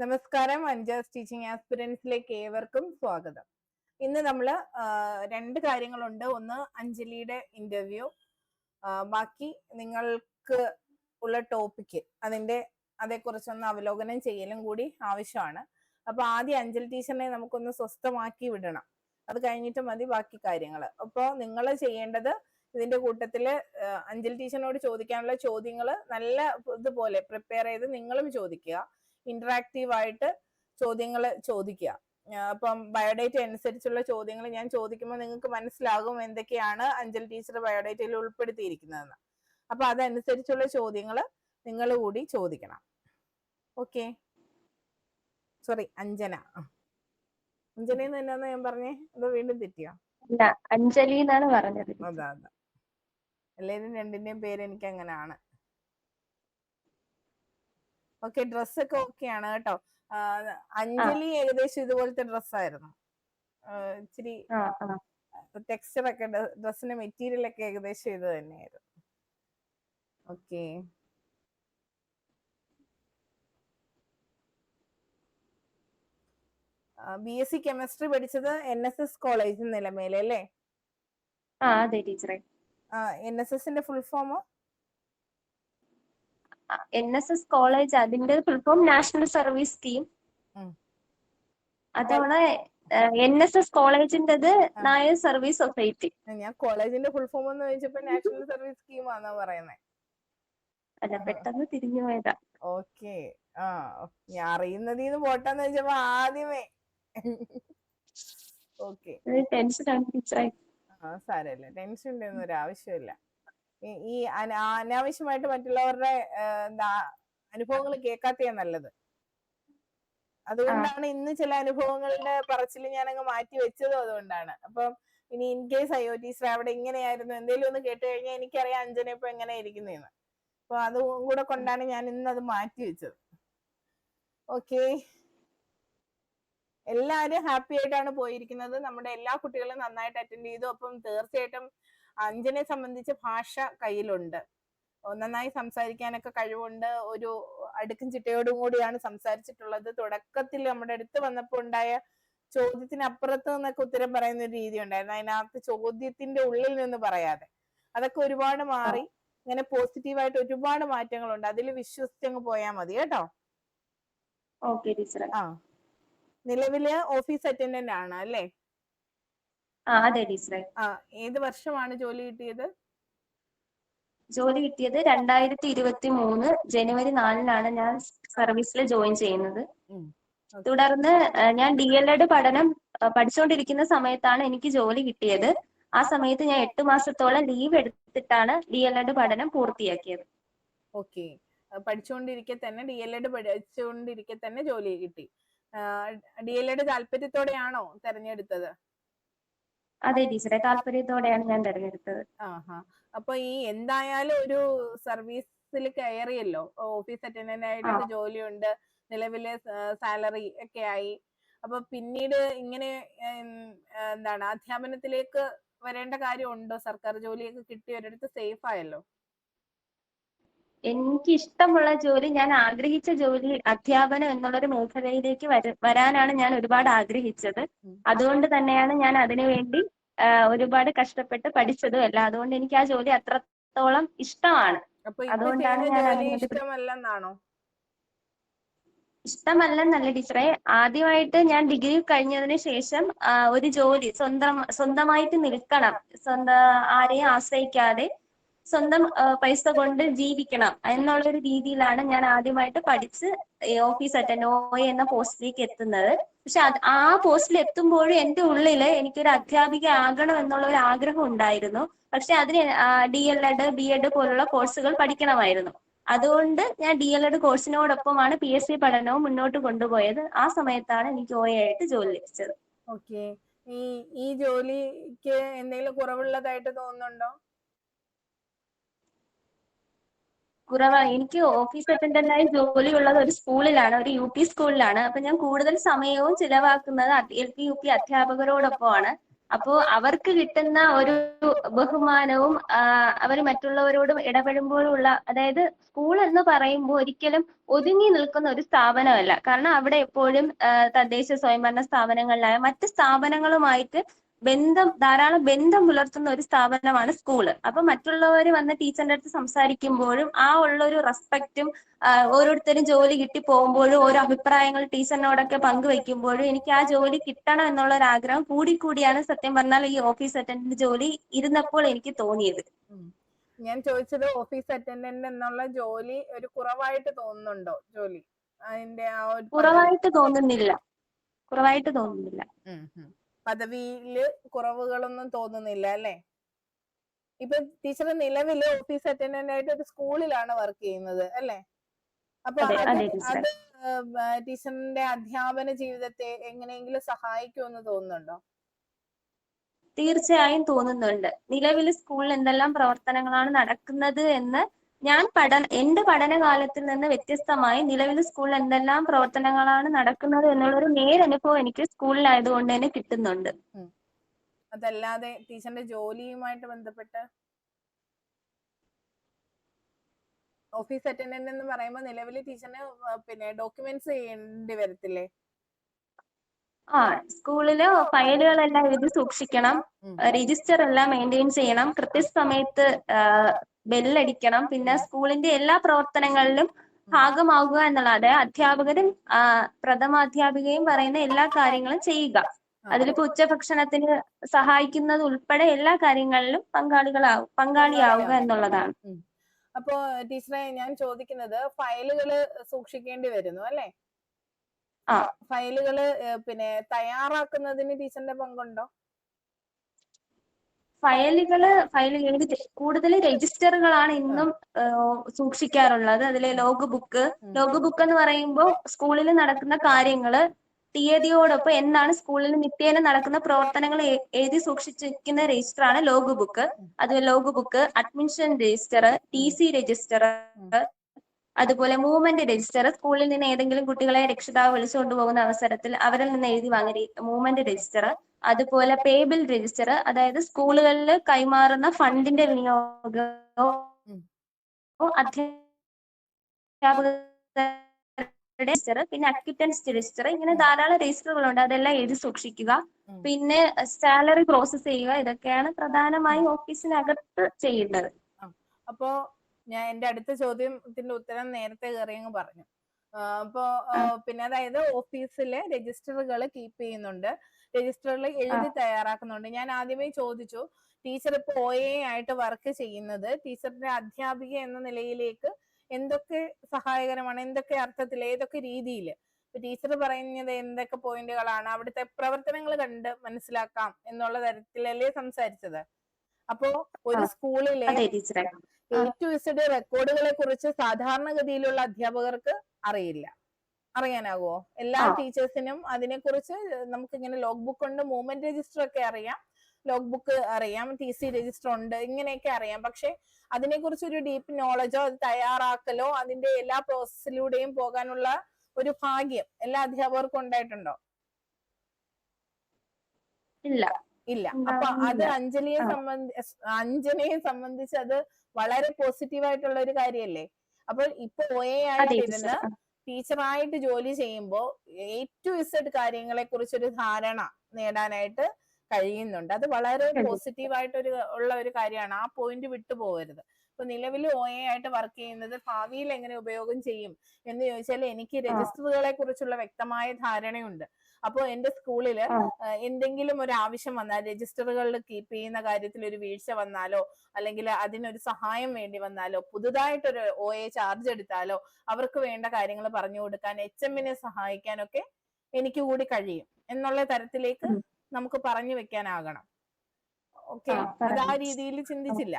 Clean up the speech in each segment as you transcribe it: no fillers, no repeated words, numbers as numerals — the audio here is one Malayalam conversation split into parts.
നമസ്കാരം, അഞ്ജാസ് ടീച്ചിങ് ആസ്പിരൻസിലേക്ക് ഏവർക്കും സ്വാഗതം. ഇന്ന് നമ്മൾ രണ്ട് കാര്യങ്ങളുണ്ട്. ഒന്ന് അഞ്ജലിയുടെ ഇന്റർവ്യൂ, ബാക്കി നിങ്ങൾക്ക് ഉള്ള ടോപ്പിക്ക് അതേക്കുറിച്ചൊന്ന് അവലോകനം ചെയ്യലും കൂടി ആവശ്യമാണ്. അപ്പൊ ആദ്യം അഞ്ജലി ടീച്ചറിനെ നമുക്കൊന്ന് സ്വസ്ഥമാക്കി വിടണം. അത് കഴിഞ്ഞിട്ട് മതി ബാക്കി കാര്യങ്ങൾ. അപ്പോൾ നിങ്ങൾ ചെയ്യേണ്ടത് ഇതിന്റെ കൂട്ടത്തില് അഞ്ജലി ടീച്ചറിനോട് ചോദിക്കാനുള്ള ചോദ്യങ്ങൾ നല്ല ഇതുപോലെ പ്രിപ്പയർ ചെയ്ത് നിങ്ങളും ചോദിക്കുക. ഇന്ററാക്റ്റീവ് ആയിട്ട് ചോദ്യങ്ങൾ ചോദിക്കുക. അപ്പം ബയോഡേറ്റ അനുസരിച്ചുള്ള ചോദ്യങ്ങൾ ഞാൻ ചോദിക്കുമ്പോൾ നിങ്ങൾക്ക് മനസ്സിലാകും എന്തൊക്കെയാണ് അഞ്ജലി ടീച്ചർ ബയോഡേറ്റയിൽ ഉൾപ്പെടുത്തിയിരിക്കുന്നതെന്ന്. അപ്പൊ അതനുസരിച്ചുള്ള ചോദ്യങ്ങൾ നിങ്ങൾ കൂടി ചോദിക്കണം. ഓക്കെ, സോറി, അഞ്ജന എന്ന് തന്നെയാന്ന് ഞാൻ പറഞ്ഞേ, അതോ വീണ്ടും തെറ്റിയോ? അഞ്ജലി എന്നാണ് പറഞ്ഞത്. അതാ എല്ലാവരും രണ്ടിന്റെയും പേര് എനിക്ക് അങ്ങനെയാണ്. ഓക്കെ, ഡ്രസ്സൊക്കെ ഓക്കെയാണ് കേട്ടോ. അഞ്ജലി ഏകദേശം ഇതുപോലത്തെ ഡ്രസ്സായിരുന്നു. ഇച്ചിരി ടെക്സ്ചർ ഒക്കെ, ഡ്രസ്സിന്റെ മെറ്റീരിയൽ ഒക്കെ ഏകദേശം ഇത് തന്നെയായിരുന്നു. ഓക്കെ, BSc കെമിസ്ട്രി പഠിച്ചത് NSS കോളേജ് നിലമേൽ അല്ലേ? അതെ ടീച്ചറെ. NSS full form? NSS college, അതിന്റെ full form national service scheme. അതോടെ NSS കോളേജിന്റേത് നായർ സർവീസ് സൊസൈറ്റി. ഞാൻ കോളേജിന്റെ ഫുൾ ഫോം എന്ന് ചോദിച്ചപ്പോ നാഷണൽ സർവീസ് സ്കീം ആണോ പറയുന്നത്? അല്ല, പെട്ടെന്ന് തിരിഞ്ഞു പോയതാ. ഓക്കെ, ഞാൻ അറിയുന്നതിന്ന് പോട്ടെന്ന് വെച്ചപ്പോ ആദ്യമേ. ഓക്കെ, സാരമില്ല, ടെൻഷൻ്റെ ഒന്നും ഒരു ആവശ്യമില്ല. ഈ അനാവശ്യമായിട്ട് മറ്റുള്ളവരുടെ അനുഭവങ്ങൾ കേൾക്കാത്തയാ നല്ലത്. അതുകൊണ്ടാണ് ഇന്ന് ചില അനുഭവങ്ങളുടെ പറച്ചിൽ ഞാൻ അങ്ങ് മാറ്റി വെച്ചതും അതുകൊണ്ടാണ്. അപ്പം ഇനി ഇൻ കേസ് IOTs അവിടെ ഇങ്ങനെയായിരുന്നു എന്തെങ്കിലും ഒന്ന് കേട്ട് കഴിഞ്ഞാൽ എനിക്കറിയാം അഞ്ജന ഇപ്പൊ എങ്ങനെ ഇരിക്കുന്നതെന്ന്. അപ്പൊ അതും കൂടെ കൊണ്ടാണ് ഞാൻ ഇന്ന് അത് മാറ്റി വെച്ചത്. ഓക്കെ, എല്ലാവരും ഹാപ്പി ആയിട്ടാണ് പോയിരിക്കുന്നത്. നമ്മുടെ എല്ലാ കുട്ടികളും നന്നായിട്ട് അറ്റൻഡ് ചെയ്തു. അപ്പം തീർച്ചയായിട്ടും അഞ്ജനെ സംബന്ധിച്ച് ഭാഷ കയ്യിലുണ്ട്, നന്നായി സംസാരിക്കാനൊക്കെ കഴിവുണ്ട്. ഒരു അടുക്കും ചിട്ടയോടും കൂടിയാണ് സംസാരിച്ചിട്ടുള്ളത്. തുടക്കത്തിൽ നമ്മുടെ അടുത്ത് വന്നപ്പോൾ ഉണ്ടായ ചോദ്യത്തിനപ്പുറത്ത് നിന്നൊക്കെ ഉത്തരം പറയുന്ന ഒരു രീതി ഉണ്ടായിരുന്നു. അതിനകത്ത് ചോദ്യത്തിന്റെ ഉള്ളിൽ നിന്ന് പറയാതെ അതൊക്കെ ഒരുപാട് മാറി. ഇങ്ങനെ പോസിറ്റീവായിട്ട് ഒരുപാട് മാറ്റങ്ങളുണ്ട്. അതിൽ വിശ്വസിച്ചങ്ങ് പോയാൽ മതി കേട്ടോ. നിലവില് ഓഫീസ് അറ്റൻഡന്റ് ആണ് അല്ലേ? അതെ ടീച്ചറെ. ഏത് വർഷമാണ് ജോലി കിട്ടിയത്? ജോലി കിട്ടിയത് 2023 ജനുവരി 4-നാണ് ഞാൻ സർവീസിൽ ജോയിൻ ചെയ്യുന്നത്. തുടർന്ന് ഞാൻ DLED പഠനം പഠിച്ചുകൊണ്ടിരിക്കുന്ന സമയത്താണ് എനിക്ക് ജോലി കിട്ടിയത്. ആ സമയത്ത് ഞാൻ 8 മാസത്തോളം ലീവ് എടുത്തിട്ടാണ് DLED പഠനം പൂർത്തിയാക്കിയത്. ഓക്കെ, പഠിച്ചുകൊണ്ടിരിക്കെ തന്നെ ജോലി കിട്ടി. DLED താല്പര്യത്തോടെയാണോ തെരഞ്ഞെടുത്തത്? അതെ ടീച്ചറെ, താല്പര്യത്തോടെയാണ് ഞാൻ തെരഞ്ഞെടുത്തത്. അപ്പൊ ഈ എന്തായാലും ഒരു സർവീസിൽ കയറിയല്ലോ, ഓഫീസ് അറ്റൻഡന്റ് ആയിട്ടൊക്കെ ജോലിയുണ്ട്, നിലവിലെ സാലറി ഒക്കെ ആയി. അപ്പൊ പിന്നീട് ഇങ്ങനെ എന്താണ് അധ്യാപനത്തിലേക്ക് വരേണ്ട കാര്യമുണ്ടോ? സർക്കാർ ജോലിയൊക്കെ കിട്ടി ഒരിടത്ത് സേഫ് ആയല്ലോ. എനിക്ക് ഇഷ്ടമുള്ള ജോലി, ഞാൻ ആഗ്രഹിച്ച ജോലി അധ്യാപനം എന്നുള്ളൊരു മേഖലയിലേക്ക് വരാനാണ് ഞാൻ ഒരുപാട് ആഗ്രഹിച്ചത്. അതുകൊണ്ട് തന്നെയാണ് ഞാൻ അതിനുവേണ്ടി ഒരുപാട് കഷ്ടപ്പെട്ട് പഠിച്ചതും അല്ല. അതുകൊണ്ട് എനിക്ക് ആ ജോലി അത്രത്തോളം ഇഷ്ടമാണ്. അതുകൊണ്ടാണ് ഞാൻ ഇഷ്ടമല്ലെന്നല്ല ടീച്ചറെ, ആദ്യമായിട്ട് ഞാൻ ഡിഗ്രി കഴിഞ്ഞതിന് ശേഷം ഒരു ജോലി സ്വന്തമായിട്ട് നിൽക്കണം, ആരെയും ആശ്രയിക്കാതെ സ്വന്തം പൈസ കൊണ്ട് ജീവിക്കണം എന്നുള്ളൊരു രീതിയിലാണ് ഞാൻ ആദ്യമായിട്ട് പഠിച്ച് ഓഫീസ് അറ്റൻഡ് OA എന്ന പോസ്റ്റിലേക്ക് എത്തുന്നത്. പക്ഷെ ആ പോസ്റ്റിൽ എത്തുമ്പോഴും എന്റെ ഉള്ളില് എനിക്കൊരു അധ്യാപിക ആകണം എന്നുള്ള ഒരു ആഗ്രഹം ഉണ്ടായിരുന്നു. പക്ഷെ അതിന് DLED BEd പോലുള്ള കോഴ്സുകൾ പഠിക്കണമായിരുന്നു. അതുകൊണ്ട് ഞാൻ DLED കോഴ്സിനോടൊപ്പമാണ് PSC പഠനവും മുന്നോട്ട് കൊണ്ടുപോയത്. ആ സമയത്താണ് എനിക്ക് OA ആയിട്ട് ജോലി ലഭിച്ചത്. ഓക്കെ, ഈ ജോലിക്ക് എന്തെങ്കിലും കുറവുള്ളതായിട്ട് തോന്നുന്നുണ്ടോ? എനിക്ക് ഓഫീസ് അറ്റൻഡന്റായി ജോലിയുള്ളത് ഒരു സ്കൂളിലാണ്, ഒരു UP സ്കൂളിലാണ്. അപ്പൊ ഞാൻ കൂടുതൽ സമയവും ചിലവാക്കുന്നത് LP UP അധ്യാപകരോടൊപ്പമാണ്. അപ്പോ അവർക്ക് കിട്ടുന്ന ഒരു ബഹുമാനവും അവർ മറ്റുള്ളവരോടും ഇടപെടുമ്പോഴുള്ള, അതായത് സ്കൂൾ എന്ന് പറയുമ്പോൾ ഒരിക്കലും ഒതുങ്ങി നിൽക്കുന്ന ഒരു സ്ഥാപനമല്ല. കാരണം അവിടെ എപ്പോഴും തദ്ദേശ സ്വയംഭരണ സ്ഥാപനങ്ങളിലായ മറ്റ് സ്ഥാപനങ്ങളുമായിട്ട് ധാരാളം ബന്ധം പുലർത്തുന്ന ഒരു സ്ഥാപനമാണ് സ്കൂള്. അപ്പൊ മറ്റുള്ളവർ വന്ന് ടീച്ചറിന്റെ അടുത്ത് സംസാരിക്കുമ്പോഴും ആ ഉള്ള ഒരു റെസ്പെക്റ്റും, ഓരോരുത്തരും ജോലി കിട്ടി പോകുമ്പോഴും ഓരോ അഭിപ്രായങ്ങൾ ടീച്ചറിനോടൊക്കെ പങ്കുവെക്കുമ്പോഴും എനിക്ക് ആ ജോലി കിട്ടണം എന്നുള്ള ഒരു ആഗ്രഹം കൂടിയാണ് സത്യം പറഞ്ഞാൽ ഈ ഓഫീസ് അറ്റൻഡന്റ് ജോലി ഇരുന്നപ്പോൾ എനിക്ക് തോന്നിയത്. ഞാൻ ചോദിച്ചത് ഓഫീസ് അറ്റൻഡന്റ് എന്നുള്ള ജോലി ഒരു കുറവായിട്ട് തോന്നുന്നുണ്ടോ? ജോലി അതിന്റെ ആ ഒരു കുറവായിട്ട് തോന്നുന്നില്ല. പദവിയില് കുറവുകളൊന്നും തോന്നുന്നില്ല അല്ലെ? ഇപ്പൊ ടീച്ചർ നിലവില് ഓഫീസ് അറ്റൻഡന്റ് ആയിട്ട് ഒരു സ്കൂളിലാണ് വർക്ക് ചെയ്യുന്നത് അല്ലെ? അപ്പൊ അത് ടീച്ചറിന്റെ അധ്യാപന ജീവിതത്തെ എങ്ങനെയെങ്കിലും സഹായിക്കുമെന്ന് തോന്നുന്നുണ്ടോ? തീർച്ചയായും തോന്നുന്നുണ്ട്. നിലവിൽ സ്കൂളിൽ എന്തെല്ലാം പ്രവർത്തനങ്ങളാണ് നടക്കുന്നത് എന്ന് എന്റെ പഠനകാലത്തിൽ നിന്ന് വ്യത്യസ്തമായി നിലവിൽ സ്കൂളിൽ എന്തെല്ലാം പ്രവർത്തനങ്ങളാണ് നടക്കുന്നത് എന്നുള്ളൊരു നേരനുഭവം എനിക്ക് സ്കൂളിലായതുകൊണ്ട് തന്നെ കിട്ടുന്നുണ്ട്. അതല്ലാതെ ടീച്ചറിന്റെ ജോലിയുമായിട്ട് ബന്ധപ്പെട്ട് ഓഫീസ് അറ്റൻഡന്റ് എന്ന് പറയുമ്പോൾ നിലവിൽ ടീച്ചറിന് പിന്നെ ഡോക്യുമെന്റ്സ് ചെയ്യേണ്ടി വരത്തില്ലേ? സ്കൂളില് ഫയലുകളെല്ലാം എഴുതി സൂക്ഷിക്കണം, രജിസ്റ്റർ എല്ലാം മെയിൻറ്റെയിൻ ചെയ്യണം, കൃത്യസമയത്ത് ബെല്ലടിക്കണം, പിന്നെ സ്കൂളിന്റെ എല്ലാ പ്രവർത്തനങ്ങളിലും ഭാഗമാകുക എന്നുള്ളത് അധ്യാപകരും പ്രഥമാധ്യാപികയും പറയുന്ന എല്ലാ കാര്യങ്ങളും ചെയ്യുക. അതിലിപ്പോ ഉച്ചഭക്ഷണത്തിന് സഹായിക്കുന്നത് ഉൾപ്പെടെ എല്ലാ കാര്യങ്ങളിലും പങ്കാളിയാവുക എന്നുള്ളതാണ്. അപ്പോ ടീച്ചറെ ഞാൻ ചോദിക്കുന്നത്, ഫയലുകള് സൂക്ഷിക്കേണ്ടി വരുന്നു അല്ലെ? ഫയലുകള് പിന്നെ തയ്യാറാക്കുന്നതിന് ടീച്ചറിന്റെ പങ്കുണ്ടോ? ഫയലുകള് കൂടുതൽ രജിസ്റ്ററുകളാണ് ഇന്നും സൂക്ഷിക്കാറുള്ളത്. അതിലെ ലോഗ് ബുക്ക് എന്ന് പറയുമ്പോൾ സ്കൂളിൽ നടക്കുന്ന കാര്യങ്ങള് തീയതിയോടൊപ്പം എന്നാണ് സ്കൂളിൽ നിത്യേന നടക്കുന്ന പ്രവർത്തനങ്ങൾ എഴുതി സൂക്ഷിച്ചിരിക്കുന്ന രജിസ്റ്ററാണ് ലോഗ് ബുക്ക്. അത് log book, admission register, TC register, അതുപോലെ മൂവ്മെന്റ് രജിസ്റ്റർ, സ്കൂളിൽ നിന്ന് ഏതെങ്കിലും കുട്ടികളെ രക്ഷിതാവ് വിളിച്ചുകൊണ്ടു പോകുന്ന അവസരത്തിൽ അവരിൽ നിന്ന് എഴുതി വാങ്ങിയ മൂവ്മെന്റ് രജിസ്റ്റർ, അതുപോലെ പേ ബിൽ രജിസ്റ്റർ, അതായത് സ്കൂളുകളിൽ കൈമാറുന്ന ഫണ്ടിന്റെ വിനിയോഗം, രജിസ്റ്റർ, പിന്നെ അക്വിറ്റൻസ് രജിസ്റ്റർ, ഇങ്ങനെ ധാരാളം രജിസ്റ്ററുകളുണ്ട്. അതെല്ലാം എഴുതി സൂക്ഷിക്കുക. പിന്നെ സാലറി പ്രോസസ് ചെയ്യുക. ഇതൊക്കെയാണ് പ്രധാനമായും ഓഫീസിനകത്ത് ചെയ്യുന്നത്. അപ്പോ ഞാൻ എന്റെ അടുത്ത ചോദ്യത്തിന്റെ ഉത്തരം നേരത്തെ കയറിയങ്ങ് പറഞ്ഞു. അപ്പോ പിന്നെ അതായത് ഓഫീസിലെ രജിസ്റ്ററുകൾ കീപ്പ് ചെയ്യുന്നുണ്ട്, രജിസ്റ്ററിൽ എഴുതി തയ്യാറാക്കുന്നുണ്ട്. ഞാൻ ആദ്യമേ ചോദിച്ചു, ടീച്ചർ ഇപ്പൊ OA ആയിട്ട് വർക്ക് ചെയ്യുന്നത് ടീച്ചറിന്റെ അധ്യാപിക എന്ന നിലയിലേക്ക് എന്തൊക്കെ സഹായകരമാണ്, എന്തൊക്കെ അർത്ഥത്തിൽ, ഏതൊക്കെ രീതിയിൽ? ടീച്ചർ പറയുന്നത് എന്തൊക്കെ പോയിന്റുകളാണ്, അവിടുത്തെ പ്രവർത്തനങ്ങൾ കണ്ട് മനസ്സിലാക്കാം എന്നുള്ള തരത്തിലല്ലേ സംസാരിച്ചത്? അപ്പോ ഒരു സ്കൂളിലെ A-to-Z റെക്കോർഡുകളെ കുറിച്ച് സാധാരണഗതിയിലുള്ള അധ്യാപകർക്ക് അറിയില്ല. അറിയാനാകുമോ? എല്ലാ ടീച്ചേഴ്സിനും അതിനെക്കുറിച്ച് നമുക്ക് ഇങ്ങനെ ലോഗ് ബുക്ക് ഉണ്ട്, മൂവ്മെന്റ് രജിസ്റ്റർ ഒക്കെ അറിയാം, ലോഗ് ബുക്ക് അറിയാം, TC രജിസ്റ്റർ ഉണ്ട്, ഇങ്ങനെയൊക്കെ അറിയാം. പക്ഷെ അതിനെക്കുറിച്ച് ഒരു ഡീപ്പ് നോളജോ അത് തയ്യാറാക്കലോ അതിന്റെ എല്ലാ പ്രോസസ്സിലൂടെയും പോകാനുള്ള ഒരു ഭാഗ്യം എല്ലാ അധ്യാപകർക്കും ഉണ്ടായിട്ടുണ്ടോ? ഇല്ല. അപ്പൊ അത് അഞ്ജനയെ സംബന്ധിച്ച് അത് വളരെ പോസിറ്റീവായിട്ടുള്ള ഒരു കാര്യമല്ലേ? അപ്പൊ ഇപ്പൊ OA ആയിട്ടിരുന്ന് ടീച്ചറായിട്ട് ജോലി ചെയ്യുമ്പോ A-to-Z കാര്യങ്ങളെ കുറിച്ചൊരു ധാരണ നേടാനായിട്ട് കഴിയുന്നുണ്ട്. അത് വളരെ പോസിറ്റീവായിട്ട് ഉള്ള ഒരു കാര്യമാണ്. ആ പോയിന്റ് വിട്ടുപോകരുത്. ഇപ്പൊ നിലവിൽ OA ആയിട്ട് വർക്ക് ചെയ്യുന്നത് ഭാവിയിൽ എങ്ങനെ ഉപയോഗം ചെയ്യും എന്ന് ചോദിച്ചാൽ എനിക്ക് രജിസ്റ്ററുകളെ കുറിച്ചുള്ള വ്യക്തമായ ധാരണയുണ്ട്. അപ്പൊ എന്റെ സ്കൂളില് എന്തെങ്കിലും ഒരു ആവശ്യം വന്നാൽ, രജിസ്റ്ററുകളിൽ കീപ്പ് ചെയ്യുന്ന കാര്യത്തിൽ ഒരു വീഴ്ച വന്നാലോ, അല്ലെങ്കിൽ അതിനൊരു സഹായം വേണ്ടി വന്നാലോ, പുതുതായിട്ടൊരു OA ചാർജ് എടുത്താലോ, അവർക്ക് വേണ്ട കാര്യങ്ങൾ പറഞ്ഞു കൊടുക്കാൻ, HM-നെ സഹായിക്കാനൊക്കെ എനിക്ക് കൂടി കഴിയും എന്നുള്ള തരത്തിലേക്ക് നമുക്ക് പറഞ്ഞു വെക്കാനാകണം. ഓക്കെ, അത് ആ രീതിയിൽ ചിന്തിച്ചില്ല.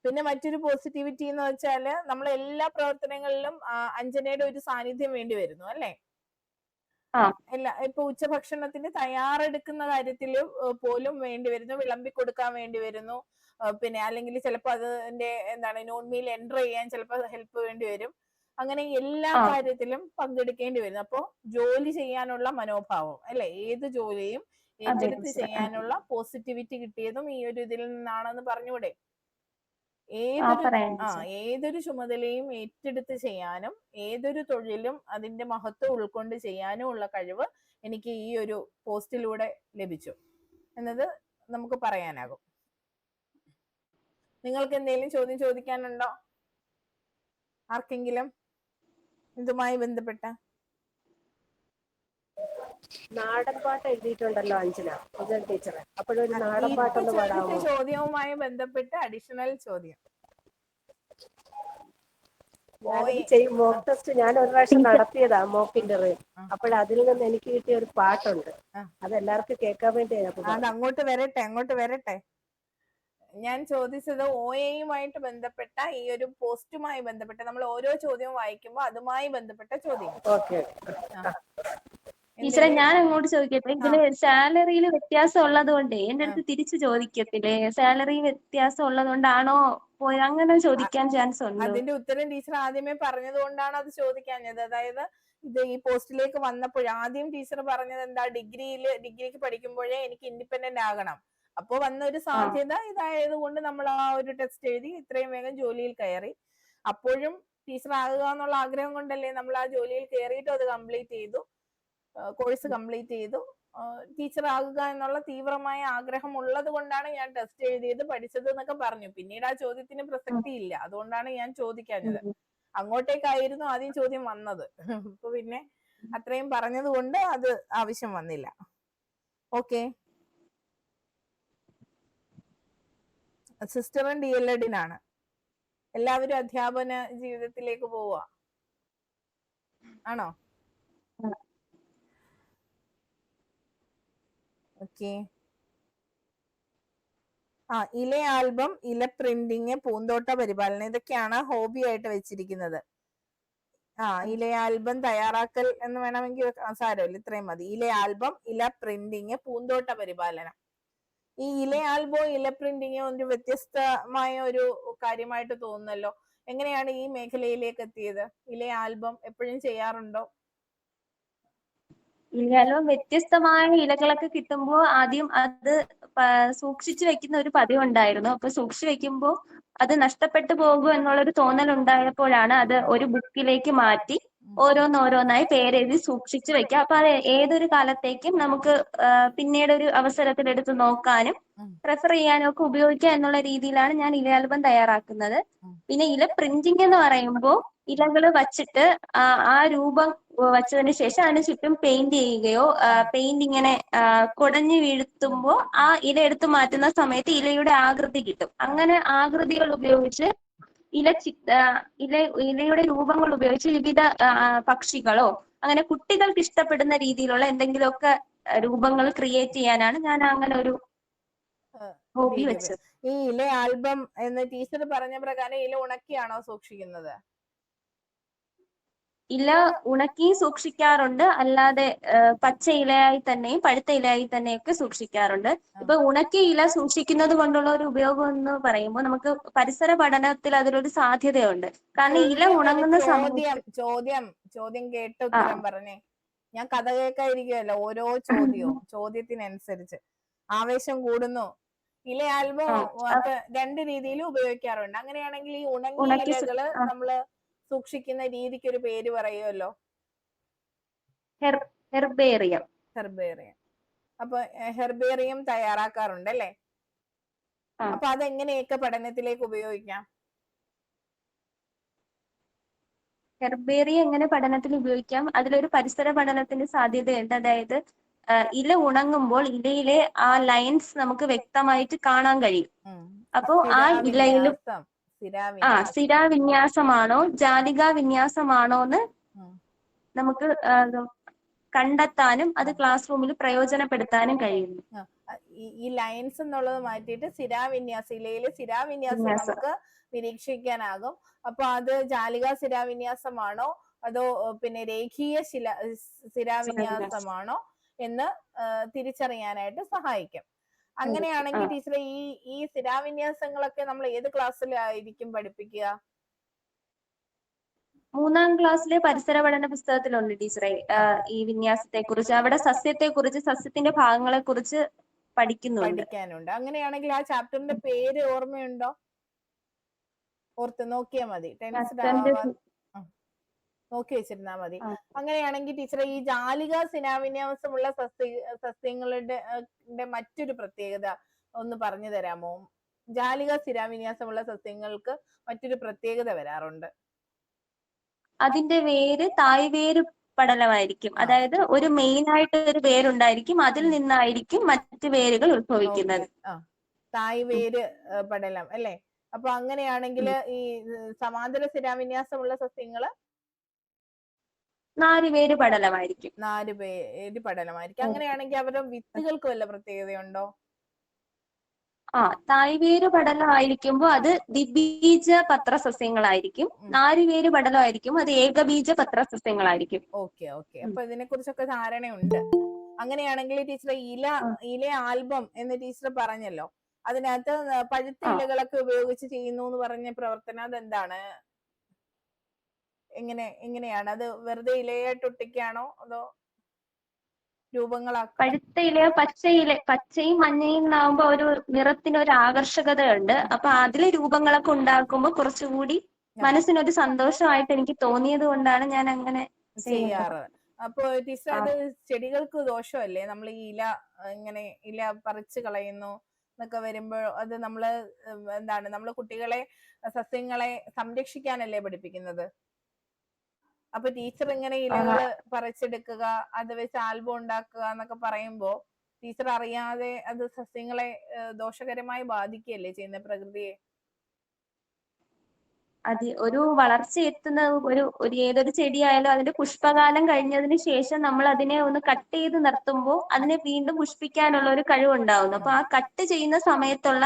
പിന്നെ മറ്റൊരു പോസിറ്റിവിറ്റി എന്ന് വെച്ചാല് നമ്മൾ എല്ലാ പ്രവർത്തനങ്ങളിലും അഞ്ജനയുടെ ഒരു സാന്നിധ്യം വേണ്ടി വരുന്നു അല്ലെ? ഇപ്പൊ ഉച്ചഭക്ഷണത്തിന് തയ്യാറെടുക്കുന്ന കാര്യത്തിൽ പോലും വേണ്ടി വരുന്നു, വിളമ്പി കൊടുക്കാൻ വേണ്ടി വരുന്നു. പിന്നെ അല്ലെങ്കിൽ ചിലപ്പോൾ അതിന്റെ നോൺ മീൽ എൻറ്റർ ചെയ്യാൻ ചിലപ്പോൾ ഹെൽപ്പ് വേണ്ടി വരും. അങ്ങനെ എല്ലാ ആ കാര്യത്തിലും പങ്കെടുക്കേണ്ടി വരുന്നു. അപ്പോ ജോലി ചെയ്യാനുള്ള മനോഭാവം അല്ലെ, ഏത് ജോലിയും അതെ ഏറ്റെടുത്ത് ടീച്ചറെ. ചെയ്യാനുള്ള പോസിറ്റിവിറ്റി കിട്ടിയതും ഈ ഒരു ഇതിൽ നിന്നാണെന്ന് പറഞ്ഞൂടെ? ആ ഏതൊരു പറയാം ടീച്ചർ. ഏതൊരു ചുമതലയും ഏറ്റെടുത്ത് ചെയ്യാനും ഏതൊരു തൊഴിലും അതിന്റെ മഹത്വം ഉൾക്കൊണ്ട് ചെയ്യാനും ഉള്ള കഴിവ് എനിക്ക് ഈ ഒരു പോസ്റ്റിലൂടെ ലഭിച്ചു എന്നത് നമുക്ക് പറയാനാകും. നിങ്ങൾക്ക് എന്തെങ്കിലും ചോദ്യം ചോദിക്കാനുണ്ടോ ആർക്കെങ്കിലും ഇതുമായി ബന്ധപ്പെട്ട? നാടൻ പാട്ട് എഴുതിയിട്ടുണ്ടല്ലോ അഞ്ജന അഞ്ജന ടീച്ചറെ, അപ്പോഴൊരു നാടൻ ഇപ്പൊ പാട്ടൊന്ന് ചോദിച്ച പാടാമോ? ചോദ്യവുമായി ബന്ധപ്പെട്ട് അഡീഷണൽ ചോദ്യം. ഞാനത് മോക്ക് ടെസ്റ്റ് ഞാൻ ഒരു പ്രാവശ്യം നടത്തിയതാ, മോക്ക് ഇന്റർവ്യൂ. അപ്പോഴതിൽ നിന്ന് എനിക്ക് കിട്ടിയ ഒരു പാട്ടുണ്ട്, അത് എല്ലാവർക്കും കേൾക്കാൻ വേണ്ടി. അത് അങ്ങോട്ട് വരട്ടെ. ഞാൻ ചോദിച്ചത് OA-യുമായിട്ട് ബന്ധപ്പെട്ട ഈ ഒരു പോസ്റ്റുമായി ബന്ധപ്പെട്ട, നമ്മൾ ഓരോ ചോദ്യവും വായിക്കുമ്പോൾ അതുമായി ബന്ധപ്പെട്ട ചോദ്യം. ഓക്കെ ടീച്ചറെ, ഞാൻ അങ്ങോട്ട് ചോദിക്കട്ടെ? ഇതില് സാലറിയിൽ വ്യത്യാസം ഉള്ളത് കൊണ്ട് എന്റെ അടുത്ത് തിരിച്ചു ചോദിക്കത്തില്ലേ? സാലറി വ്യത്യാസം ഉള്ളത് കൊണ്ടാണോ പോയത്, അങ്ങനെ ചോദിക്കാൻ ചാൻസ് ഉണ്ടോ? അതിന്റെ ഉത്തരം ടീച്ചർ ആദ്യമേ പറഞ്ഞത് കൊണ്ടാണ് അത് ചോദിക്കാഞ്ഞത്. അതായത് ഇത് ഈ പോസ്റ്റിലേക്ക് വന്നപ്പോൾ ആദ്യം ടീച്ചർ പറഞ്ഞത് എന്താ, ഡിഗ്രിക്ക് പഠിക്കുമ്പോഴേ എനിക്ക് ഇൻഡിപെൻഡന്റ് ആകണം. അപ്പോ വന്ന ഒരു സാധ്യത ഇതായത് കൊണ്ട് നമ്മൾ ആ ഒരു ടെസ്റ്റ് എഴുതി ഇത്രയും വേഗം ജോലിയിൽ കയറി. അപ്പോഴും ടീച്ചർ ആകുക എന്നുള്ള ആഗ്രഹം കൊണ്ടല്ലേ നമ്മൾ ആ ജോലിയിൽ കയറിയിട്ടും അത് കംപ്ലീറ്റ് ചെയ്തു, കോഴ്സ് കംപ്ലീറ്റ് ചെയ്തു. ടീച്ചർ ആകുക എന്നുള്ള തീവ്രമായ ആഗ്രഹം ഉള്ളത് കൊണ്ടാണ് ഞാൻ ടെസ്റ്റ് എഴുതിയത്, പഠിച്ചത് എന്നൊക്കെ പറഞ്ഞു. പിന്നീട് ആ ചോദ്യത്തിന് പ്രസക്തി ഇല്ല, അതുകൊണ്ടാണ് ഞാൻ ചോദിക്കാഞ്ഞത്. അങ്ങോട്ടേക്കായിരുന്നു ആദ്യം ചോദ്യം വന്നത്. അപ്പൊ പിന്നെ അത്രയും പറഞ്ഞത് കൊണ്ട് അത് ആവശ്യം വന്നില്ല. ഓക്കെ. സിസ്റ്ററും DLED-നാണ്. എല്ലാവരും അധ്യാപന ജീവിതത്തിലേക്ക് പോവുക ആണോ? ഓക്കെ. ഇല ആൽബം, ഇല പ്രിന്റിങ്, പൂന്തോട്ട പരിപാലനം, ഇതൊക്കെയാണ് ഹോബി ആയിട്ട് വെച്ചിരിക്കുന്നത്. ഇല ആൽബം തയ്യാറാക്കൽ എന്ന് വേണമെങ്കിൽ സാരമില്ല, ഇത്രയും മതി. ഇല ആൽബം, ഇല പ്രിന്റിങ്, പൂന്തോട്ട പരിപാലനം. ഈ ഇല ആൽബവും ഇല പ്രിന്റിങ്ങും ഒരു വ്യത്യസ്തമായ ഒരു കാര്യമായിട്ട് തോന്നുന്നല്ലോ. എങ്ങനെയാണ് ഈ മേഖലയിലേക്ക് എത്തിയത്? ഇല ആൽബം എപ്പോഴും ചെയ്യാറുണ്ടോ? ഇലകളും വ്യത്യസ്തമായ ഇലകളൊക്കെ കിട്ടുമ്പോൾ ആദ്യം അത് സൂക്ഷിച്ചു വെക്കുന്ന ഒരു പതിവുണ്ടായിരുന്നു. അപ്പൊ സൂക്ഷിച്ചു വെക്കുമ്പോൾ അത് നഷ്ടപ്പെട്ടു പോകും എന്നുള്ളൊരു തോന്നൽ ഉണ്ടായപ്പോഴാണ് അത് ഒരു ബുക്കിലേക്ക് മാറ്റി ഓരോന്നോരോന്നായി പേരെഴുതി സൂക്ഷിച്ചു വെക്കുക. അപ്പൊ അത് ഏതൊരു കാലത്തേക്കും നമുക്ക് പിന്നീട് ഒരു അവസരത്തിൽ എടുത്ത് നോക്കാനും റെഫർ ചെയ്യാനും ഒക്കെ ഉപയോഗിക്കാം എന്നുള്ള രീതിയിലാണ് ഞാൻ ഇല ആൽബം തയ്യാറാക്കുന്നത്. പിന്നെ ഇല പ്രിന്റിംഗ് എന്ന് പറയുമ്പോൾ ഇലകൾ വച്ചിട്ട് ആ രൂപം വച്ചതിന് ശേഷം അതിന് ചുറ്റും പെയിന്റ് ചെയ്യുകയോ, പെയിന്റ് ഇങ്ങനെ കുടഞ്ഞു വീഴ്ത്തുമ്പോൾ ആ ഇല എടുത്തു മാറ്റുന്ന സമയത്ത് ഇലയുടെ ആകൃതി കിട്ടും. അങ്ങനെ ആകൃതികൾ ഉപയോഗിച്ച് ഇലയുടെ രൂപങ്ങൾ ഉപയോഗിച്ച് വിവിധ പക്ഷികളോ അങ്ങനെ കുട്ടികൾക്ക് ഇഷ്ടപ്പെടുന്ന രീതിയിലുള്ള എന്തെങ്കിലുമൊക്കെ രൂപങ്ങൾ ക്രിയേറ്റ് ചെയ്യാനാണ് ഞാൻ അങ്ങനെ ഒരു ഹോബി വെച്ചത്. ഈ ഇല ആൽബം എന്ന് ടീച്ചർ പറഞ്ഞ പ്രകാരം ഇല ഉണക്കിയാണോ സൂക്ഷിക്കുന്നത്? ഇല ഉണക്കിയും സൂക്ഷിക്കാറുണ്ട്, അല്ലാതെ പച്ച ഇലയായി തന്നെയും പഴുത്ത ഇലയായി തന്നെയൊക്കെ സൂക്ഷിക്കാറുണ്ട്. ഇപ്പൊ ഉണക്കിയ ഇല സൂക്ഷിക്കുന്നത് കൊണ്ടുള്ള ഒരു ഉപയോഗം എന്ന് പറയുമ്പോൾ നമുക്ക് പരിസര പഠനത്തിൽ അതിലൊരു സാധ്യതയുണ്ട്. കാരണം ഇല ഉണങ്ങുന്ന സമയത്ത് ചോദ്യം കേട്ട് ഉത്തരം പറഞ്ഞേ. ഞാൻ കഥ കേൾക്കാതിരിക്കുവല്ലോ, ഓരോ ചോദ്യത്തിനനുസരിച്ച് ആവേശം കൂടുന്നു. ഇല ആൽബം രണ്ട് രീതിയിൽ ഉപയോഗിക്കാറുണ്ട്. അങ്ങനെയാണെങ്കിൽ ഈ ഉണങ്ങിയ ഇലകള് നമ്മള് സൂക്ഷിക്കുന്ന രീതിക്ക് ഒരു പേര് പറയുമല്ലോ. ഹെർബേറിയം. അപ്പൊ ഹെർബേറിയം തയ്യാറാക്കാറുണ്ട് അല്ലേ? അപ്പൊ അതെങ്ങനെയൊക്കെ പഠനത്തിലേക്ക് ഉപയോഗിക്കാം? ഹെർബേറിയം എങ്ങനെ പഠനത്തിൽ ഉപയോഗിക്കാം? അതിലൊരു പരിസര പഠനത്തിന് സാധ്യതയുണ്ട്. അതായത് ഇല ഉണങ്ങുമ്പോൾ ഇലയിലെ ആ ലൈൻസ് നമുക്ക് വ്യക്തമായിട്ട് കാണാൻ കഴിയും. അപ്പോ ആ ഇലയിലും സ്ഥിരാവിന്യാസമാണോ ജാലികാ വിന്യാസമാണോ എന്ന് നമുക്ക് കണ്ടെത്താനും അത് ക്ലാസ് റൂമിൽ പ്രയോജനപ്പെടുത്താനും കഴിയുന്നു. ഈ ലൈൻസ് എന്നുള്ളത് മാറ്റിയിട്ട് ഇലയിലെ സ്ഥിരാവിന്യാസം നമുക്ക് നിരീക്ഷിക്കാനാകും. അപ്പൊ അത് ജാലികാ സ്ഥിരാവിന്യാസമാണോ അതോ പിന്നെ രേഖീയ സ്ഥിരാവിന്യാസമാണോ എന്ന് തിരിച്ചറിയാനായിട്ട് സഹായിക്കും. അങ്ങനെയാണെങ്കിൽ ടീച്ചറെ ഈ സ്ഥിരാവിന്യാസങ്ങളൊക്കെ നമ്മൾ ഏത് ക്ലാസ്സിലായിരിക്കും പഠിപ്പിക്കുക? 3ാം ക്ലാസ്സിലെ പരിസര പഠന പുസ്തകത്തിലുണ്ട് ടീച്ചറെ ഈ വിന്യാസത്തെ കുറിച്ച്. അവിടെ സസ്യത്തെ കുറിച്ച്, സസ്യത്തിന്റെ ഭാഗങ്ങളെ കുറിച്ച് പഠിക്കാനുണ്ട്. അങ്ങനെയാണെങ്കിൽ ആ ചാപ്റ്ററിന്റെ പേര് ഓർമ്മയുണ്ടോ? ഓർത്ത് നോക്കിയാ മതി, ടെൻസ്ഡ് ആവാൻ നോക്കി വെച്ചിരുന്നാ മതി. അങ്ങനെയാണെങ്കിൽ ടീച്ചറെ ഈ ജാലിക ശിലാവിന്യാസമുള്ള സസ്യങ്ങളുടെ മറ്റൊരു പ്രത്യേകത ഒന്ന് പറഞ്ഞു തരാമോ? ജാലിക ശിലാവിന്യാസമുള്ള സസ്യങ്ങൾക്ക് മറ്റൊരു പ്രത്യേകത വരാറുണ്ട്. അതിന്റെ വേര് തായ്വേര് പടലമായിരിക്കും. അതായത് ഒരു മെയിൻ ആയിട്ട് ഒരു വേരുണ്ടായിരിക്കും, അതിൽ നിന്നായിരിക്കും മറ്റു വേരുകൾ ഉത്ഭവിക്കുന്നത്. തായ്വേര് പടലം അല്ലെ? അപ്പൊ അങ്ങനെയാണെങ്കിൽ ഈ സമാന്തര ശിലാവിന്യാസമുള്ള സസ്യങ്ങള് നാലുവേര് പടലമായിരിക്കും. അങ്ങനെയാണെങ്കിൽ അവരുടെ വിത്തുകൾക്ക് വല്ല പ്രത്യേകതയുണ്ടോ? തായ്വേര് പടലമായിരിക്കുമ്പോൾ അത് ദ്വിബീജ പത്ര സസ്യങ്ങളായിരിക്കും. നാലുവേര് പടലമായിരിക്കും അത് ഏകബീജ പത്ര സസ്യങ്ങളായിരിക്കും. ഓക്കെ. അപ്പൊ ഇതിനെ കുറിച്ചൊക്കെ ധാരണയുണ്ട്. അങ്ങനെയാണെങ്കിൽ ടീച്ചറെ ഇല ആൽബം എന്ന് ടീച്ചർ പറഞ്ഞല്ലോ, അതിനകത്ത് പഴുത്ത ഇലകളൊക്കെ ഉപയോഗിച്ച് ചെയ്യുന്നു എന്ന് പറഞ്ഞ പ്രവർത്തനം അതെന്താണ്? എങ്ങനെയാണ് അത്? വെറുതെ ഇലയായിട്ട് ഒട്ടിക്കാണോ അതോ രൂപങ്ങളാക്കും? പഴുത്ത ഇല, പച്ചയും മഞ്ഞയും ആകുമ്പോ ഒരു നിറത്തിനൊരു ആകർഷകതയുണ്ട്. അപ്പൊ അതിലെ രൂപങ്ങളൊക്കെ ഉണ്ടാക്കുമ്പോ കുറച്ചുകൂടി മനസ്സിനൊരു സന്തോഷമായിട്ട് എനിക്ക് തോന്നിയത് കൊണ്ടാണ് ഞാൻ അങ്ങനെ ചെയ്യാറ്. അപ്പൊ ടീച്ചർ അത് ചെടികൾക്ക് ദോഷമല്ലേ? നമ്മൾ ഈ ഇല പറിച്ചു കളയുന്നു എന്നൊക്കെ വരുമ്പോൾ അത് നമ്മള് നമ്മള് കുട്ടികളെ സസ്യങ്ങളെ സംരക്ഷിക്കാനല്ലേ പഠിപ്പിക്കുന്നത്? അപ്പൊ ടീച്ചർ ഇങ്ങനെ ഇലകള് പറിച്ചെടുക്കുക, അത് വെച്ച് ആൽബം ഉണ്ടാക്കുക എന്നൊക്കെ പറയുമ്പോ ടീച്ചർ അറിയാതെ അത് സസ്യങ്ങളെ ദോഷകരമായി ബാധിക്കുകയല്ലേ ചെയ്യുന്ന പ്രകൃതിയെ? ഒരു വളർച്ച എത്തുന്ന ഏതൊരു ചെടിയായാലും അതിന്റെ പുഷ്പകാലം കഴിഞ്ഞതിന് ശേഷം നമ്മൾ അതിനെ ഒന്ന് കട്ട് ചെയ്ത് നിർത്തുമ്പോൾ അതിനെ വീണ്ടും പുഷ്പിക്കാനുള്ള ഒരു കഴിവുണ്ടാവുന്നു. അപ്പൊ ആ കട്ട് ചെയ്യുന്ന സമയത്തുള്ള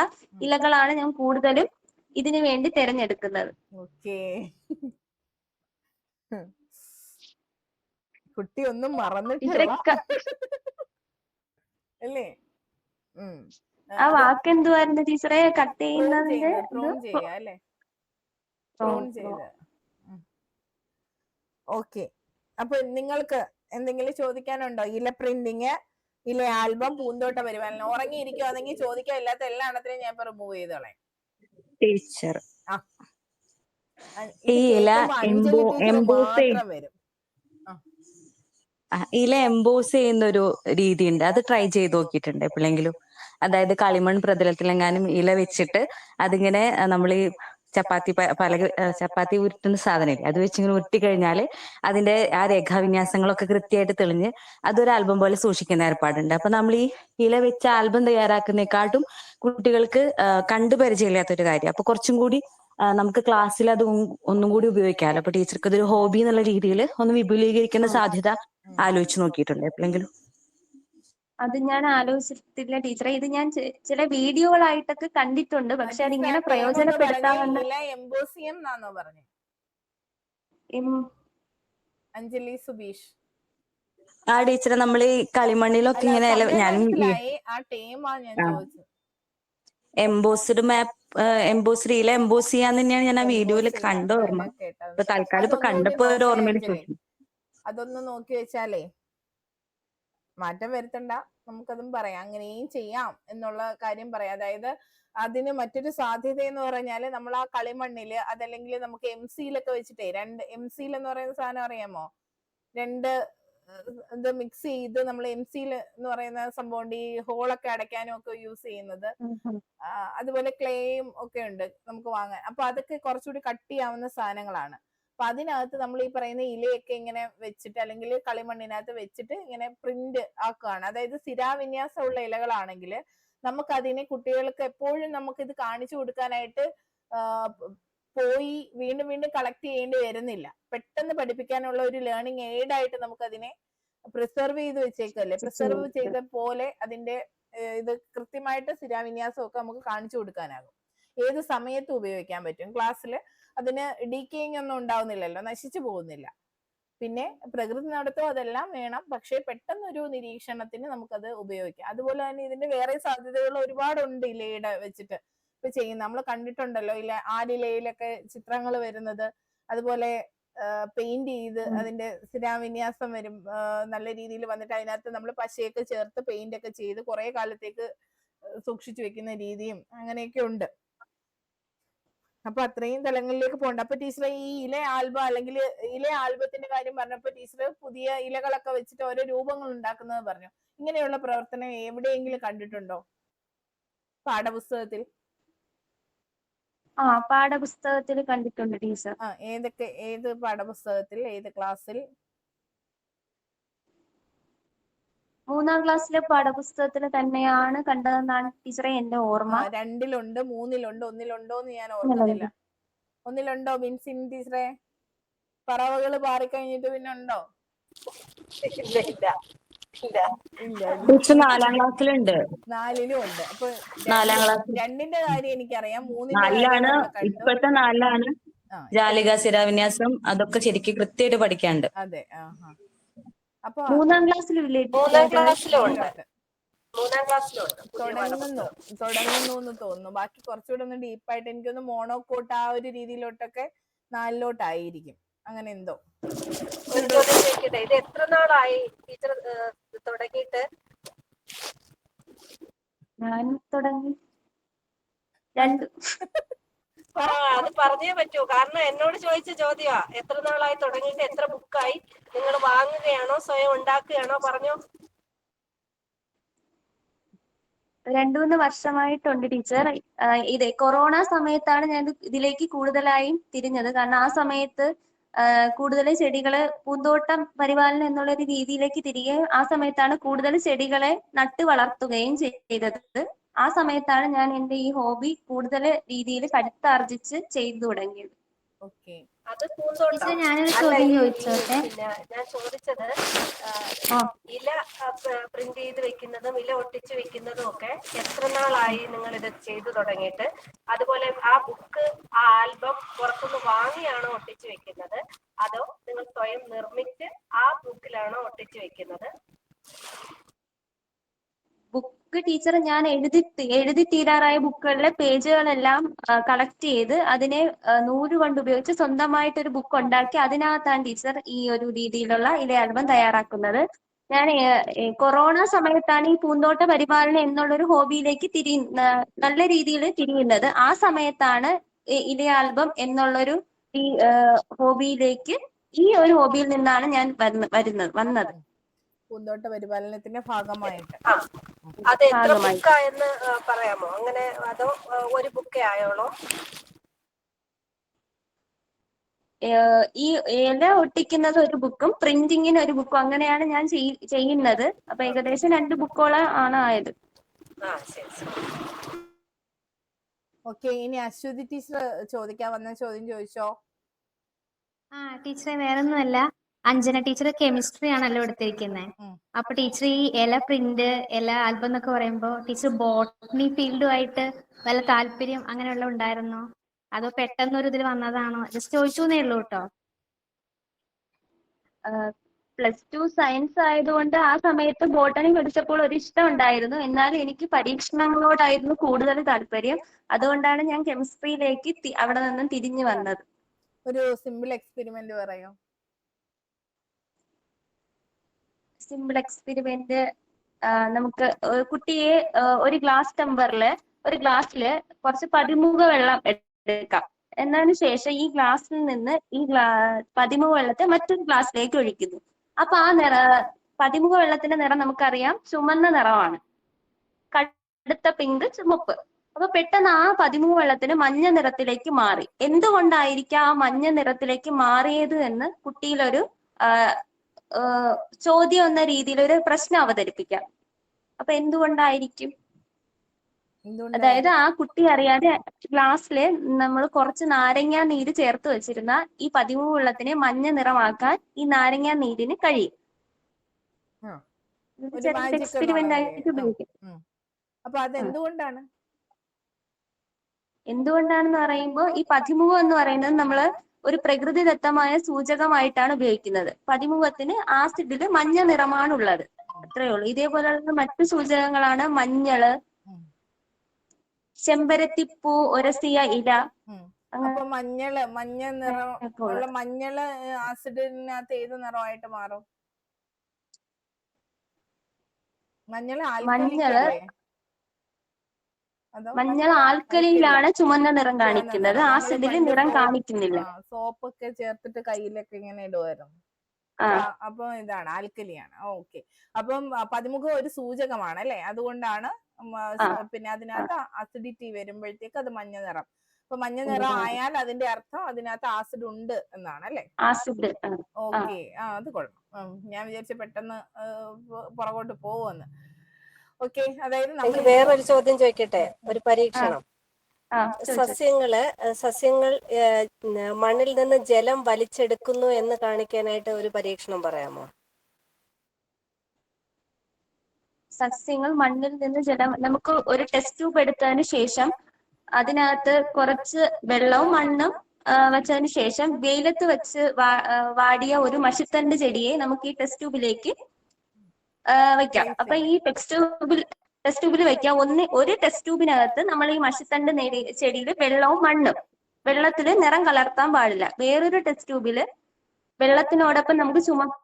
ഇലകളാണ് ഞാൻ കൂടുതലും ഇതിനു വേണ്ടി തിരഞ്ഞെടുക്കുന്നത്. കുട്ടി ഒന്നും മറന്നിട്ടില്ല അല്ലേ? ആ വാക്കെന്തുവായിരുന്നു ടീച്ചറെ? കട്ട് ചെയ്യുന്നതിന്റെ ഓക്കെ. അപ്പൊ നിങ്ങൾക്ക് എന്തെങ്കിലും ചോദിക്കാനുണ്ടോ? ഇല പ്രിന്റിങ്, ഇല ആൽബം, പൂന്തോട്ട പരിപാലനം. ഉറങ്ങിയിരിക്കുവാണെങ്കിൽ ചോദിക്കാൻ ഇല്ലാത്ത എല്ലാ എണ്ണത്തിനും ഞാൻ ഇപ്പൊ റിമൂവ് ചെയ്തോളെ. ടീച്ചർ ഇല എംബോസ് ചെയ്യുന്ന ഒരു രീതി ഉണ്ട്, അത് ട്രൈ ചെയ്ത് നോക്കിയിട്ടുണ്ട് എപ്പോഴെങ്കിലും? അതായത് കളിമൺ പ്രതലത്തിലെങ്ങാനും ഇല വെച്ചിട്ട് അതിങ്ങനെ നമ്മൾ ഈ ചപ്പാത്തി ഉരുട്ടുന്ന സാധനമില്ലേ, അത് വെച്ചിങ്ങനെ ഉരുട്ടി കഴിഞ്ഞാൽ അതിന്റെ ആ രേഖാവിന്യാസങ്ങളൊക്കെ കൃത്യമായിട്ട് തെളിഞ്ഞ് അതൊരു ആൽബം പോലെ സൂക്ഷിക്കുന്ന ഏർപ്പാടുണ്ട്. അപ്പൊ നമ്മൾ ഈ ഇല വെച്ച ആൽബം തയ്യാറാക്കുന്നതിനെക്കാട്ടും കുട്ടികൾക്ക് കണ്ടു പരിചയമില്ലാത്തൊരു കാര്യം. അപ്പൊ കുറച്ചും കൂടി നമുക്ക് ക്ലാസ്സിൽ അത് ഒന്നും കൂടി ഉപയോഗിക്കാമല്ലോ. അപ്പൊ ടീച്ചർക്ക് ഇതൊരു ഹോബി എന്നുള്ള രീതിയിൽ ഒന്ന് വിപുലീകരിക്കുന്ന സാധ്യത ആലോചിച്ച് നോക്കിയിട്ടുണ്ട് എപ്പോഴെങ്കിലും? അത് ഞാൻ ആലോചിച്ചിട്ടില്ല ടീച്ചറെ. ഇത് ഞാൻ ചില വീഡിയോകളായിട്ടൊക്കെ കണ്ടിട്ടുണ്ട്, പക്ഷെ അതിങ്ങനെ പ്രയോജനപ്പെടുത്താൻ അഞ്ജലി സുബീഷ്. ആ ടീച്ചറെ നമ്മൾ ഈ കളിമണ്ണിലൊക്കെ ഇങ്ങനെ എംബോസ്ഡ് മാപ്പ്, എംബോസ്ഡ് ഇല എംബോസ് ചെയ്യാന്ന് തന്നെയാണ് ഞാൻ ആ വീഡിയോയിൽ കണ്ട ഓർമ്മ. ഇപ്പൊ തൽക്കാലം ഇപ്പൊ കണ്ടപ്പോ ഒരു ഓർമ്മയിൽ ചോദിച്ചു. അതൊന്ന് നോക്കി വെച്ചാലേ മാറ്റം വരുത്തണ്ട, നമുക്കതും പറയാം, അങ്ങനെയും ചെയ്യാം എന്നുള്ള കാര്യം പറയാം. അതായത് അതിന് മറ്റൊരു സാധ്യത എന്ന് പറഞ്ഞാല് നമ്മൾ ആ കളിമണ്ണില് അതല്ലെങ്കിൽ നമുക്ക് എംസിയിലൊക്കെ വെച്ചിട്ടേ എംസിൽ എന്ന് പറയുന്ന സാധനം അറിയാമോ? ഇത് മിക്സ് ചെയ്ത് നമ്മൾ എംസിൽ എന്ന് പറയുന്ന സംഭവം ഈ ഹോളൊക്കെ അടയ്ക്കാനും ഒക്കെ യൂസ് ചെയ്യുന്നത്. അതുപോലെ ക്ലേയും ഒക്കെ ഉണ്ട് നമുക്ക് വാങ്ങാൻ. അപ്പൊ അതൊക്കെ കുറച്ചുകൂടി കട്ടിയാവുന്ന സാധനങ്ങളാണ്. അപ്പൊ അതിനകത്ത് നമ്മൾ ഈ പറയുന്ന ഇലയൊക്കെ ഇങ്ങനെ വെച്ചിട്ട് അല്ലെങ്കിൽ കളിമണ്ണിനകത്ത് വെച്ചിട്ട് ഇങ്ങനെ പ്രിന്റ് ആക്കുകയാണ്. അതായത് സ്ഥിരാവിന്യാസമുള്ള ഇലകളാണെങ്കിൽ നമുക്ക് അതിനെ കുട്ടികൾക്ക് എപ്പോഴും നമുക്ക് ഇത് കാണിച്ചു കൊടുക്കാനായിട്ട് പോയി വീണ്ടും വീണ്ടും കളക്ട് ചെയ്യേണ്ടി വരുന്നില്ല. പെട്ടെന്ന് പഠിപ്പിക്കാനുള്ള ഒരു ലേണിംഗ് എയ്ഡ് ആയിട്ട് നമുക്ക് അതിനെ പ്രിസർവ് ചെയ്ത് വെച്ചേക്കല്ലേ. പ്രിസർവ് ചെയ്ത പോലെ അതിന്റെ ഇത് കൃത്യമായിട്ട് സ്ഥിരാവിന്യാസം ഒക്കെ നമുക്ക് കാണിച്ചു കൊടുക്കാനാകും. ഏത് സമയത്തും ഉപയോഗിക്കാൻ പറ്റും. ക്ലാസ്സിൽ അതിന് ഡീക്കേയിങ് ഒന്നും ഉണ്ടാവുന്നില്ലല്ലോ, നശിച്ചു പോകുന്നില്ല. പിന്നെ പ്രകൃതി നടത്തോ അതെല്ലാം വേണം, പക്ഷെ പെട്ടെന്നൊരു നിരീക്ഷണത്തിന് നമുക്കത് ഉപയോഗിക്കാം. അതുപോലെ തന്നെ ഇതിന്റെ വേറെ സാധ്യതകൾ ഒരുപാടുണ്ട് ഇലയുടെ വെച്ചിട്ട് ഇപ്പൊ ചെയ്യുന്ന. നമ്മൾ കണ്ടിട്ടുണ്ടല്ലോ ആലിലയിലൊക്കെ ചിത്രങ്ങൾ വരുന്നത്. അതുപോലെ പെയിന്റ് ചെയ്ത് അതിന്റെ ശിലാവിന്യാസം വരും, നല്ല രീതിയിൽ വന്നിട്ട് അതിനകത്ത് നമ്മൾ പശയൊക്കെ ചേർത്ത് പെയിന്റ് ഒക്കെ ചെയ്ത് കുറെ കാലത്തേക്ക് സൂക്ഷിച്ചു വെക്കുന്ന രീതിയും അങ്ങനെയൊക്കെ ഉണ്ട്. അപ്പൊ അത്രയും തലങ്ങളിലേക്ക് പോകണ്ട. അപ്പൊ ടീച്ചർ ഈ ഇല ആൽബം അല്ലെങ്കിൽ ഇല ആൽബത്തിന്റെ കാര്യം പറഞ്ഞപ്പോ ടീച്ചർ പുതിയ ഇലകളൊക്കെ വെച്ചിട്ട് ഓരോ രൂപങ്ങൾ ഉണ്ടാക്കുന്നത് പറഞ്ഞു. ഇങ്ങനെയുള്ള പ്രവർത്തനം എവിടെയെങ്കിലും കണ്ടിട്ടുണ്ടോ പാഠപുസ്തകത്തിൽ? പാഠപുസ്തകത്തിൽ കണ്ടിട്ടുണ്ട് ടീച്ചർ. ഏത് പാഠപുസ്തകത്തിൽ, ഏത് ക്ലാസ്സിൽ? 3-ാം ക്ലാസ്സിലെ പാഠപുസ്തകത്തിൽ തന്നെയാണ് കണ്ടതെന്നാണ് ടീച്ചറെ എന്റെ ഓർമ്മ. 2-ലുണ്ട്, 3-ലുണ്ട്, 1-ലുണ്ടോന്ന് ഞാൻ ഓർക്കുന്നില്ല. 1-ലുണ്ടോ ബിൻസിൻ ടീച്ചറെ? പറവകള് പാറിക്കഴിഞ്ഞിട്ട് പിന്നെ ഉണ്ടോ? ടീച്ചർ 4-ാം ക്ലാസ്സിലുണ്ട്. 4-ലും ഉണ്ട്. അപ്പൊ 4-ാം ക്ലാസ് 2-ന്റെ കാര്യം എനിക്കറിയാം, 3-ന്റെ കാര്യം നാലിലാണ്, നമ്മൾ കണ്ടു. ഇപ്പോഴത്തെ 4-ലാണ് ജാലിക ശിലാവിന്യാസം അതൊക്കെ ശരിക്കും കൃത്യമായിട്ട് പഠിക്കാണ്ട്. അതെ. അപ്പൊ 3-ാം ക്ലാസ്സിലില്ലേ? 3-ാം ക്ലാസ്സിലുണ്ട്. തുടങ്ങുന്നു എന്ന് തോന്നുന്നു. ബാക്കി കുറച്ചുകൂടെ ഒന്ന് ഡീപ്പായിട്ട് എനിക്കൊന്ന് മോണോക്കോട്ട് ആ ഒരു രീതിയിലോട്ടൊക്കെ 4-ലോട്ടായിരിക്കും, അങ്ങനെ എന്തോ. ഒരു ചോദ്യം ചോദിക്കട്ടെ, ഇത് എത്ര നാളായി ടീച്ചർ തുടങ്ങിയിട്ട്? ഞാൻ തുടങ്ങി 2. അത് പറഞ്ഞേ പറ്റൂ, കാരണം എന്നോട് ചോദിച്ച ചോദ്യമാ. എത്ര നാളായി തുടങ്ങിയിട്ട്, എത്ര ബുക്കായി, നിങ്ങൾ വാങ്ങുകയാണോ സ്വയം ഉണ്ടാക്കുകയാണോ? പറഞ്ഞോ. 2-3 വർഷമായിട്ടുണ്ട് ടീച്ചർ. ഇതേ കൊറോണ സമയത്താണ് ഞാൻ ഇതിലേക്ക് കൂടുതലായും തിരിഞ്ഞത്. കാരണം ആ സമയത്ത് കൂടുതൽ ചെടികള് പൂന്തോട്ടം പരിപാലനം എന്നുള്ള ഒരു രീതിയിലേക്ക് തിരികെ ആ സമയത്താണ് കൂടുതൽ ചെടികളെ നട്ടു വളർത്തുകയും ചെയ്തത്. ആ സമയത്താണ് ഞാൻ എന്റെ ഈ ഹോബി കൂടുതൽ രീതിയിൽ കടുത്താർജിച്ച് ചെയ്തു തുടങ്ങിയത്. അത് പൂന്തോട്ടം. ഞാനൊരു ചോദ്യം ചോദിച്ചോട്ടെ? പിന്നെ ഞാൻ ചോദിച്ചത് ഇല പ്രിന്റ് ചെയ്ത് വെക്കുന്നതും ഇല ഒട്ടിച്ച് വെക്കുന്നതും ഒക്കെ എത്ര നാളായി നിങ്ങൾ ഇത് ചെയ്തു തുടങ്ങിയിട്ട്? അതുപോലെ ആ ബുക്ക്, ആ ആൽബം പുറത്തുനിന്ന് വാങ്ങിയാണോ ഒട്ടിച്ച് വെക്കുന്നത്, അതോ നിങ്ങൾ സ്വയം നിർമ്മിച്ച് ആ ബുക്കിലാണോ ഒട്ടിച്ച് വെക്കുന്നത്? ബുക്ക് ടീച്ചർ ഞാൻ എഴുതി തീരാറായ ബുക്കുകളിലെ പേജുകളെല്ലാം കളക്ട് ചെയ്ത് അതിനെ നൂല് കൊണ്ട് ഉപയോഗിച്ച് സ്വന്തമായിട്ടൊരു ബുക്ക് ഉണ്ടാക്കി അതിനകത്താണ് ടീച്ചർ ഈ ഒരു രീതിയിലുള്ള ഇല ആൽബം തയ്യാറാക്കുന്നത്. ഞാൻ കൊറോണ സമയത്താണ് ഈ പൂന്തോട്ട പരിപാലനം എന്നുള്ളൊരു ഹോബിയിലേക്ക് നല്ല രീതിയിൽ തിരിയുന്നത്. ആ സമയത്താണ് ഇല ആൽബം എന്നുള്ളൊരു ഈ ഹോബിയിലേക്ക്, ഈ ഒരു ഹോബിയിൽ നിന്നാണ് ഞാൻ വന്നത്. പൂന്തോട്ട പരിപാലനത്തിന്റെ ഭാഗമായിട്ട്. അത് എത്ര ബുക്കായെന്ന് പറയാമോ? അങ്ങനെ അതോ ഒരു ബുക്കേ ആയോളോ? ഈ ഇല ഒട്ടിക്കുന്നത് ഒരു ബുക്കും പ്രിന്റിങ്ങിന് ഒരു ബുക്കും അങ്ങനെയാണ് ഞാൻ ചെയ്യുന്നത്. അപ്പൊ ഏകദേശം 2 ബുക്കോളം ആണ് ആയത്. ഓക്കെ, ഇനി അശ്വതി ടീച്ചർ ചോദിക്കാൻ വന്ന ചോദ്യം ചോദിച്ചോ? ടീച്ചറെ വേറൊന്നുമല്ല, അഞ്ജന ടീച്ചർ കെമിസ്ട്രി ആണല്ലോ എടുത്തിരിക്കുന്നത്. അപ്പൊ ടീച്ചർ ഈ ഇല പ്രിന്റ്, ഇല ആൽബം എന്നൊക്കെ പറയുമ്പോ ടീച്ചർ ബോട്ടണി ഫീൽഡുമായിട്ട് വല്ല താല്പര്യം അങ്ങനെയുള്ള ഉണ്ടായിരുന്നോ, അതോ പെട്ടെന്നൊരു ഇതിൽ വന്നതാണോ? ജസ്റ്റ് ചോദിച്ചേ ഉള്ളൂ കേട്ടോ. +2 സയൻസ് ആയതുകൊണ്ട് ആ സമയത്ത് ബോട്ടണി പഠിച്ചപ്പോൾ ഒരു ഇഷ്ടം ഉണ്ടായിരുന്നു. എന്നാലും എനിക്ക് പരീക്ഷണങ്ങളോടായിരുന്നു കൂടുതൽ താല്പര്യം. അതുകൊണ്ടാണ് ഞാൻ കെമിസ്ട്രിയിലേക്ക് അവിടെ നിന്നും തിരിഞ്ഞു വന്നത്. ഒരു സിമ്പിൾ എക്സ്പെരിമെന്റ് പറയോ? സിമ്പിൾ എക്സ്പെരിമെന്റ് നമുക്ക് കുട്ടിയെ ഒരു ഗ്ലാസ് ടംബ്ലറില്, ഒരു ഗ്ലാസ്സില് കുറച്ച് പതിമുഖ വെള്ളം എടുക്കാം. എന്നതിന് ശേഷം ഈ ഗ്ലാസ്സിൽ നിന്ന് ഈ പതിമുഖ വെള്ളത്തെ മറ്റൊരു ഗ്ലാസ്സിലേക്ക് ഒഴിക്കുന്നു. അപ്പൊ ആ പതിമുഖ വെള്ളത്തിന്റെ നിറം നമുക്കറിയാം ചുമന്ന നിറമാണ്, കടുത്ത പിങ്ക്, ചുമപ്പ്. അപ്പൊ പെട്ടെന്ന് ആ പതിമുഖ വെള്ളത്തിന് മഞ്ഞ നിറത്തിലേക്ക് മാറി. എന്തുകൊണ്ടായിരിക്കാം ആ മഞ്ഞ നിറത്തിലേക്ക് മാറിയത് എന്ന് കുട്ടിയിലൊരു ചോദ്യം എന്ന രീതിയിൽ ഒരു പ്രശ്നം അവതരിപ്പിക്കാം. അപ്പൊ എന്തുകൊണ്ടായിരിക്കും? അതായത് ആ കുട്ടി അറിയാതെ ഗ്ലാസ്സില് നമ്മൾ കുറച്ച് നാരങ്ങാ നീര് ചേർത്ത് വെച്ചിരുന്ന ഈ പതിമുഖ വെള്ളത്തിനെ മഞ്ഞ നിറമാക്കാൻ ഈ നാരങ്ങാ നീരിന് കഴിയും. ചെറിയൊരു എക്സ്പെരിമെന്റ് ആയിട്ട് ഉപയോഗിക്കും. അപ്പൊ അത് എന്തുകൊണ്ടാണ്? എന്തുകൊണ്ടാണെന്ന് പറയുമ്പോൾ ഈ പതിമുഖം എന്ന് പറയുന്നത് നമ്മള് ഒരു പ്രകൃതിദത്തമായ സൂചകമായിട്ടാണ് ഉപയോഗിക്കുന്നത്. പതിമുഖത്തിന് ആസിഡില് മഞ്ഞ നിറമാണുള്ളത്, അത്രയേ ഉള്ളൂ. ഇതേപോലെയുള്ള മറ്റു സൂചകങ്ങളാണ് മഞ്ഞള്, ചെമ്പരത്തിപ്പൂ ഉരസിയ ഇല, അപ്പൊ മഞ്ഞ നിറം അങ്ങനെയൊക്കെ ഉള്ള ഉള്ളത്. മഞ്ഞള് ആസിഡിനകത്ത് ഏത് നിറമായിട്ട് മാറും? മഞ്ഞൾ ആൽക്കലിക് മഞ്ഞള് അല്ലേ? അതോ മഞ്ഞൾ ആൽക്കലിയാ? ആൽക്കലിയിലാണ് ചുമന്ന നിറം ചുവന്ന കാണിക്കുന്നത്, നിറം. നമ്മള് ആസിഡിൽ പണ്ട് നിറം കാണിക്കുന്നില്ല. സോപ്പൊക്കെ ചേർത്തിട്ട് കയ്യിലൊക്കെ ഇങ്ങനെ ഇടുമായിരുന്നു. ആ അപ്പൊ ഇതാണ് ആൽക്കലിയാണ്. ഓക്കെ. അപ്പം പതിമുഖം ഒരു സൂചകമാണ് അല്ലെ? അതുകൊണ്ടാണ് ആ പിന്നെ അതിനകത്ത് അസിഡിറ്റി വരുമ്പോഴത്തേക്ക് അത് മഞ്ഞ നിറം. അപ്പൊ മഞ്ഞ ഉണ്ട്, നിറം ആ, ആയാൽ അതിന്റെ അർത്ഥം അതിനകത്ത് ആസിഡ് ഉണ്ട് എന്നാണ് അല്ലെ? ആസിഡ്. ആ ഓക്കെ. അത് കൊള്ളാം. ഞാൻ വിചാരിച്ച പെട്ടെന്ന് പുറകോട്ട് പോവുമെന്ന്. ഓക്കെ. അതായത് നമ്മൾ എനിക്ക് വേറൊരു ചോദ്യം ചോദിക്കട്ടെ, ഒരു ആ പരീക്ഷണം. ആ ചോദിച്ചോ. സസ്യങ്ങൾ മണ്ണിൽ നിന്ന് ജലം വലിച്ചെടുക്കുന്നു എന്ന് കാണിക്കാനായിട്ട് ഒരു പരീക്ഷണം പറയാമോ? സസ്യങ്ങൾ മണ്ണിൽ നിന്ന് ജലം, നമുക്ക് ഒരു ടെസ്റ്റ് ട്യൂബ് എടുത്തതിന് ശേഷം അതിനകത്ത് കുറച്ച് വെള്ളവും മണ്ണും വെച്ചതിന് ശേഷം വെയിലത്ത് വെച്ച് വാടിയ ഒരു മഷിത്തണ്ട് ചെടിയെ നമുക്ക് ഈ ടെസ്റ്റ് ട്യൂബിലേക്ക് വെക്കാം. പ്ലേസ് അപ്പൊ ചെയ്യാം. ഈ ടെസ്റ്റ് ട്യൂബിൽ വെക്കാം. ഒരു ടെസ്റ്റ് ട്യൂബിനകത്ത് നമ്മൾ ഈ മഷിത്തണ്ട് ചെടിയിൽ വെള്ളവും മണ്ണും, വെള്ളത്തിൽ നിറം കലർത്താൻ പാടില്ല. വേറൊരു ടെസ്റ്റ് ട്യൂബിൽ വെള്ളത്തിനോടൊപ്പം നമുക്ക് ചുമപ്പ്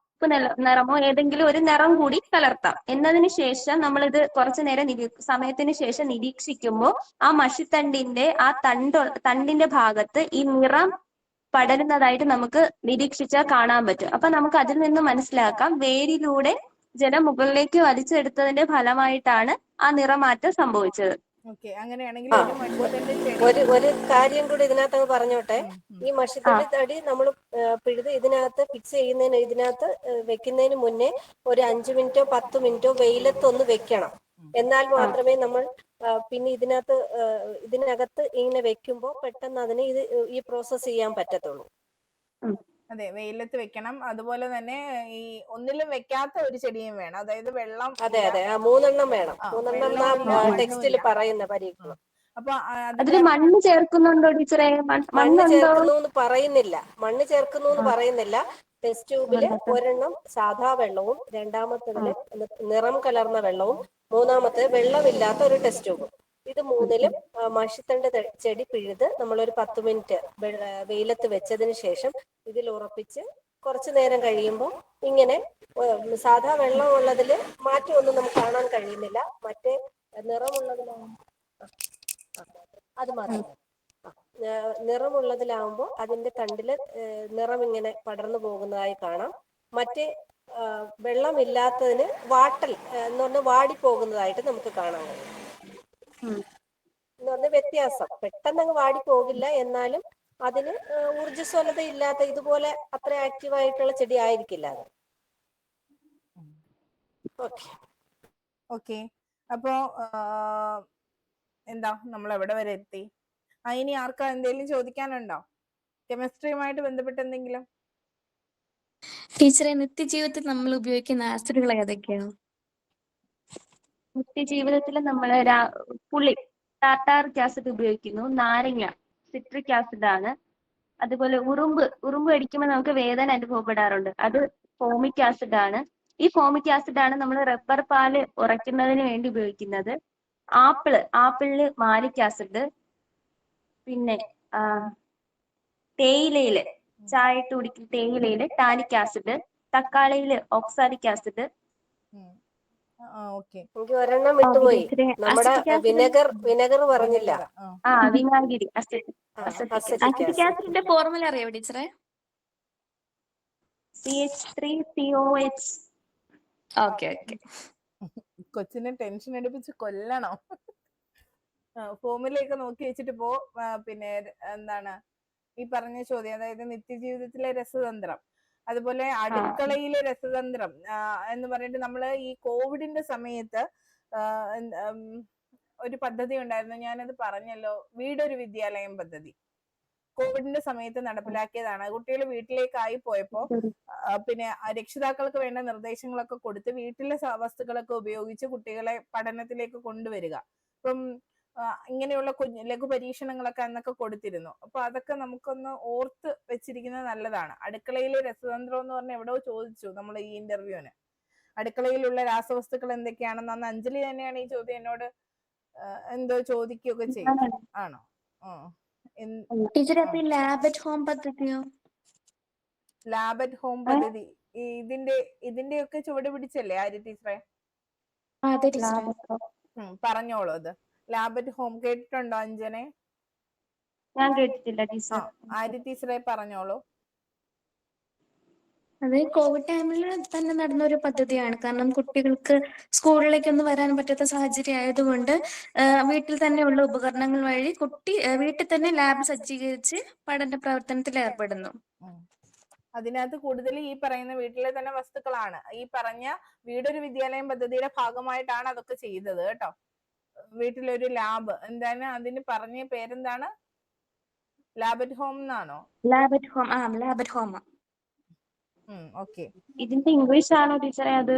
നിറമോ ഏതെങ്കിലും ഒരു നിറം കൂടി കലർത്താം. എന്നതിന് ശേഷം നമ്മളിത് കുറച്ചു നേരം സമയത്തിന് ശേഷം നിരീക്ഷിക്കുമ്പോൾ ആ മഷിത്തണ്ടിന്റെ ആ തണ്ടിന്റെ ഭാഗത്ത് ഈ നിറം പടരുന്നതായിട്ട് നമുക്ക് നിരീക്ഷിച്ചാൽ കാണാൻ പറ്റും. അപ്പൊ നമുക്ക് അതിൽ നിന്ന് മനസ്സിലാക്കാം വേരിലൂടെ ജലം മുകളിലേക്ക് വലിച്ചെടുത്തതിന്റെ ഫലമായിട്ടാണ് ആ നിറമാറ്റം സംഭവിച്ചത്. ഓക്കെ. അങ്ങനെയാണെങ്കിൽ ആ ഒരു മഷിത്തണ്ട് ഒരു കാര്യം കൂടി ഇതിനകത്ത് അങ്ങ് പറഞ്ഞോട്ടെ. ഈ ആ മഷിത്തണ്ട് തടി നമ്മൾ പിഴുത് ഇതിനകത്ത് ഫിക്സ് ചെയ്യുന്നതിന്, ഇതിനകത്ത് വെക്കുന്നതിന് മുന്നേ ഒരു 5 മിനിറ്റോ 10 മിനിറ്റോ വെയിലത്തൊന്ന് വെക്കണം. എന്നാൽ ആ മാത്രമേ നമ്മൾ പിന്നെ ഇതിനകത്ത് ഇങ്ങനെ വെക്കുമ്പോൾ പെട്ടെന്ന് അതിന് ഈ പ്രോസസ്സ് ചെയ്യാൻ പറ്റത്തുള്ളൂ. ഉം. അതെ, വെയിലത്ത് വെക്കണം. അതുപോലെ തന്നെ ഈ ഒന്നിലും വെക്കാത്ത ഒരു ചെടിയും വേണം. അതായത് വെള്ളം അതെ, 3 വേണം. 3 വെള്ളമില്ല ടെക്സ്റ്റിൽ മണ്ണുമില്ല. പറയുന്ന പരീക്ഷണം. അപ്പൊ അതില് അതിന്റെ മണ്ണ് ചേർക്കുന്നുണ്ടോ ടീച്ചറെ? മണ്ണ് മണ്ണുണ്ടോ? ചേർക്കുന്നു എന്ന് പറയുന്നില്ല. ടെസ്റ്റ് ട്യൂബില് ഒരെണ്ണം സാധാ വെള്ളവും, രണ്ടാമത്തേതില് നിറം കലർന്ന വെള്ളവും, മൂന്നാമത്തെ വെള്ളമില്ലാത്ത ഒരു ടെസ്റ്റ് ട്യൂബും. ഇത് മൂന്നിലും മഷിത്തണ്ട് ചെടി പിഴുത് നമ്മളൊരു 10 മിനിറ്റ് വെയിലത്ത് വെച്ചതിന് ശേഷം ഇതിൽ ഉറപ്പിച്ച് കുറച്ചു നേരം കഴിയുമ്പോൾ ഇങ്ങനെ സാധാ വെള്ളം ഉള്ളതില് മാറ്റമൊന്നും നമുക്ക് കാണാൻ കഴിയുന്നില്ല. മറ്റേ നിറമുള്ളതിലാണ് അത് മാത്രം. നിറമുള്ളതിലാവുമ്പോൾ അതിന്റെ തണ്ടില് നിറം ഇങ്ങനെ പടർന്നു പോകുന്നതായി കാണാം. മറ്റേ വെള്ളമില്ലാത്തതിന് വാട്ടൽ എന്ന് പറഞ്ഞാൽ വാടിപ്പോകുന്നതായിട്ട് നമുക്ക് കാണാൻ കഴിയും. എന്ന് പറഞ്ഞ വ്യത്യാസം, പെട്ടെന്ന് അങ്ങ് വാടിപ്പോകില്ല, എന്നാലും അതിന് ഊർജ്ജസ്വലത ഇല്ലാത്ത, ഇതുപോലെ അത്ര ആക്റ്റീവായിട്ടുള്ള ചെടി ആയിരിക്കില്ല അത്. ഓക്കെ. ഓക്കെ. അപ്പോ എന്താ നമ്മൾ എവിടെ വരെ എത്തി? ഇനി ആർക്കാ എന്തെങ്കിലും ചോദിക്കാനുണ്ടോ? കെമിസ്ട്രിയുമായിട്ട് ബന്ധപ്പെട്ട് എന്തെങ്കിലും? ടീച്ചറെ, നിത്യജീവിതത്തിൽ നമ്മൾ ഉപയോഗിക്കുന്ന ആസിഡുകൾ ഏതൊക്കെയാണ്? നിത്യജീവിതത്തിൽ നമ്മൾ പുളി, ടാർട്ടാറിക് ആസിഡ് ഉപയോഗിക്കുന്നു. നാരങ്ങ സിട്രിക് ആസിഡ് ആണ്. അതുപോലെ ഉറുമ്പ് കടിക്കുമ്പോൾ നമുക്ക് വേദന അനുഭവപ്പെടാറുണ്ട്, അത് ഫോമിക് ആസിഡ് ആണ്. ഈ ഫോമിക് ആസിഡ് ആണ് നമ്മൾ റബ്ബർ പാല് ഉറയ്ക്കുന്നതിന് വേണ്ടി ഉപയോഗിക്കുന്നത്. ആപ്പിളില് മാലിക് ആസിഡ്. പിന്നെ തേയിലയില് ചായ ഇട്ട് കുടിക്കുന്ന തേയിലയില് ടാനിക് ആസിഡ്. തക്കാളിയില് ഓക്സാലിക് ആസിഡ്. ഓക്കെ. എനിക്ക് ഒരെണ്ണം വിട്ടുപോയി. നമ്മുടെ അസിറ്റിക് ആസിഡ്, വിനെഗർ പറഞ്ഞില്ല. വിനാഗിരി, അസിറ്റിക് അസിറ്റിക് ആസിഡിന്റെ ഫോർമുല അറിയോ ടീച്ചറെ? CH3COH. ഓക്കെ. കൊച്ചിനെ ടെൻഷൻ എടുപ്പിച്ച് കൊല്ലണോ? ഫോമിലൊക്കെ നോക്കി വെച്ചിട്ട് പോ. പിന്നെ എന്താണ് ഈ പറഞ്ഞ ചോദ്യം, അതായത് നിത്യജീവിതത്തിലെ രസതന്ത്രം, അതുപോലെ അടുക്കളയിലെ രസതന്ത്രം എന്ന് പറഞ്ഞിട്ട് നമ്മള് ഈ കോവിഡിന്റെ സമയത്ത് ഒരു പദ്ധതി ഉണ്ടായിരുന്നു. ഞാനത് പറഞ്ഞല്ലോ, വീടൊരു വിദ്യാലയം പദ്ധതി. കോവിഡിന്റെ സമയത്ത് നടപ്പിലാക്കിയതാണ്. കുട്ടികൾ വീട്ടിലേക്കായി പോയപ്പോ പിന്നെ രക്ഷിതാക്കൾക്ക് വേണ്ട നിർദ്ദേശങ്ങളൊക്കെ കൊടുത്ത് വീട്ടിലെ വസ്തുക്കളൊക്കെ ഉപയോഗിച്ച് കുട്ടികളെ പഠനത്തിലേക്ക് കൊണ്ടുവരിക. ഇപ്പം ഇങ്ങനെയുള്ള ലഘു പരീക്ഷണങ്ങളൊക്കെ അന്നൊക്കെ കൊടുത്തിരുന്നു. അപ്പൊ അതൊക്കെ നമുക്കൊന്ന് ഓർത്ത് വെച്ചിരിക്കുന്നത് നല്ലതാണ്. അടുക്കളയിലെ രസതന്ത്രം എന്ന് പറഞ്ഞാൽ എവിടെയോ ചോദിച്ചു നമ്മൾ ഈ ഇന്റർവ്യൂവിന്. അടുക്കളയിലുള്ള രാസവസ്തുക്കൾ എന്തൊക്കെയാണെന്ന് അന്ന് അഞ്ജലി തന്നെയാണ് ഈ ചോദ്യം എന്നോട് എന്തോ ചോദിക്കുകയൊക്കെ ചെയ്യും. ആണോ? ടീച്ചറെ അപ്പൊ ഈ ലാബ് അറ്റ് ഹോം പദ്ധതിയോ? ലാബ് അറ്റ് ഹോം പദ്ധതി ഇതിന്റെയൊക്കെ ചുവട് പിടിച്ചല്ലേ ആര്യ ടീച്ചറെ? അതെ ടീച്ചറെ. പറഞ്ഞോളൂ. അത് ലാബ് അറ്റ് ഹോം കേട്ടിട്ടുണ്ടോ അഞ്ജനെ? ഞാൻ കേട്ടിട്ടില്ല ടീച്ചർ. ആര്യ ടീച്ചറെ പറഞ്ഞോളൂ. അത് കോവിഡ് ടൈമിൽ തന്നെ നടന്ന ഒരു പദ്ധതിയാണ്. കാരണം കുട്ടികൾക്ക് സ്കൂളിലേക്കൊന്നും വരാൻ പറ്റാത്ത സാഹചര്യം ആയതുകൊണ്ട് വീട്ടിൽ തന്നെയുള്ള ഉപകരണങ്ങൾ വഴി കുട്ടി വീട്ടിൽ തന്നെ ലാബ് സജ്ജീകരിച്ച് പഠന പ്രവർത്തനത്തിൽ ഏർപ്പെടുന്നു. അതിനകത്ത് കൂടുതൽ ഈ പറയുന്ന വീട്ടിലെ തന്നെ വസ്തുക്കളാണ്. ഈ പറഞ്ഞ വീടൊരു വിദ്യാലയം പദ്ധതിയുടെ ഭാഗമായിട്ടാണ് അതൊക്കെ ചെയ്തത് കേട്ടോ. വീട്ടിലൊരു ലാബ്, എന്താണ് അതിന് പറഞ്ഞ പേരെന്താണ്? ലാബ് അറ്റ് ഹോം എന്നാണോ? Lab at home. Lab at home. Okay. ഇതിന്റെ ഇംഗ്ലീഷ് ആണോ ടീച്ചറെ അത്?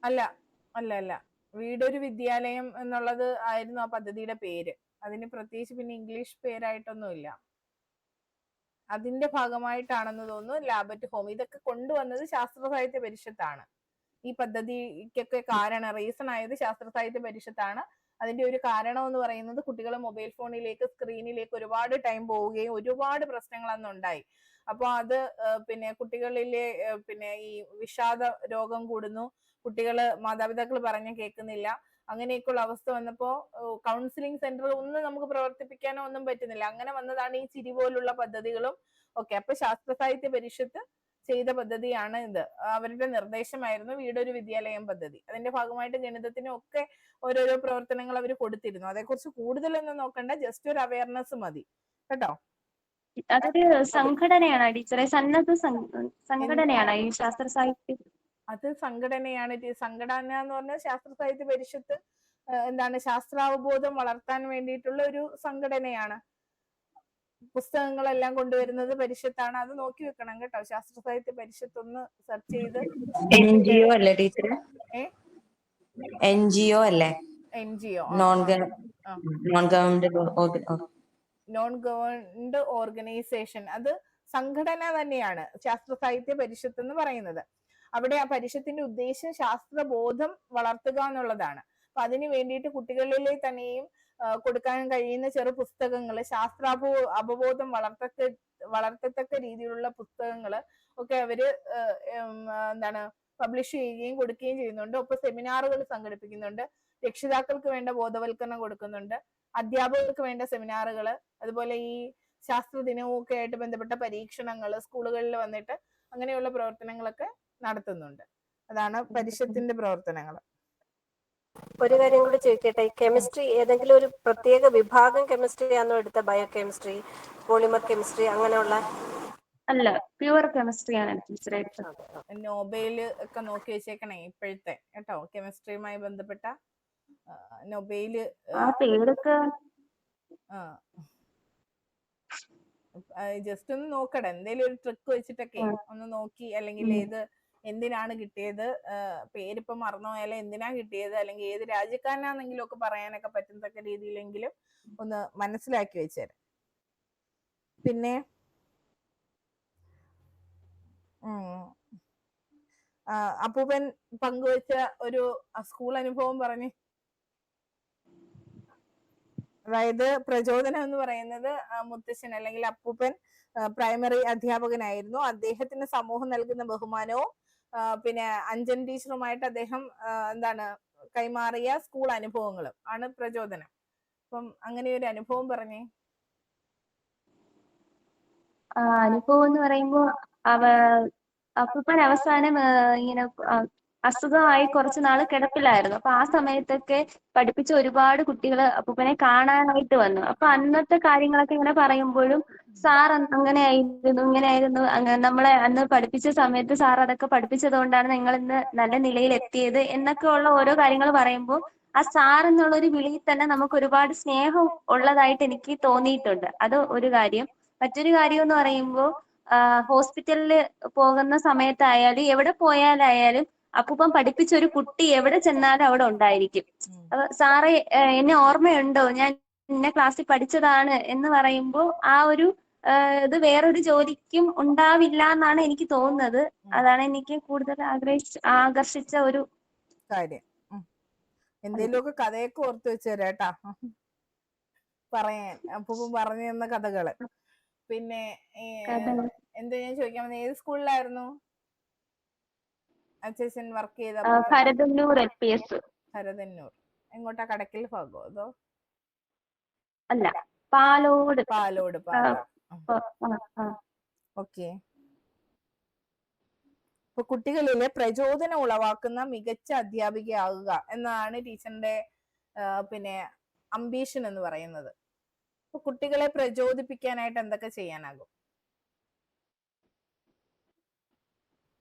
അല്ല അല്ല അല്ല, വീടൊരു വിദ്യാലയം എന്നുള്ളത് ആയിരുന്നു ആ പദ്ധതിയുടെ പേര്. അതിന് പ്രത്യേകിച്ച് പിന്നെ ഇംഗ്ലീഷ് പേരായിട്ടൊന്നുമില്ല. അതിന്റെ ഭാഗമായിട്ടാണെന്ന് തോന്നുന്നു ലാബ് അറ്റ് ഹോം. ഇതൊക്കെ കൊണ്ടുവന്നത് ശാസ്ത്ര സാഹിത്യ പരിഷത്താണ്. ഈ പദ്ധതിക്കൊക്കെ റീസൺ ആയത് ശാസ്ത്ര സാഹിത്യ പരിഷത്താണ്. അതിന്റെ ഒരു കാരണം എന്ന് പറയുന്നത് കുട്ടികൾ മൊബൈൽ ഫോണിലേക്ക്, സ്ക്രീനിലേക്ക് ഒരുപാട് ടൈം പോവുകയും ഒരുപാട് പ്രശ്നങ്ങൾ അന്ന് ഉണ്ടായി. അപ്പൊ അത് പിന്നെ കുട്ടികളിലെ പിന്നെ ഈ വിഷാദ രോഗം കൂടുന്നു, കുട്ടികള് മാതാപിതാക്കൾ പറഞ്ഞ കേൾക്കുന്നില്ല, അങ്ങനെയൊക്കെയുള്ള അവസ്ഥ വന്നപ്പോ കൗൺസിലിംഗ് സെന്റർ ഒന്നും നമുക്ക് പ്രവർത്തിപ്പിക്കാനോ ഒന്നും പറ്റുന്നില്ല. അങ്ങനെ വന്നതാണ് ഈ ചിരി പോലുള്ള പദ്ധതികളും ഒക്കെ. അപ്പൊ ശാസ്ത്ര സാഹിത്യ പരിഷത്ത് ചെയ്ത പദ്ധതിയാണ് ഇത്. അവരുടെ നിർദ്ദേശമായിരുന്നു വീടൊരു വിദ്യാലയം പദ്ധതി. അതിന്റെ ഭാഗമായിട്ട് ഗണിതത്തിനും ഒക്കെ ഓരോരോ പ്രവർത്തനങ്ങൾ അവർ കൊടുത്തിരുന്നു. അതേക്കുറിച്ച് കൂടുതലൊന്നും നോക്കണ്ട, ജസ്റ്റ് ഒരു അവയർനെസ് മതി കേട്ടോ. അതൊരു സംഘടനയാണ് ടീച്ചറെ, സന്നദ്ധ സംഘടനയാണ് ഈ ശാസ്ത്ര സാഹിത്യ? അത് സംഘടനയാണ്. സംഘടന എന്ന് പറഞ്ഞാൽ ശാസ്ത്ര സാഹിത്യ പരിഷത്ത് എന്താണ് ശാസ്ത്രാവബോധം വളർത്താൻ വേണ്ടിയിട്ടുള്ള ഒരു സംഘടനയാണ്. പുസ്തകങ്ങളെല്ലാം കൊണ്ടുവരുന്നത് പരിഷത്താണ്. അത് നോക്കി വെക്കണം കേട്ടോ. ശാസ്ത്ര സാഹിത്യ പരിഷത്ത് ഒന്ന് സെർച്ച് ചെയ്ത്. NGO അല്ലേ ടീച്ചർ? NGO അല്ലേ? NGO, non government organisation. അത് സംഘടന തന്നെയാണ് ശാസ്ത്ര സാഹിത്യ പരിഷത്ത് എന്ന് പറയുന്നത്. അവിടെ ആ പരിഷത്തിന്റെ ഉദ്ദേശം ശാസ്ത്രബോധം വളർത്തുക എന്നുള്ളതാണ്. അപ്പൊ അതിനു വേണ്ടിയിട്ട് കുട്ടികളിലെ തന്നെയും കൊടുക്കാൻ കഴിയുന്ന ചെറു പുസ്തകങ്ങൾ, അവബോധം വളർത്തത്തക്ക രീതിയിലുള്ള പുസ്തകങ്ങൾ ഒക്കെ അവര് എന്താണ് പബ്ലിഷ് ചെയ്യുകയും കൊടുക്കുകയും ചെയ്യുന്നുണ്ട്. ഒപ്പം സെമിനാറുകൾ സംഘടിപ്പിക്കുന്നുണ്ട്, രക്ഷിതാക്കൾക്ക് വേണ്ട ബോധവൽക്കരണം കൊടുക്കുന്നുണ്ട്, അധ്യാപകർക്ക് വേണ്ട സെമിനാറുകൾ, അതുപോലെ ഈ ശാസ്ത്ര ദിനവും ഒക്കെ ആയിട്ട് ബന്ധപ്പെട്ട പരീക്ഷണങ്ങൾ സ്കൂളുകളിൽ വന്നിട്ട് അങ്ങനെയുള്ള പ്രവർത്തനങ്ങളൊക്കെ നടത്തുന്നുണ്ട്. അതാണ് പരിഷത്തിന്റെ പ്രവർത്തനങ്ങൾ. ഒരു കാര്യം കൂടി ചോദിക്കട്ടെ, കെമിസ്ട്രി ഏതെങ്കിലും ഒരു പ്രത്യേക വിഭാഗം കെമിസ്ട്രി ആണോ എടുത്ത? ബയോ കെമിസ്ട്രി, പോളിമർ കെമിസ്ട്രി അങ്ങനെയുള്ള? അല്ല, പ്യുവർ കെമിസ്ട്രി ആണ് ടീച്ചറെ. നൊബേല് ഒക്കെ നോക്കി വെച്ചേക്കണേ ഇപ്പോഴത്തെ കേട്ടോ. കെമിസ്ട്രിയുമായി ബന്ധപ്പെട്ട നൊബേല് പേരൊക്കെ ജസ്റ്റ് ഒന്ന് നോക്കട്ടെ. എന്തേലും ഒരു ട്രിക്ക് വെച്ചിട്ടൊക്കെ ഒന്ന് നോക്കി, അല്ലെങ്കിൽ എന്തിനാണ് കിട്ടിയത്, പേരിപ്പം മറന്നുപോയാലും എന്തിനാ കിട്ടിയത്, അല്ലെങ്കിൽ ഏത് രാജ്യക്കാരനാണെങ്കിലും ഒക്കെ പറയാനൊക്കെ പറ്റുന്നതൊക്കെ രീതിയിലെങ്കിലും ഒന്ന് മനസ്സിലാക്കി വെച്ചേരാം. പിന്നെ അപ്പൂപ്പൻ പങ്കുവെച്ച ഒരു സ്കൂൾ അനുഭവം പറഞ്ഞ്. അതായത് പ്രചോദനം എന്ന് പറയുന്നത് മുത്തശ്ശൻ അല്ലെങ്കിൽ അപ്പൂപ്പൻ പ്രൈമറി അധ്യാപകനായിരുന്നു. അദ്ദേഹത്തിന് സമൂഹം നൽകുന്ന ബഹുമാനവും പിന്നെ അഞ്ജൻ ടീച്ചറുമായിട്ട് അദ്ദേഹം എന്താണ് കൈമാറിയ സ്കൂൾ അനുഭവങ്ങളും ആണ് പ്രചോദനം. അപ്പം അങ്ങനെ ഒരു അനുഭവം പറഞ്ഞേ. അനുഭവം എന്ന് പറയുമ്പോ അപ്പൂപ്പൻ അവസാനം ഇങ്ങനെ അസുഖമായി കുറച്ചു നാള് കിടപ്പിലായിരുന്നു. അപ്പൊ ആ സമയത്തൊക്കെ പഠിപ്പിച്ച ഒരുപാട് കുട്ടികൾ അപ്പൂപ്പനെ കാണാനായിട്ട് വന്നു. അപ്പൊ അന്നത്തെ കാര്യങ്ങളൊക്കെ ഇങ്ങനെ പറയുമ്പോഴും സാർ അങ്ങനെ ആയിരുന്നു, ഇങ്ങനെ ആയിരുന്നു, നമ്മളെ അന്ന് പഠിപ്പിച്ച സമയത്ത് സാർ അതൊക്കെ പഠിപ്പിച്ചത് കൊണ്ടാണ് നിങ്ങൾ ഇന്ന് നല്ല നിലയിൽ എത്തിയത് എന്നൊക്കെ ഉള്ള ഓരോ കാര്യങ്ങൾ പറയുമ്പോൾ ആ സാർ എന്നുള്ള ഒരു വിളിയിൽ തന്നെ നമുക്ക് ഒരുപാട് സ്നേഹം ഉള്ളതായിട്ട് എനിക്ക് തോന്നിയിട്ടുണ്ട്. അത് ഒരു കാര്യം. മറ്റൊരു കാര്യം എന്ന് പറയുമ്പോൾ ഹോസ്പിറ്റലിൽ പോകുന്ന സമയത്തായാലും എവിടെ പോയാലായാലും അപ്പൂപ്പൻ പഠിപ്പിച്ച ഒരു കുട്ടി എവിടെ ചെന്നാലും അവിടെ ഉണ്ടായിരിക്കും. സാറേ എന്നെ ഓർമ്മയുണ്ടോ, ഞാൻ ഇന്ന ക്ലാസ്സിൽ പഠിച്ചതാണ് എന്ന് പറയുമ്പോൾ ആ ഒരു ഇത് വേറൊരു ജോലിക്കും ഉണ്ടാവില്ല എന്നാണ് എനിക്ക് തോന്നുന്നത്. അതാണ് എനിക്ക് കൂടുതൽ ആകർഷിച്ച ഒരു കാര്യം. എന്തെങ്കിലുമൊക്കെ കഥയൊക്കെ ഓർത്ത് വെച്ചേരാട്ടാ. പറയാൻ അപ്പൂപ്പൻ പറഞ്ഞു തന്ന കഥകള്. പിന്നെ എന്താ ഞാൻ ചോദിക്കാൻ വന്നത്, ഏത് സ്കൂളിലായിരുന്നു അച്ഛൻ വർക്ക് ചെയ്തപ്പോ? ഭരതന്നൂർ LPS. ഭരതന്നൂർ എങ്ങോട്ടാ, കടക്കൽ ഭാഗോ അതോ? അല്ല, പാലോട്. പാലോട്. ഓക്കെ. ഇപ്പൊ കുട്ടികളിലെ പ്രചോദനം ഉളവാക്കുന്ന മികച്ച അധ്യാപികയാകുക എന്നതാണ് ടീച്ചറിന്റെ പിന്നെ അംബീഷൻ എന്ന് പറയുന്നത്. അപ്പൊ കുട്ടികളെ പ്രചോദിപ്പിക്കാനായിട്ട് എന്തൊക്കെ ചെയ്യാനാകും?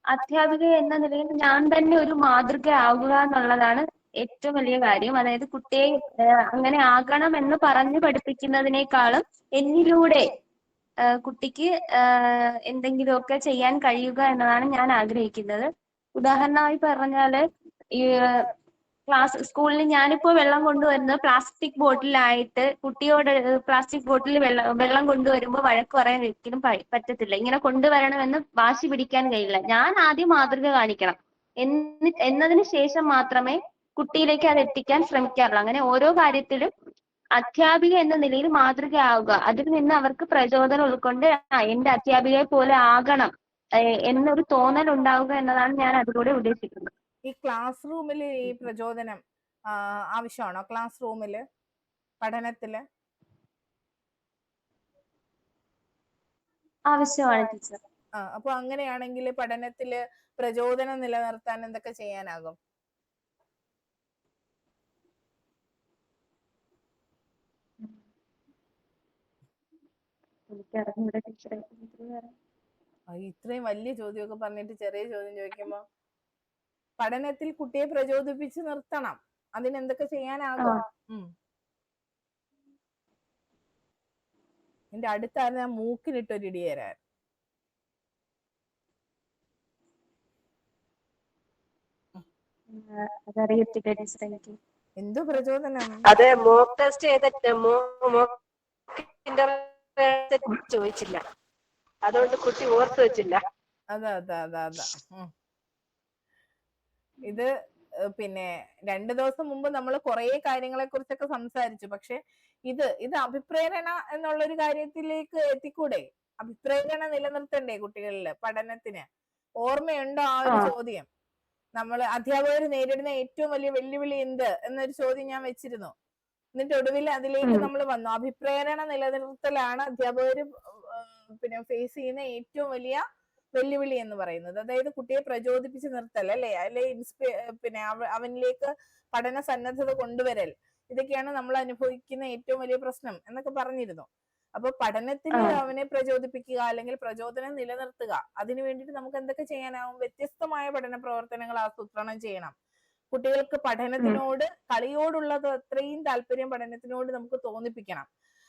അധ്യാപിക എന്ന നിലയിൽ ഞാൻ തന്നെ ഒരു മാതൃക ആകുക എന്നുള്ളതാണ് ഏറ്റവും വലിയ കാര്യം. അതായത് കുട്ടിയെ അങ്ങനെ ആകണം എന്ന് പറഞ്ഞു പഠിപ്പിക്കുന്നതിനേക്കാളും എന്നിലൂടെ കുട്ടിക്ക് എന്തെങ്കിലുമൊക്കെ ചെയ്യാൻ കഴിയുക എന്നതാണ് ഞാൻ ആഗ്രഹിക്കുന്നത്. ഉദാഹരണമായി പറഞ്ഞാല്, ഈ സ്കൂളിൽ ഞാനിപ്പോ വെള്ളം കൊണ്ടുവരുന്നത് പ്ലാസ്റ്റിക് ബോട്ടിലായിട്ട് കുട്ടിയോട് പ്ലാസ്റ്റിക് ബോട്ടിൽ വെള്ളം കൊണ്ടുവരുമ്പോൾ വഴക്ക് പറയാൻ ഒരിക്കലും പറ്റത്തില്ല. ഇങ്ങനെ കൊണ്ടുവരണമെന്ന് വാശി പിടിക്കാൻ കഴിയില്ല. ഞാൻ ആദ്യം മാതൃക കാണിക്കണം എന്നതിന് ശേഷം മാത്രമേ കുട്ടിയിലേക്ക് അത് എത്തിക്കാൻ ശ്രമിക്കാറുള്ളൂ. അങ്ങനെ ഓരോ കാര്യത്തിലും അധ്യാപിക എന്ന നിലയിൽ മാതൃകയാവുക, അതിൽ നിന്ന് അവർക്ക് പ്രചോദനം ഉൾക്കൊണ്ട് എന്റെ അധ്യാപികയെ പോലെ ആകണം എന്നൊരു തോന്നൽ ഉണ്ടാവുക എന്നതാണ് ഞാൻ അതിലൂടെ ഉദ്ദേശിക്കുന്നത്. ഈ ക്ലാസ് റൂമിൽ ഈ പ്രചോദനം ആവശ്യമാണോ? ക്ലാസ് റൂമില് പഠനത്തില് ആവശ്യമാണ് ടീച്ചർ. അപ്പൊ അങ്ങനെയാണെങ്കിൽ പഠനത്തില് പ്രചോദനം നിലനിർത്താൻ എന്തൊക്കെ ചെയ്യാനാകും? ഇത്രയും വലിയ ചോദ്യമൊക്കെ പറഞ്ഞിട്ട് ചെറിയ ചോദ്യം ചോദിക്കുമ്പോ, പഠനത്തിൽ കുട്ടിയെ പ്രചോദിപ്പിച്ച് നിർത്തണം, അതിനെന്തൊക്കെ ചെയ്യാനാകും? എന്റെ അടുത്തായിരുന്നു, ഞാൻ മൂക്കിലിട്ടൊരിടി തരാൻ. എന്തോ പ്രചോദനം? അതെ, മോക്ക് ടെസ്റ്റ് ചെയ്തിട്ട് ചോദിച്ചില്ല, അതുകൊണ്ട് കുട്ടി ഓർത്തു വെച്ചില്ല. അതാ. ഇത് പിന്നെ 2 ദിവസം മുമ്പ് നമ്മൾ കുറെ കാര്യങ്ങളെ കുറിച്ചൊക്കെ സംസാരിച്ചു. പക്ഷെ ഇത് അഭിപ്രേരണ എന്നുള്ളൊരു കാര്യത്തിലേക്ക് എത്തിക്കൂടെ? അഭിപ്രേരണ നിലനിർത്തണ്ടേ കുട്ടികളില് പഠനത്തിന്? ഓർമ്മയുണ്ടോ ആ ഒരു ചോദ്യം? നമ്മൾ അധ്യാപകർ നേരിടുന്ന ഏറ്റവും വലിയ വെല്ലുവിളി എന്ത് എന്നൊരു ചോദ്യം ഞാൻ വെച്ചിരുന്നു. എന്നിട്ട് ഒടുവിൽ അതിലേക്ക് നമ്മൾ വന്നു. അഭിപ്രേരണ നിലനിർത്തലാണ് അധ്യാപകർ പിന്നെ ഫേസ് ചെയ്യുന്ന ഏറ്റവും വലിയ വെല്ലുവിളി എന്ന് പറയുന്നത്. അതായത് കുട്ടിയെ പ്രചോദിപ്പിച്ച് നിർത്തൽ, അല്ലെ പിന്നെ അവനിലേക്ക് പഠന സന്നദ്ധത കൊണ്ടുവരൽ, ഇതൊക്കെയാണ് നമ്മൾ അനുഭവിക്കുന്ന ഏറ്റവും വലിയ പ്രശ്നം എന്നൊക്കെ പറഞ്ഞിരുന്നു. അപ്പൊ പഠനത്തിൽ അവനെ പ്രചോദിപ്പിക്കുക, അല്ലെങ്കിൽ പ്രചോദനം നിലനിർത്തുക, അതിനു വേണ്ടിയിട്ട് നമുക്ക് എന്തൊക്കെ ചെയ്യാനാവും? വ്യത്യസ്തമായ പഠന പ്രവർത്തനങ്ങൾ ആസൂത്രണം ചെയ്യണം. കുട്ടികൾക്ക് പഠനത്തിനോട്, കളിയോടുള്ളത് അത്രയും താല്പര്യം പഠനത്തിനോട് നമുക്ക് തോന്നിപ്പിക്കണം.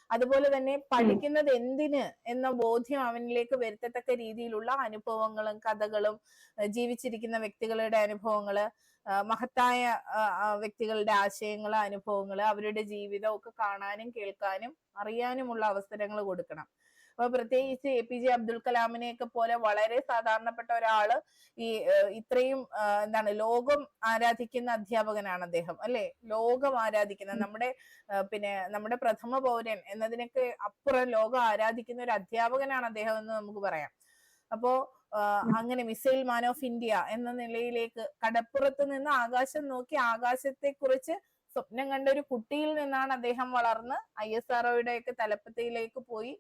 അതുപോലെ തന്നെ പഠിക്കുന്നത് എന്തിന് എന്ന ബോധ്യം അവനിലേക്ക് വരുത്തത്തക്ക രീതിയിലുള്ള അനുഭവങ്ങളും കഥകളും, ജീവിച്ചിരിക്കുന്ന വ്യക്തികളുടെ അനുഭവങ്ങള്, മഹത്തായ വ്യക്തികളുടെ ആശയങ്ങള്, അനുഭവങ്ങള്, അവരുടെ ജീവിതം ഒക്കെ കാണാനും കേൾക്കാനും അറിയാനുമുള്ള അവസരങ്ങൾ കൊടുക്കണം. അപ്പൊ പ്രത്യേകിച്ച് APJ അബ്ദുൽ കലാമിനെയൊക്കെ പോലെ വളരെ സാധാരണപ്പെട്ട ഒരാള് ഈ ഇത്രയും ലോകം ആരാധിക്കുന്ന അധ്യാപകനാണ് അദ്ദേഹം, അല്ലെ? ലോകം ആരാധിക്കുന്ന, നമ്മുടെ പ്രഥമ പൗരൻ എന്നതിനൊക്കെ അപ്പുറം ലോകം ആരാധിക്കുന്ന ഒരു അധ്യാപകനാണ് അദ്ദേഹം എന്ന് നമുക്ക് പറയാം. അപ്പോ അങ്ങനെ മിസൈൽ മാൻ ഓഫ് ഇന്ത്യ എന്ന നിലയിലേക്ക്, കടപ്പുറത്ത് നിന്ന് ആകാശം നോക്കി ആകാശത്തെ കുറിച്ച് സ്വപ്നം കണ്ട ഒരു കുട്ടിയിൽ നിന്നാണ് അദ്ദേഹം വളർന്ന് ISROയുടെ ഒക്കെ തലപ്പത്തിലേക്ക് പോയി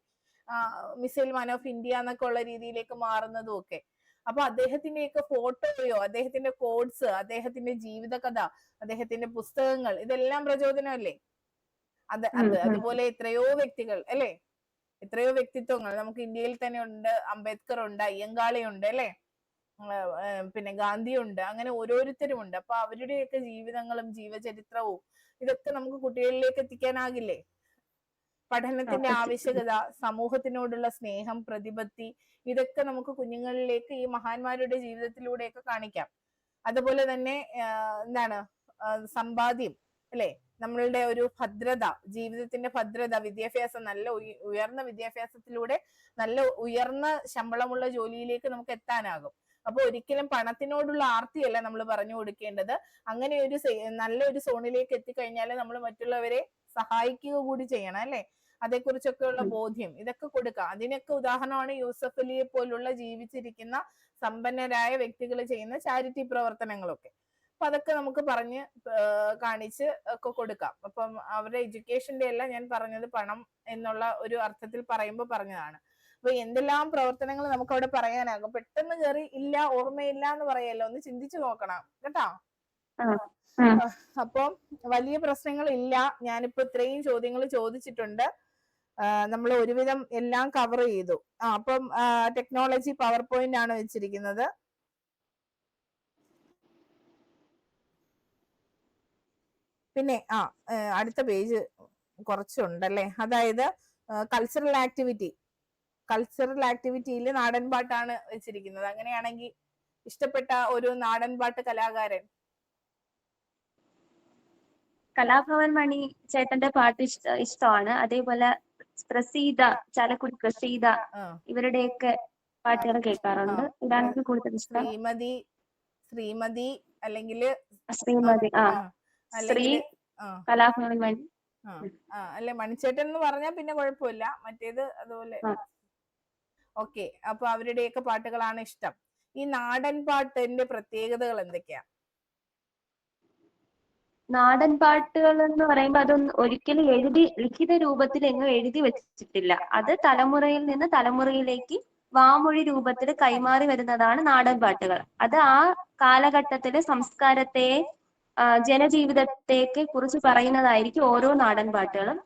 മിസൈൽ മാൻ ഓഫ് ഇന്ത്യ എന്നൊക്കെ ഉള്ള രീതിയിലേക്ക് മാറുന്നതും ഒക്കെ. അപ്പൊ അദ്ദേഹത്തിന്റെയൊക്കെ ഫോട്ടോയോ, അദ്ദേഹത്തിന്റെ കോഡ്സ്, അദ്ദേഹത്തിന്റെ ജീവിതകഥ, അദ്ദേഹത്തിന്റെ പുസ്തകങ്ങൾ, ഇതെല്ലാം പ്രചോദനമല്ലേ? അതുപോലെ എത്രയോ വ്യക്തികൾ, അല്ലെ? എത്രയോ വ്യക്തിത്വങ്ങൾ നമുക്ക് ഇന്ത്യയിൽ തന്നെ ഉണ്ട്. അംബേദ്കർ ഉണ്ട്, അയ്യങ്കാളി ഉണ്ട്, അല്ലെ? പിന്നെ ഗാന്ധി ഉണ്ട്, അങ്ങനെ ഓരോരുത്തരും ഉണ്ട്. അപ്പൊ അവരുടെയൊക്കെ ജീവിതങ്ങളും ജീവചരിത്രവും ഇതൊക്കെ നമുക്ക് കുട്ടികളിലേക്ക് എത്തിക്കാനാകില്ലേ? പഠനത്തിന്റെ ആവശ്യകത, സമൂഹത്തിനോടുള്ള സ്നേഹം, പ്രതിപത്തി, ഇതൊക്കെ നമുക്ക് കുഞ്ഞുങ്ങളിലേക്ക് ഈ മഹാന്മാരുടെ ജീവിതത്തിലൂടെയൊക്കെ കാണിക്കാം. അതുപോലെ തന്നെ സമ്പാദ്യം, അല്ലെ? നമ്മളുടെ ഒരു ഭദ്രത, ജീവിതത്തിന്റെ ഭദ്രത, വിദ്യാഭ്യാസം, നല്ല ഉയർന്ന വിദ്യാഭ്യാസത്തിലൂടെ നല്ല ഉയർന്ന ശമ്പളമുള്ള ജോലിയിലേക്ക് നമുക്ക് എത്താനാകും. അപ്പൊ ഒരിക്കലും പണത്തിനോടുള്ള ആർത്തിയല്ല നമ്മൾ പറഞ്ഞു കൊടുക്കേണ്ടത്. അങ്ങനെ ഒരു നല്ലൊരു സോണിലേക്ക് എത്തിക്കഴിഞ്ഞാൽ നമ്മൾ മറ്റുള്ളവരെ സഹായിക്കുക കൂടി ചെയ്യണം അല്ലെ. അതേക്കുറിച്ചൊക്കെയുള്ള ബോധ്യം ഇതൊക്കെ കൊടുക്കുക. അതിനൊക്കെ ഉദാഹരണമാണ് യൂസഫ് അലിയെ പോലുള്ള ജീവിച്ചിരിക്കുന്ന സമ്പന്നരായ വ്യക്തികൾ ചെയ്യുന്ന ചാരിറ്റി പ്രവർത്തനങ്ങളൊക്കെ. അപ്പൊ അതൊക്കെ നമുക്ക് പറഞ്ഞ് കാണിച്ച് ഒക്കെ കൊടുക്കാം. അപ്പം അവരുടെ എഡ്യൂക്കേഷന്റെ അല്ല ഞാൻ പറഞ്ഞത്, പണം എന്നുള്ള ഒരു അർത്ഥത്തിൽ പറയുമ്പോൾ പറഞ്ഞതാണ്. അപ്പൊ എന്തെല്ലാം പ്രവർത്തനങ്ങൾ നമുക്ക് അവിടെ പറയാനാകും. പെട്ടെന്ന് കയറി ഇല്ല, ഓർമ്മയില്ല എന്ന് പറയല്ലോ, ഒന്ന് ചിന്തിച്ചു നോക്കണം കേട്ടോ. അപ്പം വലിയ പ്രശ്നങ്ങൾ ഇല്ല. ഞാനിപ്പോ ഇത്രയും ചോദ്യങ്ങൾ ചോദിച്ചിട്ടുണ്ട്. നമ്മൾ ഒരുവിധം എല്ലാം കവർ ചെയ്തു. അപ്പം ടെക്നോളജി പവർ പോയിന്റ് ആണ് വെച്ചിരിക്കുന്നത്. പിന്നെ അടുത്ത പേജ് കുറച്ചുണ്ടല്ലേ. അതായത് കൾച്ചറൽ ആക്ടിവിറ്റിയിൽ നാടൻ പാട്ടാണ് വെച്ചിരിക്കുന്നത്. അങ്ങനെയാണെങ്കിൽ ഇഷ്ടപ്പെട്ട ഒരു നാടൻ പാട്ട് കലാകാരൻ? കലാഭവൻ മണി ചേട്ടന്റെ പാട്ട് ഇഷ്ടമാണ്. അതേപോലെ പ്രസീത, ചാലക്കുടി പ്രസീത, ഇവരുടെയൊക്കെ പാട്ടുകൾ കേൾക്കാറുണ്ട്. ഇതാണ് കൂടുതൽ ഇഷ്ടം. ശ്രീമതി അല്ലെങ്കിൽ ശ്രീമതി, ശ്രീ കലാഭവൻ മണി. അല്ലെ മണിച്ചേട്ടൻ എന്ന് പറഞ്ഞാൽ പിന്നെ കുഴപ്പമില്ല, മറ്റേത് അതുപോലെ. ഓക്കെ, അപ്പൊ അവരുടെയൊക്കെ പാട്ടുകളാണ് ഇഷ്ടം. ഈ നാടൻ പാട്ടിന്റെ പ്രത്യേകതകൾ എന്തൊക്കെയാ? നാടൻ പാട്ടുകൾ എന്ന് പറയുമ്പോൾ അതൊന്നും ഒരിക്കലും ലിഖിത രൂപത്തിൽ എങ്ങും എഴുതി വെച്ചിട്ടില്ല. അത് തലമുറയിൽ നിന്ന് തലമുറയിലേക്ക് വാമൊഴി രൂപത്തിൽ കൈമാറി വരുന്നതാണ് നാടൻ പാട്ടുകൾ. അത് ആ കാലഘട്ടത്തിലെ സംസ്കാരത്തെ, ജനജീവിതത്തെ കുറിച്ച് പറയുന്നതായിരിക്കും ഓരോ നാടൻ പാട്ടുകളും.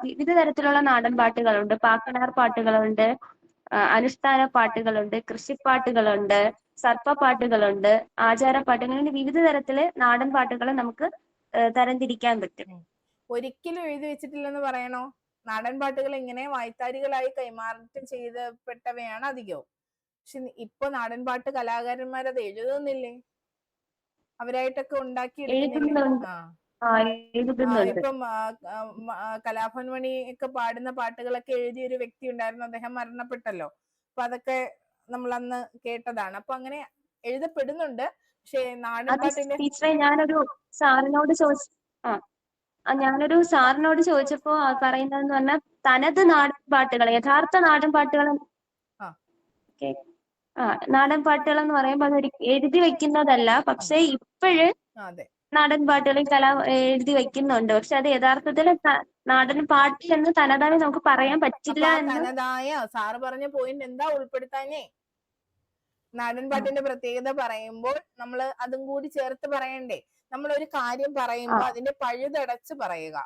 വിവിധ തരത്തിലുള്ള നാടൻ പാട്ടുകളുണ്ട്. പാക്കനാർ പാട്ടുകളുണ്ട്, അനുഷ്ഠാന പാട്ടുകളുണ്ട്, കൃഷിപ്പാട്ടുകളുണ്ട്, സർപ്പപ്പാട്ടുകളുണ്ട്, ആചാരപ്പാട്ടുകൾ, ഇങ്ങനെ വിവിധ തരത്തില് നാടൻ പാട്ടുകൾ നമുക്ക് തരംതിരിക്കാൻ പറ്റും. ഒരിക്കലും എഴുതി വെച്ചിട്ടില്ലെന്ന് പറയണോ? നാടൻ പാട്ടുകൾ ഇങ്ങനെ വായ്ത്താരികളായി കൈമാറ്റം ചെയ്തപ്പെട്ടവയാണ് അധികവും. പക്ഷെ ഇപ്പൊ നാടൻ പാട്ട് കലാകാരന്മാർ അത് എഴുതുന്നില്ലേ? അവരായിട്ടൊക്കെ ഉണ്ടാക്കിയെടുക്കുന്നില്ലേ? ഇപ്പം കലാഭവൻ മണി ഒക്കെ പാടുന്ന പാട്ടുകളൊക്കെ എഴുതിയ ഒരു വ്യക്തി ഉണ്ടായിരുന്നു, അദ്ദേഹം മരണപ്പെട്ടല്ലോ. അപ്പൊ അതൊക്കെ നമ്മൾ അന്ന് കേട്ടതാണ്. അപ്പൊ അങ്ങനെ എഴുതപ്പെടുന്നുണ്ട്. പക്ഷെ നാടൻ പാട്ടിന്റെ ഞാനൊരു സാറിനോട് ചോദിച്ചപ്പോ പറയുന്നതെന്ന് പറഞ്ഞാൽ തനത് നാടൻ പാട്ടുകൾ, യഥാർത്ഥ നാടൻ പാട്ടുകൾ, നാടൻ പാട്ടുകൾ എന്ന് പറയുമ്പോൾ അത് എഴുതി വെക്കുന്നതല്ല. പക്ഷെ ഇപ്പോഴ് നാടൻ പാട്ടുകളിൽ എഴുതി വെക്കുന്നുണ്ട്. പക്ഷെ അത് യഥാർത്ഥത്തിൽ നാടൻ പാട്ട് എന്ന് തനതായി നമുക്ക് പറയാൻ പറ്റില്ല. തനതായ സാറ് പറഞ്ഞ പോയിന്റ് എന്താ ഉൾപ്പെടുത്താനേ? നാടൻ പാട്ടിന്റെ പ്രത്യേകത പറയുമ്പോൾ നമ്മൾ അതും കൂടി ചേർത്ത് പറയണ്ടേ? നമ്മൾ ഒരു കാര്യം പറയുമ്പോൾ അതിന്റെ പഴുതടച്ച് പറയുക.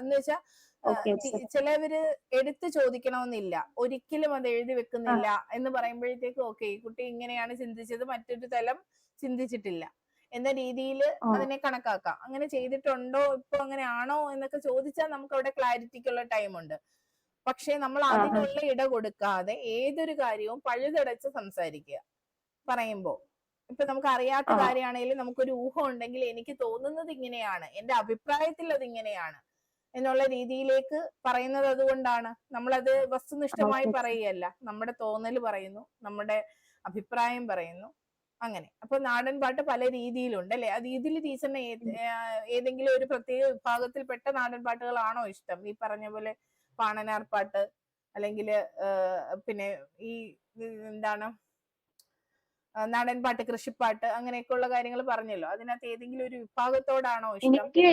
എന്ന് വെച്ചാൽ ചിലവര് എടുത്തു ചോദിക്കണമെന്നില്ല, ഒരിക്കലും അത് എഴുതി വെക്കുന്നില്ല എന്ന് പറയുമ്പോഴത്തേക്ക് ഓക്കെ, ഈ കുട്ടി ഇങ്ങനെയാണ് ചിന്തിച്ചത്, മറ്റൊരു തലം ചിന്തിച്ചിട്ടില്ല എന്ന രീതിയിൽ അതിനെ കണക്കാക്കാം. അങ്ങനെ ചെയ്തിട്ടുണ്ടോ, ഇപ്പൊ അങ്ങനെയാണോ എന്നൊക്കെ ചോദിച്ചാൽ നമുക്ക് അവിടെ ക്ലാരിറ്റിക്കുള്ള ടൈമുണ്ട്. പക്ഷെ നമ്മൾ അതിനുള്ള ഇട കൊടുക്കാതെ ഏതൊരു കാര്യവും പഴുതടച്ച് സംസാരിക്കുക പറയുമ്പോ. ഇപ്പൊ നമുക്ക് അറിയാത്ത കാര്യമാണെങ്കിലും നമുക്കൊരു ഊഹം ഉണ്ടെങ്കിൽ എനിക്ക് തോന്നുന്നത് ഇങ്ങനെയാണ്, എന്റെ അഭിപ്രായത്തിൽ അത് ഇങ്ങനെയാണ് എന്നുള്ള രീതിയിലേക്ക് പറയുന്നത്. അതുകൊണ്ടാണ് നമ്മളത് വസ്തുനിഷ്ഠമായി പറയുകയല്ല, നമ്മുടെ തോന്നല് പറയുന്നു, നമ്മുടെ അഭിപ്രായം പറയുന്നു, അങ്ങനെ. അപ്പൊ നാടൻ പാട്ട് പല രീതിയിലുണ്ട് അല്ലെ? അത് ഇതിൽ ടീച്ചറിന് ഏതെങ്കിലും ഒരു പ്രത്യേക വിഭാഗത്തിൽപ്പെട്ട നാടൻ പാട്ടുകളാണോ ഇഷ്ടം? ഈ പറഞ്ഞ പോലെ പാണനാർ പാട്ട്, അല്ലെങ്കിൽ പിന്നെ ഈ എന്താണ് നാടൻ പാട്ട്, കൃഷിപ്പാട്ട്, അങ്ങനെയൊക്കെയുള്ള കാര്യങ്ങൾ പറഞ്ഞല്ലോ. അതിനകത്ത് ഏതെങ്കിലും ഒരു വിഭാഗത്തോടാണോ ഇഷ്ടം? എനിക്ക്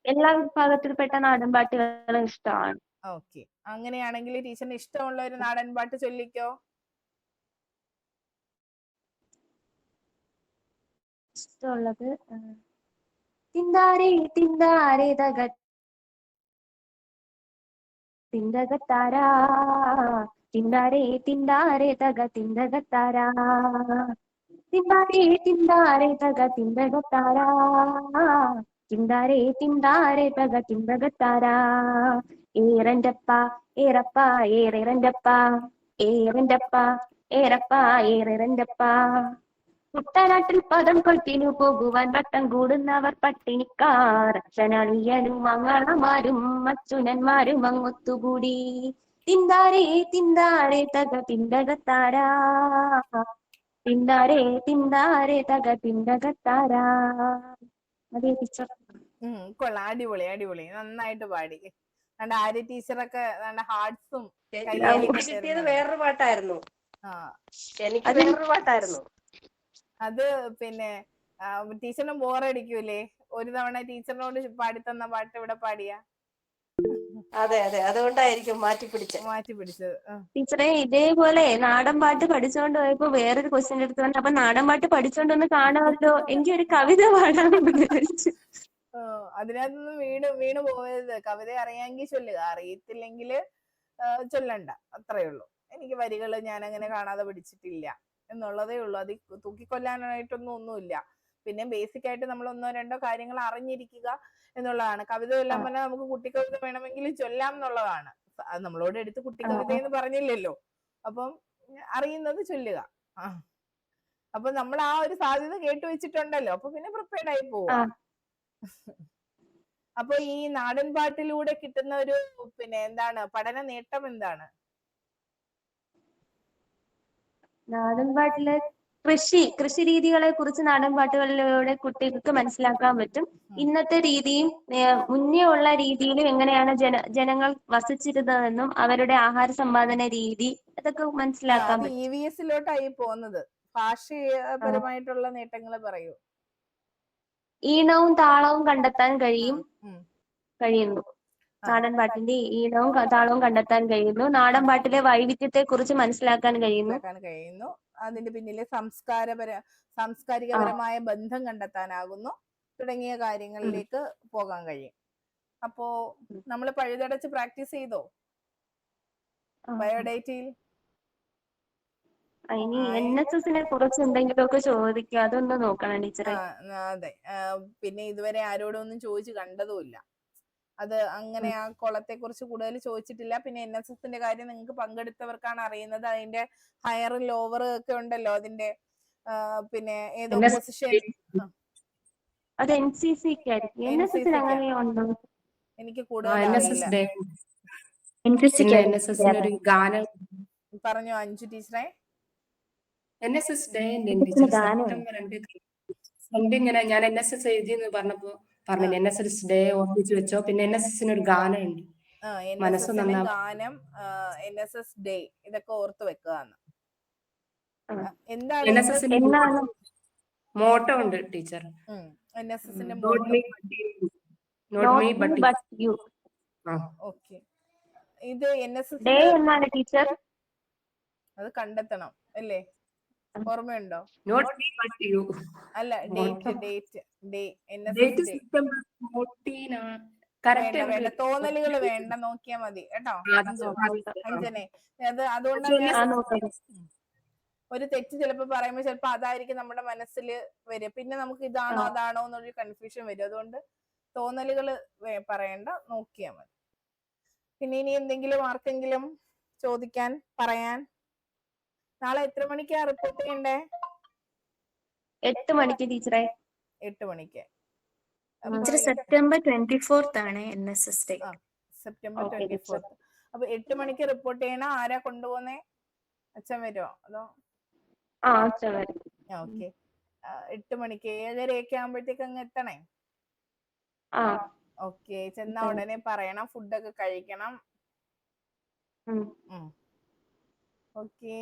എല്ലാ വിഭാഗത്തിൽപ്പെട്ട നാടൻ പാട്ടുകളും ഇഷ്ടമാണ്. ഓക്കെ, അങ്ങനെയാണെങ്കിൽ ടീച്ചറിന് ഇഷ്ടമുള്ള ഒരു നാടൻ പാട്ട് ചൊല്ലിക്കോ. ഇഷ്ടമുള്ളത് തിന്താരേ തിന്താരേ തക തിന്തകത്താരാ, തിന്താരേ തിന്താരേ തക തിന്തകത്താരാ, തിന്താരേ തിന്താരേ തക തിന്തകത്താരാ, തിന്താരേ തിന്താരേ തക തിന്തകത്താരാ. ഏറന്റപ്പ ഏറപ്പ ഏറെറന്റപ്പ, ഏറന്റപ്പ ഏറപ്പ ഏറെറന്റപ്പ. കുട്ടനാട്ടിൽ പദം കൊട്ടിനു പോകുവാൻ വട്ടം കൂടുന്നവർ പട്ടിണിക്കാർ. അച്ഛനളിയനും മങ്ങളമാരും അച്ഛനന്മാരും അങ്ങൊത്തുകൂടി. തിന്താരേ തിന്താരേ തക തിന്തകത്താരാ, തിന്താരേ തിന്താരേ തക തിന്തകത്താരാ. അതേ ടീച്ചർ. കൊള്ളാം, അടിപൊളി അടിപൊളി, നന്നായിട്ട് പാടി. നമ്മുടെ ആര്യ ടീച്ചറൊക്കെ നല്ല ഹാർട്സും എനിക്ക് കയ്യടിയൊക്കെ കിട്ടിയത് തരുന്നുണ്ട്. വേറൊരു പാട്ടായിരുന്നു. ആ എനിക്ക് വേറൊരു പാട്ടായിരുന്നു. അത് പിന്നെ ടീച്ചറിന് ബോറടിക്കൂലേ ഒരു തവണ ടീച്ചറിനോട് പാടിത്തന്ന പാട്ട് ഇവിടെ പാടിയ? അതെ അതെ, അതുകൊണ്ടായിരിക്കും മാറ്റി പിടിച്ചത്. ടീച്ചറെ ഇതേപോലെ നാടൻ പാട്ട് പഠിച്ചുകൊണ്ട് പോയപ്പോ വേറൊരു ക്വസ്റ്റ്യൻ എടുത്തു വന്നു. അപ്പൊ നാടൻ പാട്ട് പഠിച്ചുകൊണ്ടൊന്ന് കാണുമല്ലോ, എനിക്ക് ഒരു കവിത പാടാമെന്ന് വിചാരിച്ചു. അതിനകത്തൊന്നും വീണ് പോകരുത്. കവിത അറിയാമെങ്കിൽ ചൊല്ലുക, അറിയത്തില്ലെങ്കിൽ ചൊല്ലണ്ട, അത്രേ ഉള്ളൂ. എനിക്ക് വരികൾ ഞാൻ അങ്ങനെ കാണാതെ പഠിച്ചിട്ടില്ല എന്നുള്ളതേ ഉള്ളൂ. അത് ഒന്നുമില്ല. പിന്നെ ബേസിക് ആയിട്ട് നമ്മൾ 1-2 കാര്യങ്ങൾ അറിഞ്ഞിരിക്കുക എന്നുള്ളതാണ്. കവിത ചൊല്ലാൻ പറഞ്ഞാൽ നമുക്ക് കുട്ടിക്കവിത വേണമെങ്കിൽ ചൊല്ലാം എന്നുള്ളതാണ്. അത് നമ്മളോട് എടുത്ത് കുട്ടിക്കവിത എന്ന് പറഞ്ഞില്ലല്ലോ. അപ്പം അറിയുന്നത് ചൊല്ലുക. അപ്പൊ നമ്മൾ ആ ഒരു സാധ്യത കേട്ടു വെച്ചിട്ടുണ്ടല്ലോ, അപ്പൊ പിന്നെ പ്രിപ്പയർഡ് ആയി പോവുക. അപ്പൊ ഈ നാടൻ പാട്ടിലൂടെ കിട്ടുന്ന ഒരു പിന്നെ എന്താണ് പഠന നേട്ടം എന്താണ്? നാടൻ പാട്ടില് കൃഷി രീതികളെ കുറിച്ച് നാടൻ പാട്ടുകളിലൂടെ കുട്ടികൾക്ക് മനസ്സിലാക്കാൻ പറ്റും. ഇന്നത്തെ രീതിയും മുന്നേ ഉള്ള രീതിയിലും എങ്ങനെയാണ് ജനങ്ങൾ വസിച്ചിരുന്നതെന്നും അവരുടെ ആഹാര സമ്പാദന രീതി അതൊക്കെ മനസ്സിലാക്കാൻ പറ്റും. EVS പോകുന്നത്. ഭാഷപരമായിട്ടുള്ള നേട്ടങ്ങൾ പറയൂ. ഈണവും താളവും കണ്ടെത്താൻ കഴിയുന്നു. നാടൻ പാട്ടിന്റെ ഈണവും താളവും കണ്ടെത്താൻ കഴിയുന്നു. നാടൻ പാട്ടിലെ വൈവിധ്യത്തെ കുറിച്ച് മനസ്സിലാക്കാൻ കഴിയുന്നു. അതിന്റെ പിന്നിലെ സാംസ്കാരികപരമായ ബന്ധം കണ്ടെത്താനാകുന്നു, തുടങ്ങിയ കാര്യങ്ങളിലേക്ക് പോകാൻ കഴിയും. അപ്പോ നമ്മൾ പഴുതടച്ച് പ്രാക്ടീസ് ചെയ്തോ ബയോഡേറ്റയിൽ? ഇനി NSSനെ കുറിച്ച് എന്തെങ്കിലുമൊക്കെ ചോദിക്കുക, അതൊന്ന് നോക്കണം ടീച്ചറെ. അതെ, പിന്നെ ഇതുവരെ ആരോടും ഒന്നും ചോദിച്ചു കണ്ടതുമില്ല. അത് അങ്ങനെ ആ കുളത്തെ കുറിച്ച് കൂടുതൽ ചോദിച്ചിട്ടില്ല. പിന്നെ NSSന്റെ കാര്യം നിങ്ങൾക്ക് പങ്കെടുത്തവർക്കാണ് അറിയുന്നത്. അതിന്റെ ഹയർ ലോവർ ഒക്കെ ഉണ്ടല്ലോ, അതിന്റെ പിന്നെ ഏതോ പൊസിഷൻ. അത് NCC എനിക്ക് കൂടുതൽ അറിയില്ല. പറഞ്ഞോ അഞ്ജു ടീച്ചറെ. NSS ഡേ ഉണ്ട് ടീച്ചർ, സെപ്റ്റംബർ 2 ഇങ്ങനെ ഞാൻ NSS എഴുതി എന്ന് പറഞ്ഞപ്പോ പറഞ്ഞു NSS ഡേ ഓർമ്മിച്ച് വെച്ചോ. പിന്നെ NSSന് ഒരു ഗാനം ഉണ്ട്, മനസ്സ് നന്നാവും, ഗാനം, NSS ഡേ, ഇതൊക്കെ ഓർത്ത് വെക്കുകയാണ്. എന്താണ് മോട്ടോ ഉണ്ട് ടീച്ചർ. NSSന്റെ ഇത് NSS ടീച്ചർ അത് കണ്ടെത്തണം അല്ലേ? ഓർമ്മയുണ്ടോ? അല്ല, വേണ്ട തോന്നലുകൾ വേണ്ട, നോക്കിയാ മതി കേട്ടോ അഞ്ജനെ. അതുകൊണ്ടാണ് ഒരു തെറ്റ് ചിലപ്പോ പറയുമ്പോ ചിലപ്പോ അതായിരിക്കും നമ്മുടെ മനസ്സിൽ വരിക. പിന്നെ നമുക്ക് ഇതാണോ അതാണോ എന്നൊരു കൺഫ്യൂഷൻ വരും. അതുകൊണ്ട് തോന്നലുകൾ പറയണ്ട, നോക്കിയാ മതി. പിന്നെ ഇനി എന്തെങ്കിലും ആർക്കെങ്കിലും ചോദിക്കാൻ, പറയാൻ? നാളെ എത്ര മണിക്കാ റിപ്പോർട്ട് ചെയ്യണ്ടേ? 8 മണിക്ക് ടീച്ചറെ. 8 മണിക്ക്. സെപ്റ്റംബർ 24 ആണ് NSS ഡേ. സെപ്റ്റംബർ 24. അപ്പൊ 8 മണിക്ക് റിപ്പോർട്ട് ചെയ്യണം. ആരാ കൊണ്ടുപോകുന്നേ? അച്ഛൻ വരുമോ അതോ? അച്ഛൻ വരും. ഓക്കെ. 8 മണിക്ക് 7:30 ആകുമ്പോഴത്തേക്ക് അങ്ങ് എത്തണേ. ഓക്കെ. ചെന്നാ ഉടനെ പറയണം, ഫുഡൊക്കെ കഴിക്കണം. ഓക്കെ.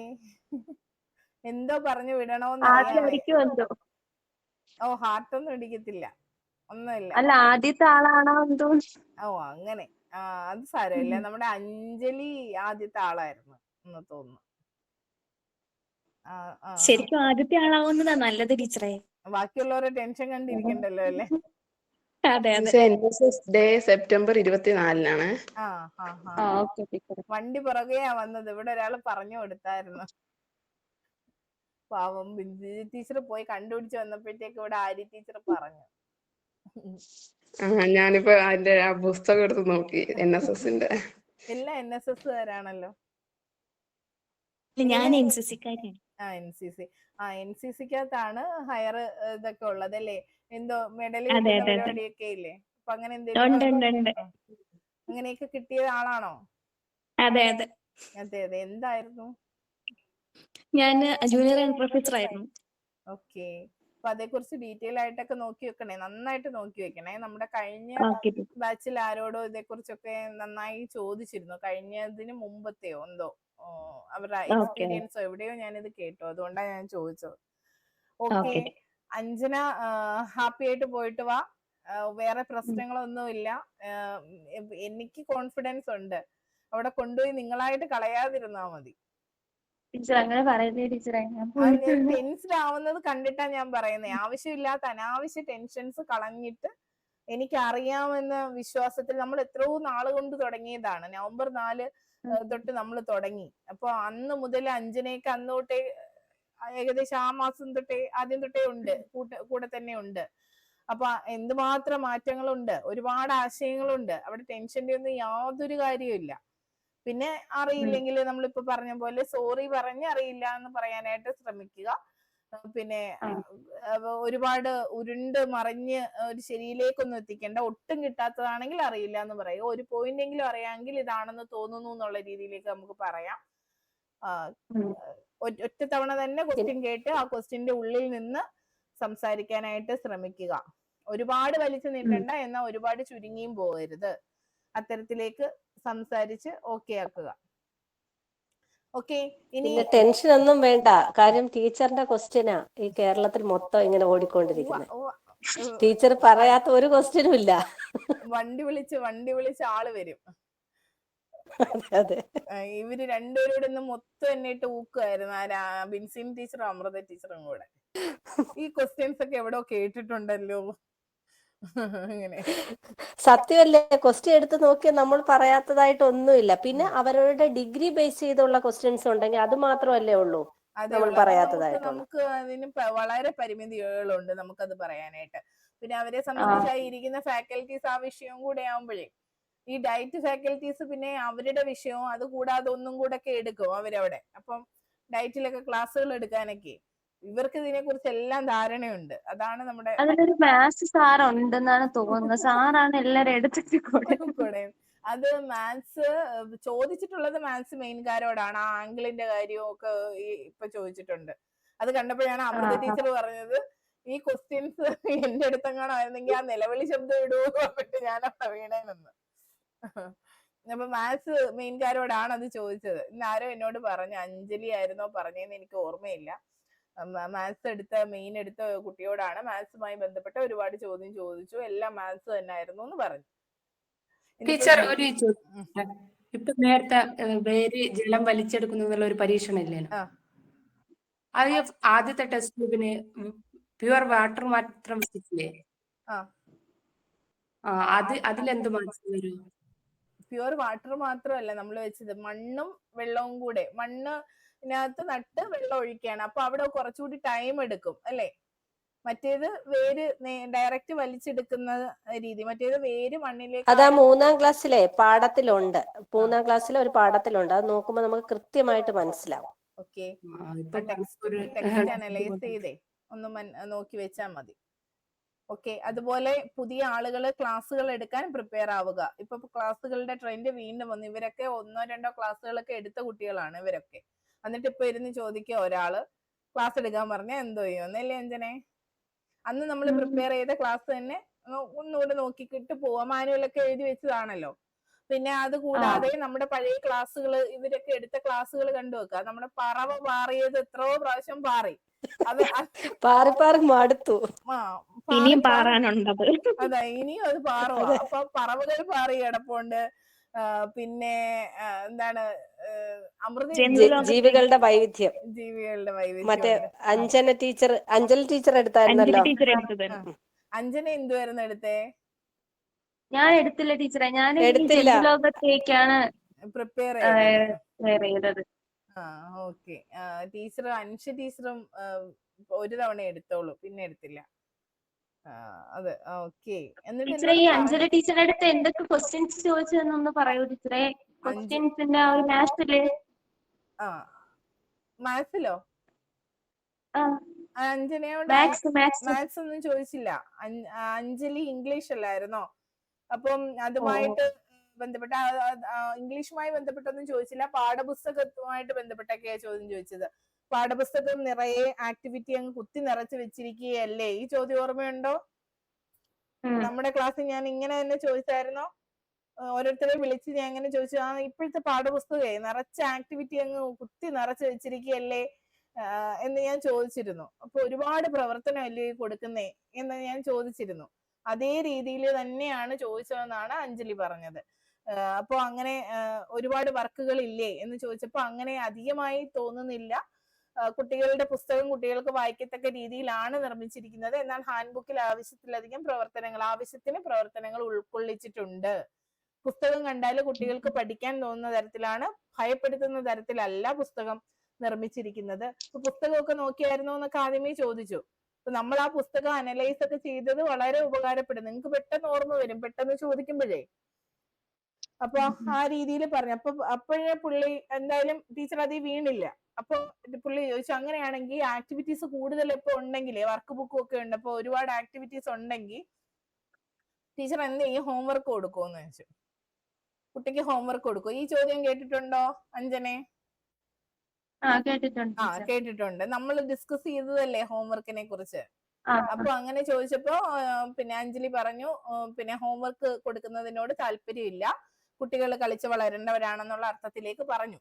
എന്തോ പറഞ്ഞു വിടണോന്ന് അറിയാമോ? ഹാർട്ടൊന്നും ഇടിക്കത്തില്ല, ഒന്നുമില്ല. അല്ല, ആദ്യത്തെ ആളാണോ എന്തോ? അങ്ങനെ. അത് സാരമില്ല. നമ്മുടെ അഞ്ജലി ആദ്യത്തെ ആളായിരുന്നു എന്ന് തോന്നുന്നു. ശരിക്കും ആദ്യത്തെ ആളാവുന്നതാ നല്ലത് ടീച്ചറെ. ബാക്കിയുള്ളവരെ ടെൻഷൻ കണ്ടിരിക്കണ്ടല്ലോ അല്ലേ? NSS ഡേ സെപ്റ്റംബർ 24-നാണ്. വണ്ടി പുറകെയാ വന്നത്. ഇവിടെ ഒരാള് പറഞ്ഞു കൊടുത്തായിരുന്നു. പാവം ബിന്ദു ടീച്ചർ പോയി കണ്ടുപിടിച്ച് വന്നപ്പോഴത്തേക്ക് ഇവിടെ ആര്യ ടീച്ചർ പറഞ്ഞു. ഞാനിപ്പോ അതിന്റെ ആ പുസ്തകം എടുത്ത് നോക്കി NSSന്റെ. എല്ലാ NSSകാരാണല്ലോ. ഞാൻ NCC-കാരിയാണ്. NCC-ക്കകത്താണ് ഹയർ ഇതൊക്കെ ഉള്ളത് അല്ലേ? എന്തോ മെഡൽ കിട്ടുന്ന പരിപാടിയൊക്കെ ഇല്ലേ? അപ്പൊ അങ്ങനെ എന്തെങ്കിലും അങ്ങനെയൊക്കെ കിട്ടിയ ആളാണോ? അതെ അതെ. എന്തായിരുന്നു? ഞാൻ ജൂനിയർ പ്രൊഫസർ ആയിരുന്നു. ഓക്കെ. അപ്പൊ അതേക്കുറിച്ച് ഡീറ്റെയിൽ ആയിട്ടൊക്കെ നോക്കി വെക്കണേ, നന്നായിട്ട് നോക്കി വെക്കണേ. നമ്മുടെ കഴിഞ്ഞ ഓക്കെ ബാച്ചിൽ ആരോടോ ഇതേക്കുറിച്ചൊക്കെ നന്നായി ചോദിച്ചിരുന്നു, കഴിഞ്ഞതിന് മുമ്പത്തെയോ എന്തോ അവരുടെ എക്സ്പീരിയൻസോ എവിടെയോ ഞാനിത് കേട്ടു, അതുകൊണ്ടാണ് ഞാൻ ചോദിച്ചത്. ഓക്കെ, അഞ്ജന ഹാപ്പി ആയിട്ട് പോയിട്ട് വാ, വേറെ പ്രശ്നങ്ങളൊന്നുമില്ല. എനിക്ക് കോൺഫിഡൻസ് ഉണ്ട്, അവിടെ കൊണ്ടുപോയി നിങ്ങളായിട്ട് കളയാതിരുന്നാ മതി. ടീച്ചർ അങ്ങനെ പറയുന്നേ ടീച്ചറെ. ടെൻസ്ഡ് ആവുന്നത് കണ്ടിട്ടാ ഞാൻ പറയുന്നേ. ആവശ്യമില്ലാത്ത അനാവശ്യ ടെൻഷൻസ് കളഞ്ഞിട്ട് എനിക്കറിയാമെന്ന വിശ്വാസത്തിൽ നമ്മൾ എത്രയോ നാള് കൊണ്ട് തുടങ്ങിയതാണ്. നവംബർ 4 തൊട്ട് നമ്മൾ തുടങ്ങി. അപ്പൊ അന്ന് മുതൽ അഞ്ജനയ്ക്ക് അന്ന് തൊട്ടേ ഏകദേശം ആ മാസം തൊട്ടേ ആദ്യം തൊട്ടേ ഉണ്ട്, കൂടെ തന്നെ ഉണ്ട്. അപ്പൊ എന്തുമാത്രം മാറ്റങ്ങളുണ്ട്, ഒരുപാട് ആശയങ്ങളുണ്ട്. അവിടെ ടെൻഷന്റെ ഒന്നും യാതൊരു കാര്യമില്ല. പിന്നെ അറിയില്ലെങ്കിൽ നമ്മളിപ്പോ പറഞ്ഞ പോലെ സോറി പറഞ്ഞ് അറിയില്ല എന്ന് പറയാനായിട്ട് ശ്രമിക്കുക. പിന്നെ ഒരുപാട് ഉരുണ്ട് മറിഞ്ഞ് ഒരു ശരിയിലേക്കൊന്നും എത്തിക്കേണ്ട. ഒട്ടും കിട്ടാത്തതാണെങ്കിൽ അറിയില്ല എന്ന് പറയുക. ഒരു പോയിന്റ് എങ്കിലും അറിയാമെങ്കിൽ ഇതാണെന്ന് തോന്നുന്നു എന്നുള്ള രീതിയിലേക്ക് നമുക്ക് പറയാം. ഒറ്റ തവണ തന്നെ ക്വസ്റ്റ്യൻ കേട്ട് ആ ക്വസ്റ്റ്യന്റെ ഉള്ളിൽ നിന്ന് സംസാരിക്കാനായിട്ട് ശ്രമിക്കുക. ഒരുപാട് വലിച്ചു നീട്ടണ്ട, എന്നാൽ ഒരുപാട് ചുരുങ്ങിയും പോകരുത്. അത്തരത്തിലേക്ക് സംസാരിച്ച് ഓക്കെ ആക്കുക. ഓക്കെ, ഇനി ടെൻഷൻ ഒന്നും വേണ്ട. കാര്യം ടീച്ചറിന്റെ ക്വസ്റ്റ്യനാ ഈ കേരളത്തിൽ മൊത്തം ഇങ്ങനെ ഓടിക്കൊണ്ടിരിക്കുന്നത്. ടീച്ചർ പറയാത്ത ഒരു ക്വസ്റ്റ്യനും ഇല്ല. വണ്ടി വിളിച്ച് ആള് വരും. അതെ, ഇവര് രണ്ടുപേരോട് ഇന്ന് മൊത്തം എന്നിട്ട് ഊക്കുമായിരുന്നു, ബിൻസിൻ ടീച്ചറും അമൃത ടീച്ചറും കൂടെ. ഈ ക്വസ്റ്റ്യൻസ് ഒക്കെ എവിടെയോ കേട്ടിട്ടുണ്ടല്ലോ അങ്ങനെ. സത്യമല്ലേ? ക്വസ്റ്റ്യൻ എടുത്ത് നോക്കിയാൽ നമ്മൾ പറയാത്തതായിട്ട് ഒന്നുമില്ല. പിന്നെ അവരുടെ ഡിഗ്രി ബേസ് ചെയ്തുള്ള ക്വസ്റ്റ്യൻസ് ഉണ്ടെങ്കിൽ അത് മാത്രമല്ലേ ഉള്ളൂ നമ്മൾ പറയാത്തതായിട്ടുള്ളൂ. നമുക്ക് അതിന് വളരെ പരിമിതികളുണ്ട് നമുക്കത് പറയാനായിട്ട്. പിന്നെ അവരെ സംബന്ധിച്ചായി ഇരിക്കുന്ന ഫാക്കൽറ്റീസ് ആ വിഷയവും കൂടെ ആവുമ്പോഴേ, ഈ ഡയറ്റ് ഫാക്കൽറ്റീസ് പിന്നെ അവരുടെ വിഷയവും അത് കൂടാതെ ഒന്നും കൂടെ ഒക്കെ എടുക്കും അവരവിടെ. അപ്പം ഡയറ്റിലൊക്കെ ക്ലാസ്സുകൾ എടുക്കാനൊക്കെ ഇവർക്ക് ഇതിനെ കുറിച്ച് എല്ലാം ധാരണയുണ്ട്. അതാണ് നമ്മുടെ അതിലൊരു മാത്സ് സാർ ഉണ്ടെന്നാണ് തോന്നുന്നത്. സാറാണ് എല്ലാരും എടുത്തിട്ട് കൂടെ. അത് മാത്സ് ചോദിച്ചിട്ടുള്ളത് മാത്സ് മെയിൻകാരോടാണ്. ആ ആംഗിളിന്റെ കാര്യവും ഒക്കെ ഇപ്പൊ ചോദിച്ചിട്ടുണ്ട്. അത് കണ്ടപ്പോഴാണ് അമൃത ടീച്ചർ പറഞ്ഞത്, ഈ ക്വസ്റ്റ്യൻസ് എന്റെ അടുത്തെങ്ങാണായിരുന്നെങ്കിൽ ആ നിലവിളി ശബ്ദം ഇടുവോ പറഞ്ഞിട്ട് ഞാനാ വീണേനെന്ന്. അപ്പൊ മാത്സ് മെയിൻകാരോടാണ് അത് ചോദിച്ചത്. ഇന്നാരോ എന്നോട് പറഞ്ഞു, അഞ്ജലി ആയിരുന്നോ പറഞ്ഞതെന്ന് എനിക്ക് ഓർമ്മയില്ല. മാത്സ് മെയിൻ എടുത്ത കുട്ടിയോടാണ് മാത്സുമായി ബന്ധപ്പെട്ട ഒരുപാട് ചോദ്യം ചോദിച്ചു, എല്ലാം മാത്സ് തന്നെ ആയിരുന്നു എന്ന് പറഞ്ഞു. ടീച്ചർ ഒരു ചോദ്യം, ഇപ്പൊ നേരത്തെ വേര് ജലം വലിച്ചെടുക്കുന്നു എന്നുള്ള ഒരു പരീക്ഷണം ഇല്ലല്ലോ, അത് ആദ്യത്തെ ടെസ്റ്റ് ട്യൂബിന് പ്യുവർ വാട്ടർ മാത്രം വെച്ചിട്ടില്ലേ? അതിലെന്ത് മാറ്റം വരും? പ്യുവർ വാട്ടർ മാത്രമല്ല നമ്മൾ വെച്ചത്, മണ്ണും വെള്ളവും കൂടെ. മണ്ണിനകത്ത് നട്ട് വെള്ളം ഒഴിക്കുകയാണ്. അപ്പൊ അവിടെ കുറച്ചുകൂടി ടൈം എടുക്കും അല്ലേ? മറ്റേത് വേര് ഡയറക്റ്റ് വലിച്ചെടുക്കുന്ന രീതി, മറ്റേത് വേര് മണ്ണിലേക്ക്. അതാ 3-ാം ക്ലാസ്സിലെ പാഠത്തിലുണ്ട്. 3-ാം ക്ലാസ്സിലെ ഒരു പാഠത്തിലുണ്ട്. അത് നോക്കുമ്പോൾ നമുക്ക് കൃത്യമായിട്ട് മനസ്സിലാവും. ഓക്കെ, ടെക്സ്റ്റ് അനലൈസ് ചെയ്തേ ഒന്ന് നോക്കി വെച്ചാൽ മതി. ഓക്കെ, അതുപോലെ പുതിയ ആളുകൾ ക്ലാസ്സുകൾ എടുക്കാൻ പ്രിപ്പയർ ആവുക. ഇപ്പൊ ക്ലാസ്സുകളുടെ ട്രെൻഡ് വീണ്ടും വന്നു. ഇവരൊക്കെ 1-2 ക്ലാസ്സുകളൊക്കെ എടുത്ത കുട്ടികളാണ് ഇവരൊക്കെ. എന്നിട്ട് ഇപ്പൊ ഇരുന്ന് ചോദിക്കുക, ഒരാള് ക്ലാസ് എടുക്കാൻ പറഞ്ഞാൽ എന്തോ ചെയ്യുമെന്നല്ലേ അഞ്ജനെ? അന്ന് നമ്മൾ പ്രിപ്പയർ ചെയ്ത ക്ലാസ് തന്നെ ഒന്നുകൂടെ നോക്കിക്കിട്ട് പോവാ. മാനുവലൊക്കെ എഴുതി വെച്ചതാണല്ലോ. പിന്നെ അത് കൂടാതെ നമ്മുടെ പഴയ ക്ലാസ്സുകൾ, ഇവരൊക്കെ എടുത്ത ക്ലാസ്സുകൾ കണ്ടു വെക്കുക. നമ്മുടെ പറവ പാറിയത് എത്രയോ പ്രാവശ്യം പാറി. അത് പാറി മടുത്തു. ഇനിയും പാറാനുണ്ടത്. അതെ, ഇനിയും അത് പാറുക. അപ്പൊ പറവകൾ പാറി കിടപ്പുണ്ട്. പിന്നെ എന്താണ്, ജീവികളുടെ വൈവിധ്യം. മറ്റേ അഞ്ജലി ടീച്ചർ എടുത്തായിരുന്നല്ലോ. അഞ്ജന എന്തുവായിരുന്നു എടുത്തേ? ഞാൻ എടുത്തില്ല ടീച്ചറെ. ഞാൻ ജന്തുലോകത്തേക്കാണ് പ്രിപ്പയർ ചെയ്തത്. ഓക്കെ, ടീച്ചർ അൻഷ ടീച്ചറും ഒരു തവണ എടുത്തോളൂ, പിന്നെ എടുത്തില്ല. അതെ, ഓക്കെ. ടീച്ചറെ, ഈ അഞ്ജലി ടീച്ചറുടെ അടുത്ത് എന്തൊക്കെ ക്വസ്റ്റ്യൻസ് ചോദിച്ചതെന്നൊന്ന് പറയൂ ടീച്ചറെ. ക്വസ്റ്റ്യൻസിന്റെ ഒരു മാത്സില്. മാത്സിലോ? അഞ്ജനയോട് മാത്സ് ഒന്നും ചോദിച്ചില്ല. അഞ്ജലി ഇംഗ്ലീഷ് അല്ലായിരുന്നോ? അപ്പം അതുമായിട്ട് ബന്ധപ്പെട്ട, ഇംഗ്ലീഷുമായി ബന്ധപ്പെട്ടൊന്നും ചോദിച്ചില്ല. പാഠപുസ്തകവുമായിട്ട് ബന്ധപ്പെട്ടൊക്കെയാ ചോദ്യം ചോദിച്ചത്. പാഠപുസ്തകം നിറയെ ആക്ടിവിറ്റി അങ്ങ് കുത്തി നിറച്ച് വെച്ചിരിക്കുകയല്ലേ? ഈ ചോദ്യം ഓർമ്മയുണ്ടോ? നമ്മുടെ ക്ലാസ്സിൽ ഞാൻ ഇങ്ങനെ തന്നെ ചോദിച്ചായിരുന്നോ? ഓരോരുത്തരെ വിളിച്ച് ഞാൻ ഇങ്ങനെ ചോദിച്ചു, ഇപ്പോഴത്തെ പാഠപുസ്തകമേ നിറച്ച ആക്ടിവിറ്റി അങ്ങ് കുത്തി നിറച്ച് വെച്ചിരിക്കുകയല്ലേ എന്ന് ഞാൻ ചോദിച്ചിരുന്നു. അപ്പൊ ഒരുപാട് പ്രവർത്തനമല്ലേ കൊടുക്കുന്നേ എന്ന് ഞാൻ ചോദിച്ചിരുന്നു. അതേ രീതിയിൽ തന്നെയാണ് ചോദിച്ചതെന്നാണ് അഞ്ജലി പറഞ്ഞത്. അപ്പൊ അങ്ങനെ ഒരുപാട് വർക്കുകൾ ഇല്ലേ എന്ന് ചോദിച്ചപ്പോ അങ്ങനെ അധികമായി തോന്നുന്നില്ല. കുട്ടികളുടെ പുസ്തകം കുട്ടികൾക്ക് വായിക്കത്തക്ക രീതിയിലാണ് നിർമ്മിച്ചിരിക്കുന്നത്. എന്നാൽ ഹാൻഡ് ബുക്കിൽ ആവശ്യത്തിന് പ്രവർത്തനങ്ങൾ ഉൾക്കൊള്ളിച്ചിട്ടുണ്ട്. പുസ്തകം കണ്ടാൽ കുട്ടികൾക്ക് പഠിക്കാൻ തോന്നുന്ന തരത്തിലാണ്, ഭയപ്പെടുത്തുന്ന തരത്തിലല്ല പുസ്തകം നിർമ്മിച്ചിരിക്കുന്നത്. പുസ്തകമൊക്കെ നോക്കിയായിരുന്നോ എന്നൊക്കെ ആദ്യമേ ചോദിച്ചു. അപ്പൊ നമ്മൾ ആ പുസ്തകം അനലൈസ് ഒക്കെ ചെയ്തത് വളരെ ഉപകാരപ്പെടും. നിങ്ങൾക്ക് പെട്ടെന്ന് ഓർമ്മ വരും പെട്ടെന്ന് ചോദിക്കുമ്പോഴേ. അപ്പൊ ആ രീതിയിൽ പറഞ്ഞു. അപ്പോഴേ പുള്ളി എന്തായാലും ടീച്ചർ അതിൽ വീണില്ല. അപ്പൊ പുള്ളി ചോദിച്ചു, അങ്ങനെയാണെങ്കിൽ ആക്ടിവിറ്റീസ് കൂടുതൽ ഇപ്പൊ ഉണ്ടെങ്കിലേ, വർക്ക് ബുക്കും ഒക്കെ ഉണ്ട്, അപ്പൊ ഒരുപാട് ആക്ടിവിറ്റീസ് ഉണ്ടെങ്കിൽ ടീച്ചർ എന്ത് ചെയ്യും, ഹോംവർക്ക് കൊടുക്കുമെന്ന് ചോദിച്ചു. കുട്ടിക്ക് ഹോംവർക്ക് കൊടുക്കും. ഈ ചോദ്യം കേട്ടിട്ടുണ്ടോ അഞ്ജനെ? കേട്ടിട്ടുണ്ട്. നമ്മൾ ഡിസ്കസ് ചെയ്തതല്ലേ ഹോംവർക്കിനെ കുറിച്ച്. അപ്പൊ അങ്ങനെ ചോദിച്ചപ്പോ പിന്നെ അഞ്ജലി പറഞ്ഞു, പിന്നെ ഹോംവർക്ക് കൊടുക്കുന്നതിനോട് താല്പര്യമില്ല, കുട്ടികൾ കളിച്ച് വളരേണ്ടവരാണെന്നുള്ള അർത്ഥത്തിലേക്ക് പറഞ്ഞു.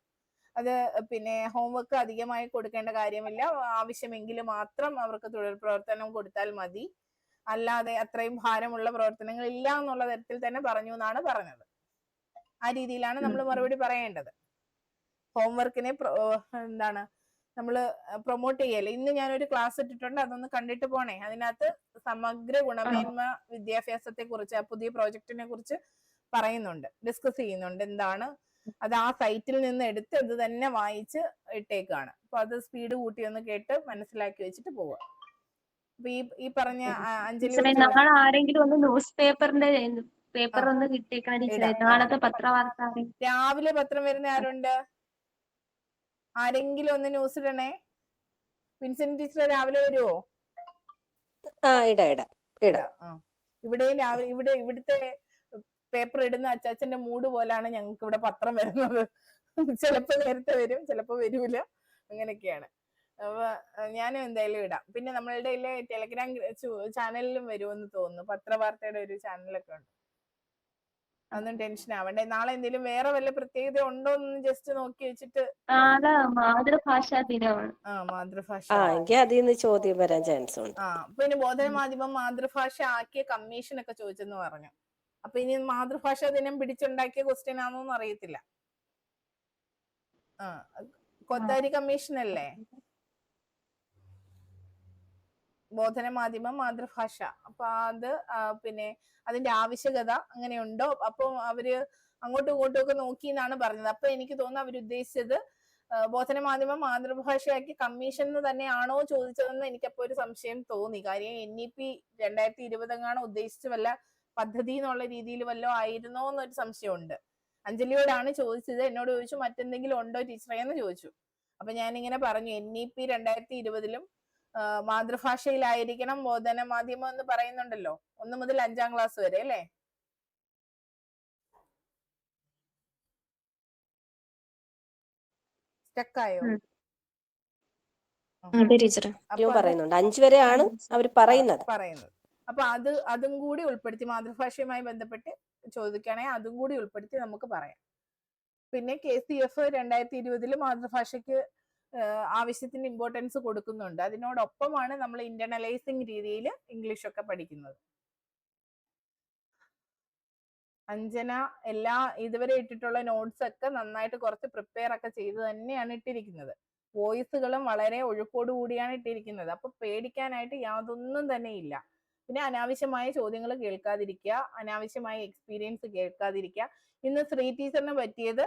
അത് പിന്നെ ഹോംവർക്ക് അധികമായി കൊടുക്കേണ്ട കാര്യമില്ല, ആവശ്യമെങ്കിൽ മാത്രം അവർക്ക് തുടർ പ്രവർത്തനം കൊടുത്താൽ മതി, അല്ലാതെ അത്രയും ഭാരമുള്ള പ്രവർത്തനങ്ങൾ ഇല്ല എന്നുള്ള തരത്തിൽ തന്നെ പറഞ്ഞു എന്നാണ് പറഞ്ഞത്. ആ രീതിയിലാണ് നമ്മൾ മറുപടി പറയേണ്ടത്. ഹോംവർക്കിനെ എന്താണ് നമ്മൾ പ്രൊമോട്ട് ചെയ്യല്ലേ. ഇന്ന് ഞാനൊരു ക്ലാസ് ഇട്ടിട്ടുണ്ട്, അതൊന്ന് കണ്ടിട്ട് പോണേ. അതിനകത്ത് സമഗ്ര ഗുണമേന്മ വിദ്യാഭ്യാസത്തെ കുറിച്ച്, പുതിയ പ്രോജക്റ്റിനെ കുറിച്ച് പറയുന്നുണ്ട്, ഡിസ്കസ് ചെയ്യുന്നുണ്ട്. എന്താണ് അത് ആ സൈറ്റിൽ നിന്ന് എടുത്ത് ഇത് തന്നെ വായിച്ച് ഇട്ടേക്കാണ്. അപ്പൊ അത് സ്പീഡ് കൂട്ടി ഒന്ന് കേട്ട് മനസ്സിലാക്കി വെച്ചിട്ട് പോവുക. അപ്പൊ ഈ പറഞ്ഞ അഞ്ജലി ആരെങ്കിലും ഒന്ന് ന്യൂസ് പേപ്പറിന്റെ പേപ്പർ ഒന്ന് കിട്ടിയേക്കണം. നാളത്തെ പത്രവാർത്ത രാവിലെ പത്രം വരുന്ന ആരുണ്ട്? ആരെങ്കിലും ഒന്ന് ന്യൂസ് ഇടണേ. വിൻസെന്റ് ടീച്ചർ രാവിലെ വരുവോ? ഇവിടെയും രാവിലെ ഇവിടുത്തെ പേപ്പർ ഇടുന്ന അച്ചാച്ചന്റെ മൂഡ് പോലാണ് ഞങ്ങൾക്ക് ഇവിടെ പത്രം വരുന്നത്. ചിലപ്പോ നേരത്തെ വരും, ചിലപ്പോ വരൂല, അങ്ങനെയൊക്കെയാണ്. അപ്പൊ ഞാനും എന്തായാലും ഇടാം. പിന്നെ നമ്മളുടെ ടെലഗ്രാം ചാനലിലും വരുമെന്ന് തോന്നുന്നു, പത്രവാർത്തയുടെ ഒരു ചാനലൊക്കെ ഉണ്ട്. അതൊന്നും ടെൻഷൻ ആവണ്ടേ. നാളെ എന്തെങ്കിലും വേറെ വല്ല പ്രത്യേകത ഉണ്ടോ എന്ന് ജസ്റ്റ് നോക്കി വെച്ചിട്ട്. മാതൃഭാഷാ ദിനമാണ്. മാതൃഭാഷ ചോദ്യം വരാൻ ചാൻസ് ഉണ്ട്. പിന്നെ ബോധന മാധ്യമം മാതൃഭാഷ ആക്കിയ കമ്മീഷൻ ഒക്കെ ചോദിച്ചെന്ന് പറഞ്ഞു. അപ്പൊ ഇനി മാതൃഭാഷാ ദിനം പിടിച്ചുണ്ടാക്കിയ ക്വസ്റ്റ്യൻ ആണോന്ന് അറിയത്തില്ല. കൊത്താരി കമ്മീഷൻ അല്ലേ ബോധന മാധ്യമം മാതൃഭാഷ. അപ്പൊ അത് പിന്നെ അതിന്റെ ആവശ്യകത അങ്ങനെയുണ്ടോ, അപ്പൊ അവര് അങ്ങോട്ടും ഇങ്ങോട്ടും ഒക്കെ നോക്കി എന്നാണ് പറഞ്ഞത്. അപ്പൊ എനിക്ക് തോന്നുന്നു അവരുദ്ദേശിച്ചത് ബോധന മാധ്യമം മാതൃഭാഷയാക്കി കമ്മീഷൻ തന്നെയാണോ ചോദിച്ചതെന്ന് എനിക്കപ്പോ ഒരു സംശയം തോന്നി. കാര്യം NEP 2020 ഉദ്ദേശിച്ച വല്ല പദ്ധതി എന്നുള്ള രീതിയിൽ വല്ലോ ആയിരുന്നോ എന്നൊരു സംശയമുണ്ട്. അഞ്ജലിയോടാണ് ചോദിച്ചത്. എന്നോട് ചോദിച്ചു മറ്റെന്തെങ്കിലും ഉണ്ടോ ടീച്ചറെ എന്ന് ചോദിച്ചു. അപ്പൊ ഞാനിങ്ങനെ പറഞ്ഞു, NEP 2020 മാതൃഭാഷയിലായിരിക്കണം ബോധന മാധ്യമം എന്ന് പറയുന്നുണ്ടല്ലോ, 1 മുതൽ 5ാം ക്ലാസ് വരെ അല്ലേ? സ്റ്റക്കായോ? പറയുന്നുണ്ട് 5 വരെയാണ് അവർ പറയുന്നത്. അപ്പൊ അതും കൂടി ഉൾപ്പെടുത്തി, മാതൃഭാഷയുമായി ബന്ധപ്പെട്ട് ചോദിക്കുകയാണെങ്കിൽ അതും കൂടി ഉൾപ്പെടുത്തി നമുക്ക് പറയാം. പിന്നെ KCF 2020 മാതൃഭാഷയ്ക്ക് ആവശ്യത്തിന് ഇമ്പോർട്ടൻസ് കൊടുക്കുന്നുണ്ട്. അതിനോടൊപ്പമാണ് നമ്മൾ ഇന്റർണലൈസിങ് രീതിയിൽ ഇംഗ്ലീഷ് ഒക്കെ പഠിക്കുന്നത്. അഞ്ജന ഇതുവരെ ഇട്ടിട്ടുള്ള നോട്ട്സ് ഒക്കെ നന്നായിട്ട് കുറച്ച് പ്രിപ്പയർ ഒക്കെ ചെയ്ത് തന്നെയാണ് ഇട്ടിരിക്കുന്നത്. വോയിസുകളും വളരെ ഒഴുക്കോടുകൂടിയാണ് ഇട്ടിരിക്കുന്നത്. അപ്പൊ പേടിക്കാനായിട്ട് യാതൊന്നും തന്നെ ഇല്ല. പിന്നെ അനാവശ്യമായ ചോദ്യങ്ങൾ കേൾക്കാതിരിക്കുക, അനാവശ്യമായ എക്സ്പീരിയൻസ് കേൾക്കാതിരിക്കുക. ഇന്ന് ശ്രീ ടീച്ചറിന് പറ്റിയത്,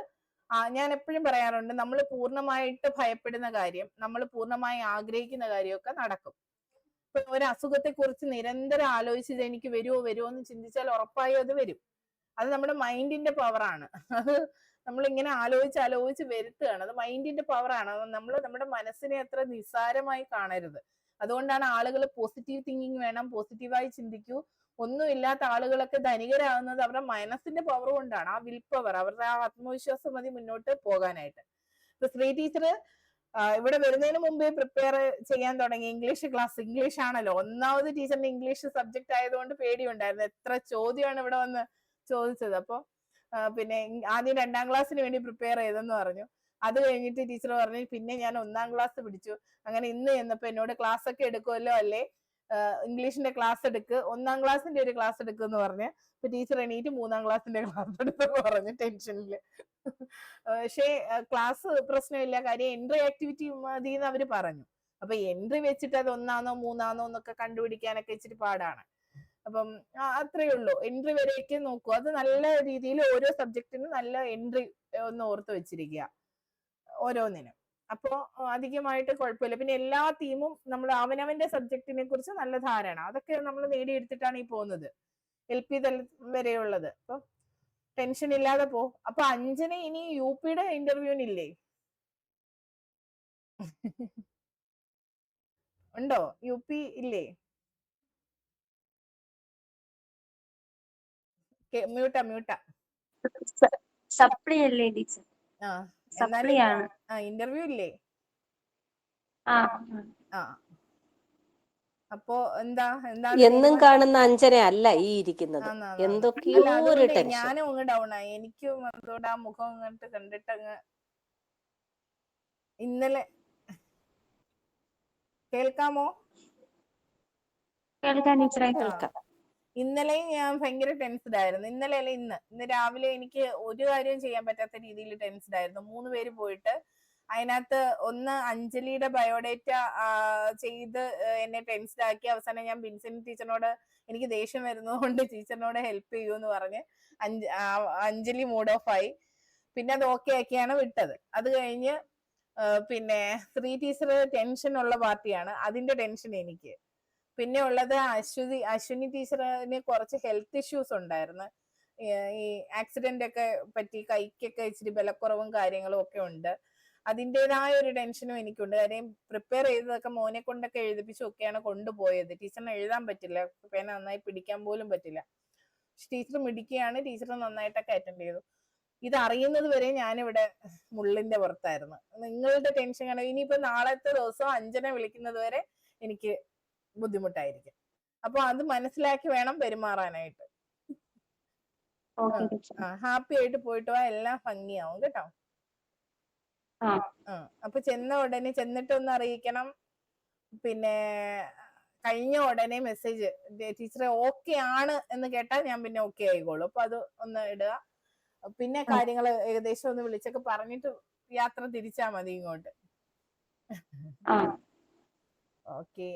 ഞാൻ എപ്പോഴും പറയാറുണ്ട്, നമ്മൾ പൂർണ്ണമായിട്ട് ഭയപ്പെടുന്ന കാര്യം, നമ്മൾ പൂർണ്ണമായി ആഗ്രഹിക്കുന്ന കാര്യമൊക്കെ നടക്കും. ഇപ്പൊ ഒരു അസുഖത്തെ കുറിച്ച് നിരന്തരം ആലോചിച്ചത് എനിക്ക് വരുമോ എന്ന് ചിന്തിച്ചാൽ ഉറപ്പായും അത് വരും. അത് നമ്മുടെ മൈൻഡിന്റെ പവറാണ്. അത് നമ്മളിങ്ങനെ ആലോചിച്ച് വരുത്തുകയാണ്. അത് മൈൻഡിന്റെ പവറാണ്. നമ്മൾ നമ്മുടെ മനസ്സിനെ അത്ര നിസ്സാരമായി കാണരുത്. അതുകൊണ്ടാണ് ആളുകൾ പോസിറ്റീവ് തിങ്കിങ് വേണം, പോസിറ്റീവായി ചിന്തിക്കൂ. ഒന്നുമില്ലാത്ത ആളുകളൊക്കെ ധനികരാകുന്നത് അവരുടെ മനസ്സിന്റെ പവർ കൊണ്ടാണ്. ആ വിൽ പവർ, അവരുടെ ആ ആത്മവിശ്വാസം മതി മുന്നോട്ട് പോകാനായിട്ട്. ഇപ്പൊ ശ്രീ ടീച്ചർ ഇവിടെ വരുന്നതിന് മുമ്പേ പ്രിപ്പയർ ചെയ്യാൻ തുടങ്ങി. ഇംഗ്ലീഷ് ആണല്ലോ, ഒന്നാമത് ടീച്ചറിന്റെ ഇംഗ്ലീഷ് സബ്ജക്ട് ആയതുകൊണ്ട് പേടിയുണ്ടായിരുന്നു. എത്ര ചോദ്യമാണ് ഇവിടെ വന്ന് ചോദിച്ചത്. അപ്പൊ പിന്നെ ആദ്യം 2ാം ക്ലാസ്സിന് വേണ്ടി പ്രിപ്പയർ ചെയ്തെന്ന് പറഞ്ഞു. അത് കഴിഞ്ഞിട്ട് ടീച്ചർ പറഞ്ഞു പിന്നെ ഞാൻ 1ാം ക്ലാസ് പിടിച്ചു. അങ്ങനെ ഇന്ന് ചെന്നപ്പോ എന്നോട് ക്ലാസ് ഒക്കെ എടുക്കുമല്ലോ അല്ലേ, ഇംഗ്ലീഷിന്റെ ക്ലാസ് എടുക്ക്, 1ാം ക്ലാസ്സിന്റെ ഒരു ക്ലാസ് എടുക്കുമെന്ന് പറഞ്ഞ്. അപ്പൊ ടീച്ചർ എണീറ്റ് 3ാം ക്ലാസ്സിന്റെ ക്ലാസ് എടുത്തെന്ന് പറഞ്ഞു ടെൻഷനില്. പക്ഷേ ക്ലാസ് പ്രശ്നമില്ല, കാര്യം എൻട്രി ആക്ടിവിറ്റി മതി എന്ന് അവര് പറഞ്ഞു. അപ്പൊ എൻട്രി വെച്ചിട്ട് അത് 1ആണോ 3ആണോ എന്നൊക്കെ കണ്ടുപിടിക്കാനൊക്കെ ഇച്ചിരി പാടാണ്. അപ്പം അത്രയേ ഉള്ളൂ. എൻട്രി വരെയൊക്കെ നോക്കൂ. അത് നല്ല രീതിയിൽ ഓരോ സബ്ജക്റ്റിനും നല്ല എൻട്രി ഒന്ന് ഓർത്ത് വെച്ചിരിക്കുക ഓരോന്നിനും. അപ്പോ അധികമായിട്ട് കുഴപ്പമില്ല. പിന്നെ എല്ലാ തീമും നമ്മൾ അവനവന്റെ സബ്ജക്റ്റിനെ കുറിച്ച് നല്ല ധാരണ അതൊക്കെ നമ്മൾ നേടിയെടുത്തിട്ടാണ് ഈ പോകുന്നത്, LP തലം വരെയുള്ളത്. അപ്പൊ ടെൻഷൻ ഇല്ലാതെ പോ. അപ്പൊ അഞ്ജന ഇനി UPയുടെ ഇന്റർവ്യൂവിനില്ലേ? ഉണ്ടോ? UP ഇല്ലേ? മ്യൂട്ടാ. സപ്ലി അല്ലേ ടീച്ചർ? ആ സപ്ലി ആണ്. ഇന്റർവ്യൂ ഇല്ലേ? അപ്പോ എന്നും കാണുന്ന അഞ്ജന അല്ല ഈ ഇരിക്കുന്നത്. എന്തൊക്കെയോ ഒരു ടെൻഷൻ. ഞാനും അങ്ങ് ഡൗൺ ആയി. എനിക്കും അതുകൊണ്ട് ആ മുഖം അങ്ങോട്ട് കണ്ടിട്ട് അങ്ങ് ഇന്നലെ കേൾക്കാമോ? കേൾക്കാൻ ടീച്ചറെ. ഇന്നലെ ഞാൻ ഭയങ്കര ടെൻസ്ഡ് ആയിരുന്നു. ഇന്നലെ അല്ല ഇന്ന് രാവിലെ എനിക്ക് ഒരു കാര്യവും ചെയ്യാൻ പറ്റാത്ത രീതിയിൽ ടെൻസ്ഡ് ആയിരുന്നു. 3 പേര് പോയിട്ട് അതിനകത്ത് ഒന്ന് അഞ്ജലിയുടെ ബയോഡേറ്റ ചെയ്ത് എന്നെ ടെൻസ്ഡ് ആക്കി. അവസാനം ഞാൻ ബിൻസെന്റ് ടീച്ചറിനോട് എനിക്ക് ദേഷ്യം വരുന്നതുകൊണ്ട് ടീച്ചറിനോട് ഹെൽപ്പ് ചെയ്യൂന്ന് പറഞ്ഞ് അഞ്ജലി മൂഡ് ഓഫ് ആയി. പിന്നെ അത് ഓക്കെ ആക്കിയാണ് വിട്ടത്. അത് കഴിഞ്ഞ് പിന്നെ ശ്രീ ടീച്ചർ ടെൻഷൻ ഉള്ള പാർട്ടിയാണ്, അതിന്റെ ടെൻഷൻ എനിക്ക്. പിന്നെ ഉള്ളത് അശ്വിനി ടീച്ചറിന് കുറച്ച് ഹെൽത്ത് ഇഷ്യൂസ് ഉണ്ടായിരുന്നു. ഈ ആക്സിഡന്റ് ഒക്കെ പറ്റി കൈക്കൊക്കെ ഇച്ചിരി ബലക്കുറവും കാര്യങ്ങളും ഒക്കെ ഉണ്ട്. അതിൻ്റെതായ ഒരു ടെൻഷനും എനിക്കുണ്ട്. കാര്യം പ്രിപ്പയർ ചെയ്തതൊക്കെ മോനെ കൊണ്ടൊക്കെ എഴുതിപ്പിച്ചൊക്കെയാണ് കൊണ്ടുപോയത്. ടീച്ചറിന് എഴുതാൻ പറ്റില്ല, പേന നന്നായി പിടിക്കാൻ പോലും പറ്റില്ല. ടീച്ചർ മിടിക്കുകയാണ്, ടീച്ചർ നന്നായിട്ടൊക്കെ അറ്റൻഡ് ചെയ്തു. ഇത് അറിയുന്നത് വരെ ഞാനിവിടെ മുള്ളിന്റെ പുറത്തായിരുന്നു. നിങ്ങളുടെ ടെൻഷൻ കാരണം ഇനിയിപ്പോ നാളത്തെ ദിവസം അഞ്ജന വിളിക്കുന്നത് വരെ എനിക്ക് ബുദ്ധിമുട്ടായിരിക്കും. അപ്പൊ അത് മനസ്സിലാക്കി വേണം പെരുമാറാനായിട്ട്. ഹാപ്പി ആയിട്ട് പോയിട്ട് വാ, എല്ലാം ഭംഗിയാവും കേട്ടോ. അപ്പൊ ചെന്നിട്ട് ഒന്ന് അറിയിക്കണം. പിന്നെ കഴിഞ്ഞ ഉടനെ മെസ്സേജ് ടീച്ചറെ ഓക്കെ ആണ് എന്ന് കേട്ടാൽ ഞാൻ പിന്നെ ഓക്കെ ആയിക്കോളൂ. അപ്പൊ അത് ഒന്ന് ഇടുക. പിന്നെ കാര്യങ്ങൾ ഏകദേശം ഒന്ന് വിളിച്ചൊക്കെ പറഞ്ഞിട്ട് യാത്ര തിരിച്ചാ മതി ഇങ്ങോട്ട്.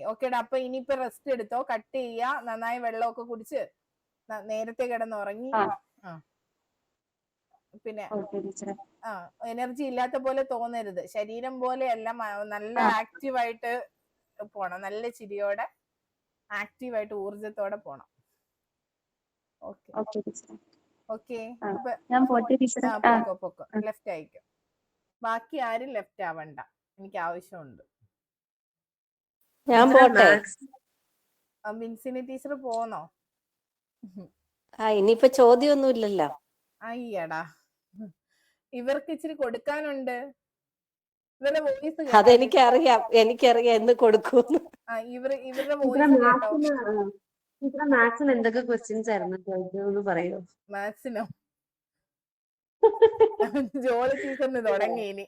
ഓക്കേടാ. അപ്പൊ ഇനിയിപ്പോ റെസ്റ്റ് എടുത്തോ, കട്ട് ചെയ്യാ, നന്നായി വെള്ളമൊക്കെ കുടിച്ച് നേരത്തെ കിടന്നുറങ്ങി. പിന്നെ എനർജി ഇല്ലാത്ത പോലെ തോന്നരുത്. ശരീരം പോലെ അല്ല, നല്ല ആക്റ്റീവായിട്ട് പോണം. നല്ല ചിരിയോടെ ആക്റ്റീവായിട്ട് ഊർജത്തോടെ പോണം. ഓക്കെ. പൊക്കോ. ലെഫ്റ്റ് ആയിക്കോ. ബാക്കി ആരും ലെഫ്റ്റ് ആവണ്ട, എനിക്ക് ആവശ്യമുണ്ട്. ഞാൻ പോട്ടെ. മിൻസിനി ടീച്ചർ പോന്നോ? ഇനിയിപ്പോ ചോദ്യമൊന്നും ഇല്ലല്ലോ. അയ്യടാ, ഇവർക്ക് ഇച്ചിരി കൊടുക്കാനുണ്ട്. ഇവരുടെ വോയിസ് അതെനിക്കറിയാം, എന്ന് കൊടുക്കൂന്ന്. ഇവരുടെ വോയിസ് കേട്ടോ. മാത്സിന് എന്തൊക്കെ ക്വസ്റ്റ്യൻസ് ആയിരുന്നു പറയോ? മാത്സിനോ? ജോളി ടീച്ചറിന് തുടങ്ങി ഇനി.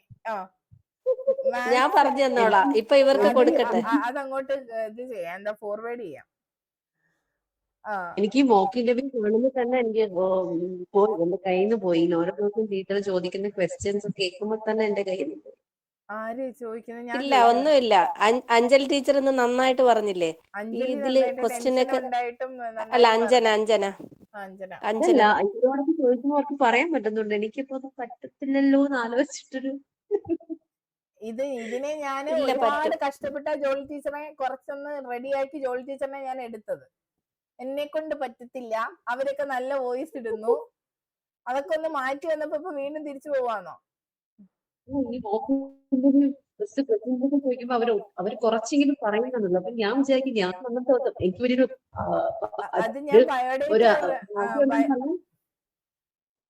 ഞാൻ പറഞ്ഞു തന്നോളാം. ഇപ്പൊ ഇവർക്ക് കൊടുക്കട്ടെ. അതങ്ങോട്ട് ഇത് ചെയ്യാം, എന്താ ഫോർവേഡ് ചെയ്യാം. എനിക്ക് മോക്ക് ഇന്റർവ്യൂ കാണുമ്പോൾ തന്നെ എനിക്ക് പോയി, എന്റെ കയ്യിൽ നിന്ന് പോയി. ഓരോ ദിവസം ടീച്ചർ ചോദിക്കുന്ന ക്വസ്റ്റ്യൻസ് കേൾക്കുമ്പോൾ തന്നെ എന്റെ കയ്യിൽ നിന്ന് പോയി. ആര് ചോദിക്കുന്നത്? ഇല്ല, ഒന്നുമില്ല. അഞ്ജലി ടീച്ചർ ഇന്ന് നന്നായിട്ട് പറഞ്ഞില്ലേ ഇതില് ക്വസ്റ്റ്യൻ ഒക്കെ. അല്ല, അഞ്ജന ചോദിക്കുമ്പോൾ അവർക്ക് പറയാൻ പറ്റുന്നുണ്ട്. എനിക്കിപ്പോ അത് പറ്റത്തില്ലല്ലോ എന്ന് ആലോചിച്ചിട്ടൊരു ഇതിനെ ഞാൻ ഒരുപാട് കഷ്ടപ്പെട്ട ജോളി ടീച്ചറെ കുറച്ചൊന്ന് റെഡിയാക്കി ജോളി ടീച്ചറിനെ ഞാൻ എടുത്തത്. എന്നെ കൊണ്ട് പറ്റത്തില്ല, അവരൊക്കെ നല്ല വോയിസ് ഇടുന്നു, അതൊക്കെ ഒന്ന് മാറ്റി വന്നപ്പോ ഇപ്പൊ വീണ്ടും തിരിച്ചു പോവാന്നോ? ചോദിക്കുമ്പോ അവര് കുറച്ചെങ്കിലും പറയുന്നുണ്ടല്ലോ. അപ്പൊ ഞാൻ വിചാരിക്കും ഞാൻ വന്നപ്പോ എനിക്ക് അത് ഞാൻ ബയോഡേറ്റ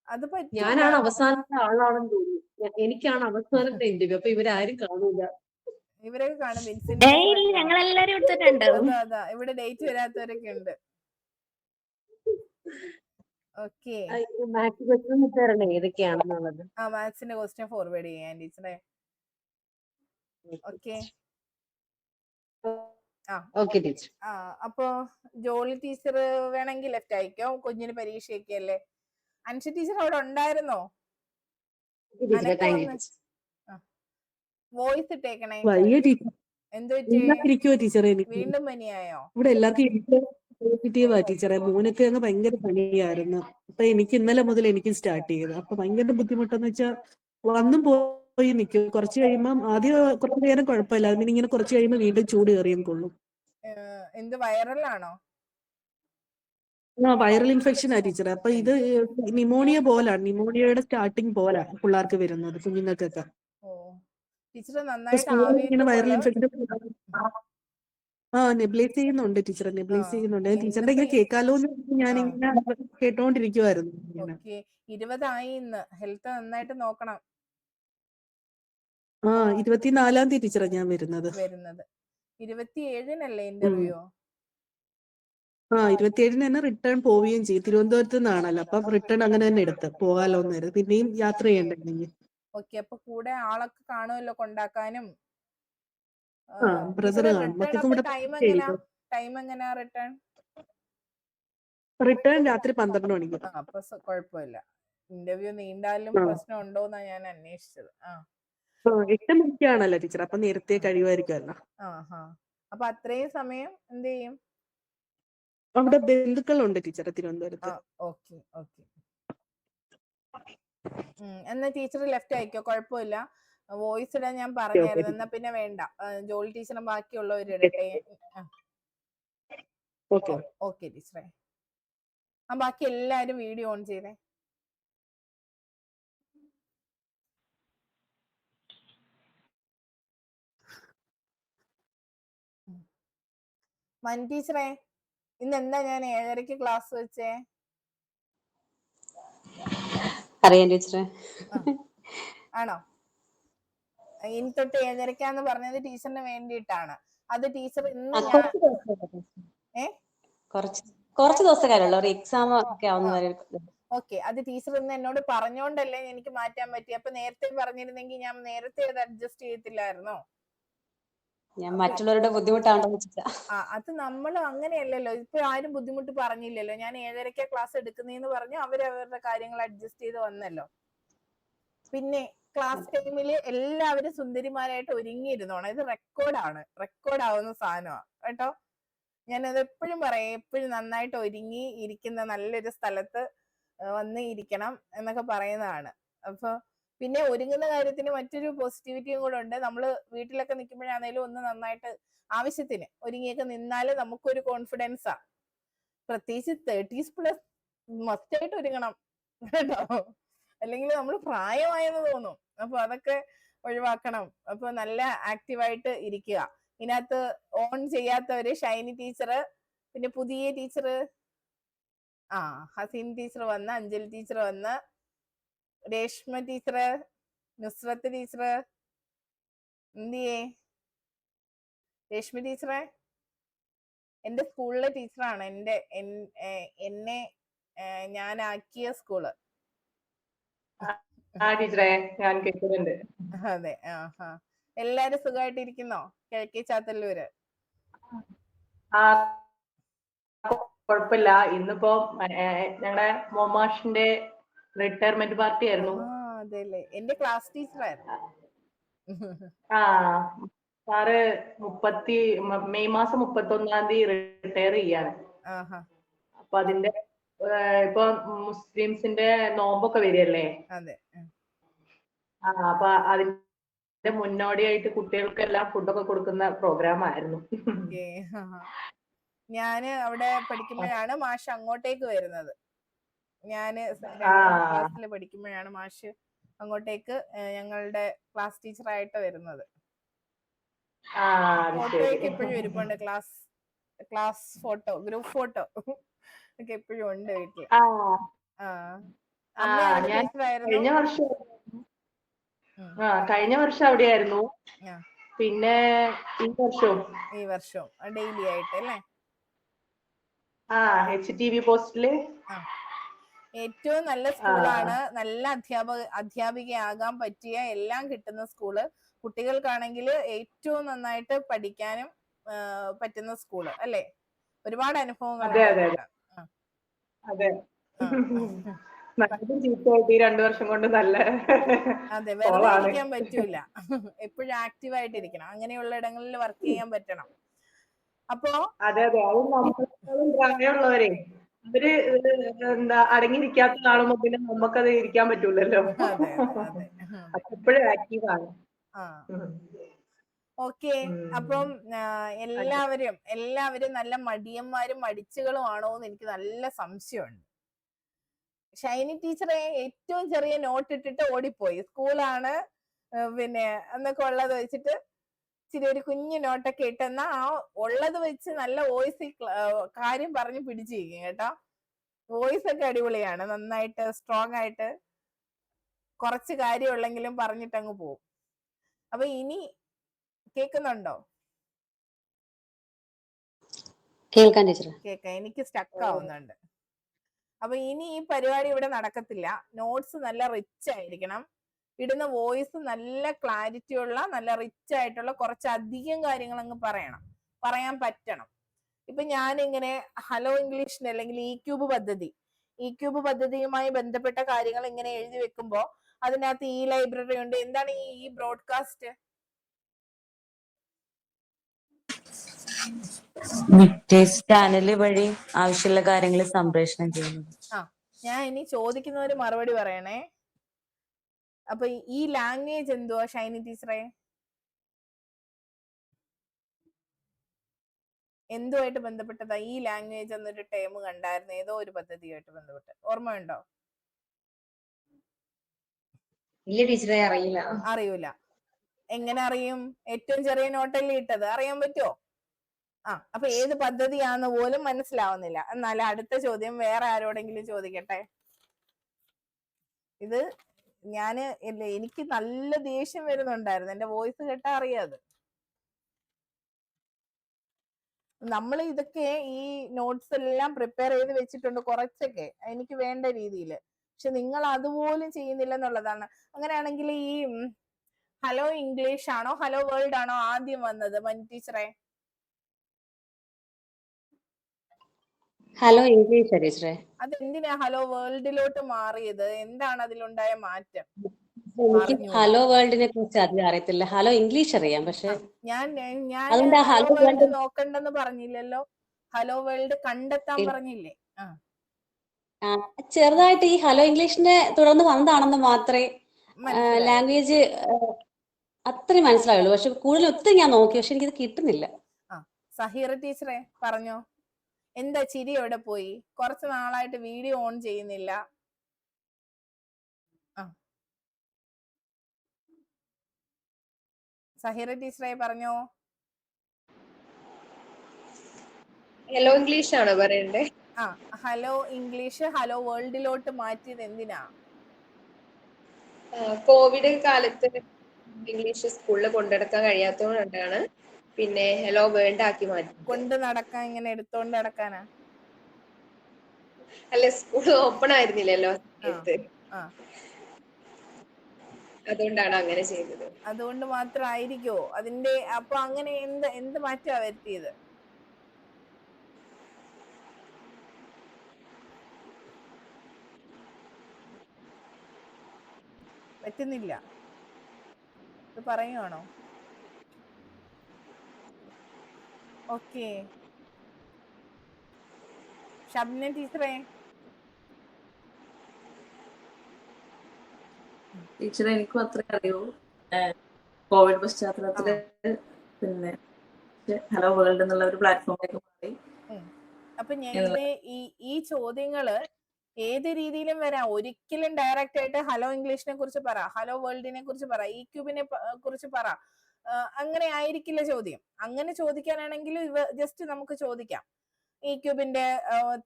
അത് പറ്റൂല. ഞാനാണ് അവസാനത്തെ ആളാണെന്ന് തോന്നുന്നു. എനിക്കാണ് അവസാനത്തെ ഇന്റർവ്യൂ. അപ്പൊ ഇവരാരും കാണൂല. ഇവരൊക്കെ കാണും. വിൻസെന്റ് ഞങ്ങളെല്ലാരും എടുത്തിട്ടുണ്ട്. അതാ ഇവിടെ ഡേറ്റ് വരാത്തവരൊക്കെ ഉണ്ട്. ഓക്കെ. മാത്സ് ക്വസ്റ്റ്യൻ തരണേ ഏതൊക്കെയാണെന്നുള്ളത്. മാത്സിന്റെ ക്വസ്റ്റ്യൻ ഫോർവേഡ് ചെയ്യാൻ ടീച്ചറെ. ഓക്കെ. Okay teacher. അപ്പൊ ജോളി ടീച്ചർ വേണമെങ്കിൽ ലെഫ്റ്റ് അയക്കോ, കുഞ്ഞിന് പരീക്ഷയൊക്കെ അല്ലേ. അൻഷ ടീച്ചർ അവിടെ ഉണ്ടായിരുന്നോ? വോയിസ് ഇട്ടേക്കണേ. എന്തോ ടീച്ചറെ വീണ്ടും പനിയായോ? ഇവിടെ എല്ലാവർക്കും പോസിറ്റീവാ ടീച്ചറെ. മോനൊക്കെ അങ്ങ് ഭയങ്കര പനിയായിരുന്നു. അപ്പൊ എനിക്ക് ഇന്നലെ മുതൽ എനിക്ക് സ്റ്റാർട്ട് ചെയ്തത്. അപ്പൊ ഭയങ്കര ബുദ്ധിമുട്ടെന്ന് വെച്ചാൽ വന്നും പോയി നിൽക്കും. കുറച്ച് കഴിയുമ്പോൾ ആദ്യം കുറച്ചു നേരം കുഴപ്പമില്ല, അതിന് ഇങ്ങനെ കുറച്ച് കഴിയുമ്പോൾ വീണ്ടും ചൂട് കയറിയും കൊള്ളും. എന്ത് വൈറലാണോ? വൈറൽ ഇൻഫെക്ഷൻ ആ ടീച്ചറെ. അപ്പൊ ഇത് നിമോണിയ പോലാണ്, നിമോണിയയുടെ സ്റ്റാർട്ടിങ് പോലാ പിള്ളേർക്ക് വരുന്നത്, കുഞ്ഞുങ്ങൾക്കൊക്കെ. ടീച്ചർ നന്നായിട്ട് ഇങ്ങനെ വൈറൽ ഇൻഫെക്ഷൻ നെബ്ലൈസ് ചെയ്യുന്നുണ്ട് ടീച്ചറെ, നെബ്ലൈസ് ചെയ്യുന്നുണ്ട്. ടീച്ചറിന്റെ ഇങ്ങനെ കേൾക്കാലോ എന്ന് ഞാൻ ഇങ്ങനെ കേട്ടോണ്ടിരിക്കുവായിരുന്നു. 20 ഇന്ന്. ഹെൽത്ത് നന്നായിട്ട് നോക്കണം. 24-ാം തീയതി ടീച്ചറെ ഞാൻ വരുന്നത്. 27-നല്ലേ ഇന്റർവ്യൂ? 27-ന് തന്നെ റിട്ടേൺ പോവുകയും ചെയ്യും. തിരുവനന്തപുരത്ത് നിന്നാണല്ലോ, അപ്പം റിട്ടേൺ അങ്ങനെ തന്നെ എടുത്ത് പോകാലോ എന്ന്. പിന്നെയും യാത്ര ചെയ്യണ്ടെങ്കിൽ. ഓക്കെ. അപ്പൊ കൂടെ ആളൊക്കെ കാണുമല്ലോ കൊണ്ടാക്കാനും. ബ്രദർ കാണും. ടൈം എങ്ങനെയാ റിട്ടേൺ? റിട്ടേൺ രാത്രി 12 മണിക്ക്. അപ്പൊ കുഴപ്പമില്ല. ഇന്റർവ്യൂ നീണ്ടാലും പ്രശ്നം ഉണ്ടോന്നാ ഞാൻ അന്വേഷിച്ചത്. 8 മണിക്കാണല്ലോ ടീച്ചർ, അപ്പൊ നേരത്തെ കഴിയുമായിരിക്കുമല്ലോ. അപ്പൊ അത്രയും സമയം എന്ത് ചെയ്യും? അവിടെ ബന്ധുക്കളുണ്ട് ടീച്ചറെ തിരുവനന്തപുരത്ത്. ഓക്കെ. എന്നാ ടീച്ചർ ലെഫ്റ്റ് അയക്കോ, കുഴപ്പമില്ല. വോയിസ് ഇടാൻ ഞാൻ പറഞ്ഞായിരുന്നു. എന്നാ പിന്നെ വേണ്ട, ജോലി ടീച്ചറും ബാക്കിയുള്ളവര് ഇടട്ടെ. ഓക്കെ ടീച്ചറെ. ബാക്കി എല്ലാരും വീഡിയോ ഓൺ ചെയ്തേ. മൻ ടീച്ചറെ, ഇന്ന് എന്താ ഞാൻ 7:30 ക്ലാസ് വെച്ചേ? അറിയാം ടീച്ചറെ. ആണോ? ഇനി തൊട്ട് 7:30 പറഞ്ഞത് ടീച്ചറിന് വേണ്ടിയിട്ടാണ്. അത് ടീച്ചർ ഇന്ന് കുറച്ച് ദിവസക്കാരുള്ളൂ, ഒരു എക്സാം ഒക്കെ ആവുന്നവരെ. ഓക്കെ. അത് ടീച്ചർ ഇന്ന് എന്നോട് പറഞ്ഞോണ്ടല്ലേ എനിക്ക് മാറ്റാൻ പറ്റി. അപ്പൊ നേരത്തെ പറഞ്ഞിരുന്നെങ്കിൽ ഞാൻ നേരത്തെ അത് അഡ്ജസ്റ്റ് ചെയ്യത്തില്ലായിരുന്നോ? ഞാൻ മറ്റുള്ളവരുടെ ബുദ്ധിമുട്ടാണെന്ന് വെച്ചിട്ടാ. അത് നമ്മൾ അങ്ങനെയല്ലല്ലോ. ഇപ്പൊ ആരും ബുദ്ധിമുട്ട് പറഞ്ഞില്ലല്ലോ. ഞാൻ 7:30 ക്ലാസ് എടുക്കുന്നേന്ന് പറഞ്ഞു അവരവരുടെ കാര്യങ്ങൾ അഡ്ജസ്റ്റ് ചെയ്ത് വന്നല്ലോ. പിന്നെ ക്ലാസ് ടൈമില് എല്ലാവരും സുന്ദരിമാരായിട്ട് ഒരുങ്ങിയിരുന്നോണം. ഇത് റെക്കോർഡ് ആവുന്ന സാധനമാണ് കേട്ടോ. ഞാനത് എപ്പോഴും പറയും, എപ്പോഴും നന്നായിട്ട് ഒരുങ്ങി ഇരിക്കുന്ന നല്ലൊരു സ്ഥലത്ത് വന്ന് ഇരിക്കണം എന്നൊക്കെ പറയുന്നതാണ്. അപ്പൊ പിന്നെ ഒരുങ്ങുന്ന കാര്യത്തിന് മറ്റൊരു പോസിറ്റിവിറ്റിയും കൂടെ ഉണ്ട്. നമ്മള് വീട്ടിലൊക്കെ നിൽക്കുമ്പോഴാണേലും ഒന്ന് നന്നായിട്ട് ആവശ്യത്തിന് ഒരുങ്ങിയൊക്കെ നിന്നാല് നമുക്കൊരു കോൺഫിഡൻസാ. പ്രത്യേകിച്ച് 30s+ മസ്റ്റായിട്ട് ഒരുങ്ങണം കേട്ടോ, അല്ലെങ്കിൽ നമ്മൾ പ്രായമായെന്ന് തോന്നും. അപ്പൊ അതൊക്കെ ഒഴിവാക്കണം. അപ്പൊ നല്ല ആക്റ്റീവായിട്ട് ഇരിക്കുക. ഇതിനകത്ത് ഓൺ ചെയ്യാത്തവര് ഷൈനി ടീച്ചർ, പിന്നെ പുതിയ ടീച്ചർ ഹസീൻ ടീച്ചർ വന്ന്, അഞ്ജലി ടീച്ചർ വന്ന്, രേഷ്മ ടീച്ചർ, നുസ്രത്ത് ടീച്ചർ. എന്തിയേ രേഷ്മ ടീച്ചറെ? എന്റെ സ്കൂളിലെ ടീച്ചറാണ്. എന്നെ ഞാനാക്കിയ സ്കൂള്. അതെ. എല്ലാരും സുഖമായിട്ടിരിക്കുന്നോ? കിഴക്കേ ചാത്തല്ലൂര്. കുഴപ്പമില്ല. ഇന്നിപ്പോ ഞങ്ങളുടെ മൊമാഷിന്റെ റിട്ടയർമെന്റ് പാർട്ടി ആയിരുന്നു. അതെല്ലേ, എന്റെ ക്ലാസ് ടീച്ചറായിരുന്നു. സാറ് മെയ് മാസം 31-ാം തീയതി റിട്ടയർ ചെയ്യാണ്. അപ്പൊ അതിന്റെ ഇപ്പൊ മുസ്ലിംസിന്റെ നോമ്പൊക്കെ വരികയല്ലേ. അപ്പൊ അതിന്റെ മുന്നോടിയായിട്ട് കുട്ടികൾക്കെല്ലാം ഫുഡൊക്കെ കൊടുക്കുന്ന പ്രോഗ്രാം ആയിരുന്നു. ഞാന് അവിടെ പഠിക്കുമ്പോഴാണ് മാഷ് അങ്ങോട്ടേക്ക് വരുന്നത്. ഞാന് 2ാം ക്ലാസ്സിൽ പഠിക്കുമ്പോഴാണ് മാഷ് അങ്ങോട്ടേക്ക് ഞങ്ങളുടെ ക്ലാസ് ടീച്ചറായിട്ട് വരുന്നത്. ഫോട്ടോയൊക്കെ എപ്പോഴും ഇരിപ്പുണ്ട്. ക്ലാസ് ഫോട്ടോ, ഗ്രൂപ്പ് ഫോട്ടോ ഒക്കെ എപ്പോഴും ഉണ്ട് വീട്ടിൽ. അമ്മ അവിടെ ഞാൻ ടീച്ചറായിരുന്നു. കഴിഞ്ഞ വർഷം കഴിഞ്ഞ വർഷം അവിടെയായിരുന്നു. പിന്നെ ഈ വർഷവും ഡെയിലി ആയിട്ട് അല്ലേ? HTV പോസ്റ്റില്. ഏറ്റവും നല്ല സ്കൂളാണ്. നല്ല അധ്യാപികയാകാൻ പറ്റിയ എല്ലാം കിട്ടുന്ന സ്കൂള്. കുട്ടികൾക്കാണെങ്കിൽ ഏറ്റവും നന്നായിട്ട് പഠിക്കാനും പറ്റുന്ന സ്കൂള് അല്ലേ? ഒരുപാട് അനുഭവങ്ങളുണ്ട്. അതെ, നല്ലതും ചീത്തയായിട്ട് ഈ 2 വർഷം കൊണ്ട് നല്ല അതെ, വെറുതെ ഇരിക്കാൻ പറ്റൂല. എപ്പോഴും ആക്റ്റീവ് ആയിട്ടിരിക്കണം. അങ്ങനെയുള്ള ഇടങ്ങളിൽ വർക്ക് ചെയ്യാൻ പറ്റണം. അപ്പോ അതെ അത് നമ്മളെക്കാളും പ്രായമുള്ളവരെ അവര് എന്താ അടങ്ങിയിരിക്കാത്ത കാണുമ്പോ പിന്നെ നമുക്കത് ഇരിക്കാൻ പറ്റൂലല്ലോ. എപ്പോഴും ആക്റ്റീവാണ്. ഓക്കെ, അപ്പം എല്ലാവരും നല്ല മടിയന്മാരും മടിച്ചുകളും ആണോ എന്ന് എനിക്ക് നല്ല സംശയമുണ്ട്. ഷൈനി ടീച്ചറെ ഏറ്റവും ചെറിയ നോട്ട് ഇട്ടിട്ട് ഓടിപ്പോയി. സ്കൂളാണ് പിന്നെ എന്നൊക്കെ ഉള്ളത് വെച്ചിട്ട് ഇച്ചിരി ഒരു കുഞ്ഞു നോട്ടൊക്കെ ഇട്ടെന്നാ ആ ഉള്ളത് വെച്ച് നല്ല വോയിസ് കാര്യം പറഞ്ഞ് പിടിച്ചിരിക്കും കേട്ടോ. വോയിസ് ഒക്കെ അടിപൊളിയാണ്, നന്നായിട്ട് സ്ട്രോങ് ആയിട്ട് കുറച്ച് കാര്യമുള്ളെങ്കിലും പറഞ്ഞിട്ടങ്ങ് പോവും. അപ്പൊ ഇനി കേൾക്കുന്നുണ്ടോ? കേൾക്കാൻ ടീച്ചർ. കേൾക്കാം, എനിക്ക് സ്റ്റക്ക് ആവുന്നുണ്ട്. അപ്പൊ ഇനി ഈ പരിപാടി ഇവിടെ നടക്കത്തില്ല. നോട്ട്സ് നല്ല റിച്ച് ആയിരിക്കണം. ഇടുന്ന വോയിസ് നല്ല ക്ലാരിറ്റി ഉള്ള നല്ല റിച്ച് ആയിട്ടുള്ള കുറച്ചധികം കാര്യങ്ങൾ അങ്ങ് പറയാൻ പറ്റണം. ഇപ്പൊ ഞാനിങ്ങനെ ഹലോ ഇംഗ്ലീഷിന് അല്ലെങ്കിൽ ഇ ക്യൂബ് പദ്ധതിയുമായി ബന്ധപ്പെട്ട കാര്യങ്ങൾ ഇങ്ങനെ എഴുതി വെക്കുമ്പോ അതിനകത്ത് ഈ ലൈബ്രറി ഉണ്ട്. എന്താണ് ഈ ബ്രോഡ്കാസ്റ്റ്? ചാനല് വഴി ആവശ്യമുള്ള കാര്യങ്ങൾ സംപ്രേഷണം ചെയ്യുന്നു. ഞാൻ ഇനി ചോദിക്കുന്നവര് മറുപടി പറയണേ. അപ്പൊ ഈ ലാംഗ്വേജ് എന്തുവാ ഷൈനി ടീച്ചറെ? എന്തുമായിട്ട് ബന്ധപ്പെട്ടതാ ഈ ലാംഗ്വേജ് എന്നൊരു ടേം കണ്ടായിരുന്നു ഏതോ ഒരു പദ്ധതിയായിട്ട് ബന്ധപ്പെട്ട്? ഓർമ്മയുണ്ടോ? ഇല്ല ടീച്ചറെ, അറിയൂല. എങ്ങനെ അറിയും? ഏറ്റവും ചെറിയ നോട്ടല്ലേ ഇട്ടത്, അറിയാൻ പറ്റുമോ? അപ്പൊ ഏത് പദ്ധതിയാന്ന് പോലും മനസ്സിലാവുന്നില്ല. എന്നാൽ അടുത്ത ചോദ്യം വേറെ ആരോടെങ്കിലും ചോദിക്കട്ടെ. ഇത് എനിക്ക് നല്ല ദേഷ്യം വരുന്നുണ്ടായിരുന്നു. എന്റെ വോയിസ് കേട്ടാ അറിയാത്. നമ്മൾ ഇതൊക്കെ ഈ നോട്ട്സ് എല്ലാം പ്രിപ്പയർ ചെയ്ത് വെച്ചിട്ടുണ്ട് കുറച്ചൊക്കെ എനിക്ക് വേണ്ട രീതിയിൽ. പക്ഷെ നിങ്ങൾ അതുപോലും ചെയ്യുന്നില്ല എന്നുള്ളതാണ്. അങ്ങനെയാണെങ്കിൽ ഈ ഹലോ ഇംഗ്ലീഷ് ആണോ ഹലോ വേൾഡ് ആണോ ആദ്യം വന്നത് മനി ടീച്ചറെ? ഹലോ ഇംഗ്ലീഷ് ടീച്ചറെ. അതെന്തിനാ ഹലോ വേൾഡിലോട്ട് മാറിയത്? എന്താണ് അതിലുണ്ടായ മാറ്റം? ഹലോ വേൾഡിനെ കുറിച്ച് അധികം അറിയത്തില്ല. ഹലോ ഇംഗ്ലീഷ് അറിയാം. പക്ഷെ ഞാൻ ഹലോ വേൾഡ് നോക്കണ്ടെന്ന് പറഞ്ഞില്ലല്ലോ. ഹലോ വേൾഡ് കണ്ടെത്താൻ പറഞ്ഞില്ലേ? ചെറുതായിട്ട് ഈ ഹലോ ഇംഗ്ലീഷിനെ തുടർന്ന് വന്നതാണെന്ന് മാത്രമേ ലാംഗ്വേജ് അത്രയും മനസ്സിലായുള്ളൂ. പക്ഷെ കൂടുതൽ ഒത്തിരി ഞാൻ നോക്കി, പക്ഷെ എനിക്കിത് കിട്ടുന്നില്ല. സഹീറ ടീച്ചറെ പറഞ്ഞോ, എന്താ ചിരി എവിടെ പോയി? കുറച്ച് നാളായിട്ട് വീഡിയോ ഓൺ ചെയ്യുന്നില്ല. സഹീറ ടീച്ചറെ പറഞ്ഞോ. ഹലോ ഇംഗ്ലീഷ് ആണോ പറയണ്ടേ? ഹലോ ഇംഗ്ലീഷ് ഹലോ വേൾഡിലോട്ട് മാറ്റിയത് എന്തിനാ? കോവിഡ് കാലത്ത് ഇംഗ്ലീഷ് സ്കൂളിൽ കൊണ്ടുനടക്കാൻ കഴിയാത്തതുകൊണ്ടാണ് പിന്നെ ഹലോ വേൾഡ് ആക്കി മാറ്റി. കൊണ്ട് നടക്കാൻ ഇങ്ങനെ എടുത്തോണ്ട് നടക്കാനാ? അല്ല, സ്കൂൾ ഓപ്പൺ ആയിരുന്നില്ലല്ലോ അതുകൊണ്ടാണ് അങ്ങനെ ചെയ്തത്. അതുകൊണ്ട് മാത്രമായിരിക്കോ അതിന്റെ? അപ്പൊ അങ്ങനെ എന്ത് മാറ്റാ വരുത്തിയത്? പറ്റുന്നില്ല, ഇത് പറയുവാണോ? ഓക്കെ, ഷബ്ന ടീച്ചറെ. ടീച്ചറെ എനിക്കും അത്രേ അറിയൂ. കോവിഡ് പശ്ചാത്തലത്തില് പിന്നെ ഹലോ വേൾഡ് എന്നുള്ള ഒരു പ്ലാറ്റ്ഫോമിലേക്ക് മാറി. അപ്പൊ ഞാൻ ഈ ചോദ്യങ്ങള് ഏത് രീതിയിലും വരാം. ഒരിക്കലും ഡയറക്റ്റ് ആയിട്ട് ഹലോ ഇംഗ്ലീഷിനെ കുറിച്ച് പറ, ഹലോ വേൾഡിനെ കുറിച്ച് പറ, ഈ ക്യൂബിനെ കുറിച്ച് പറ, അങ്ങനെ ആയിരിക്കില്ല ചോദ്യം. അങ്ങനെ ചോദിക്കാനാണെങ്കിൽ ജസ്റ്റ് നമുക്ക് ചോദിക്കാം. ഈ ക്യൂബിന്റെ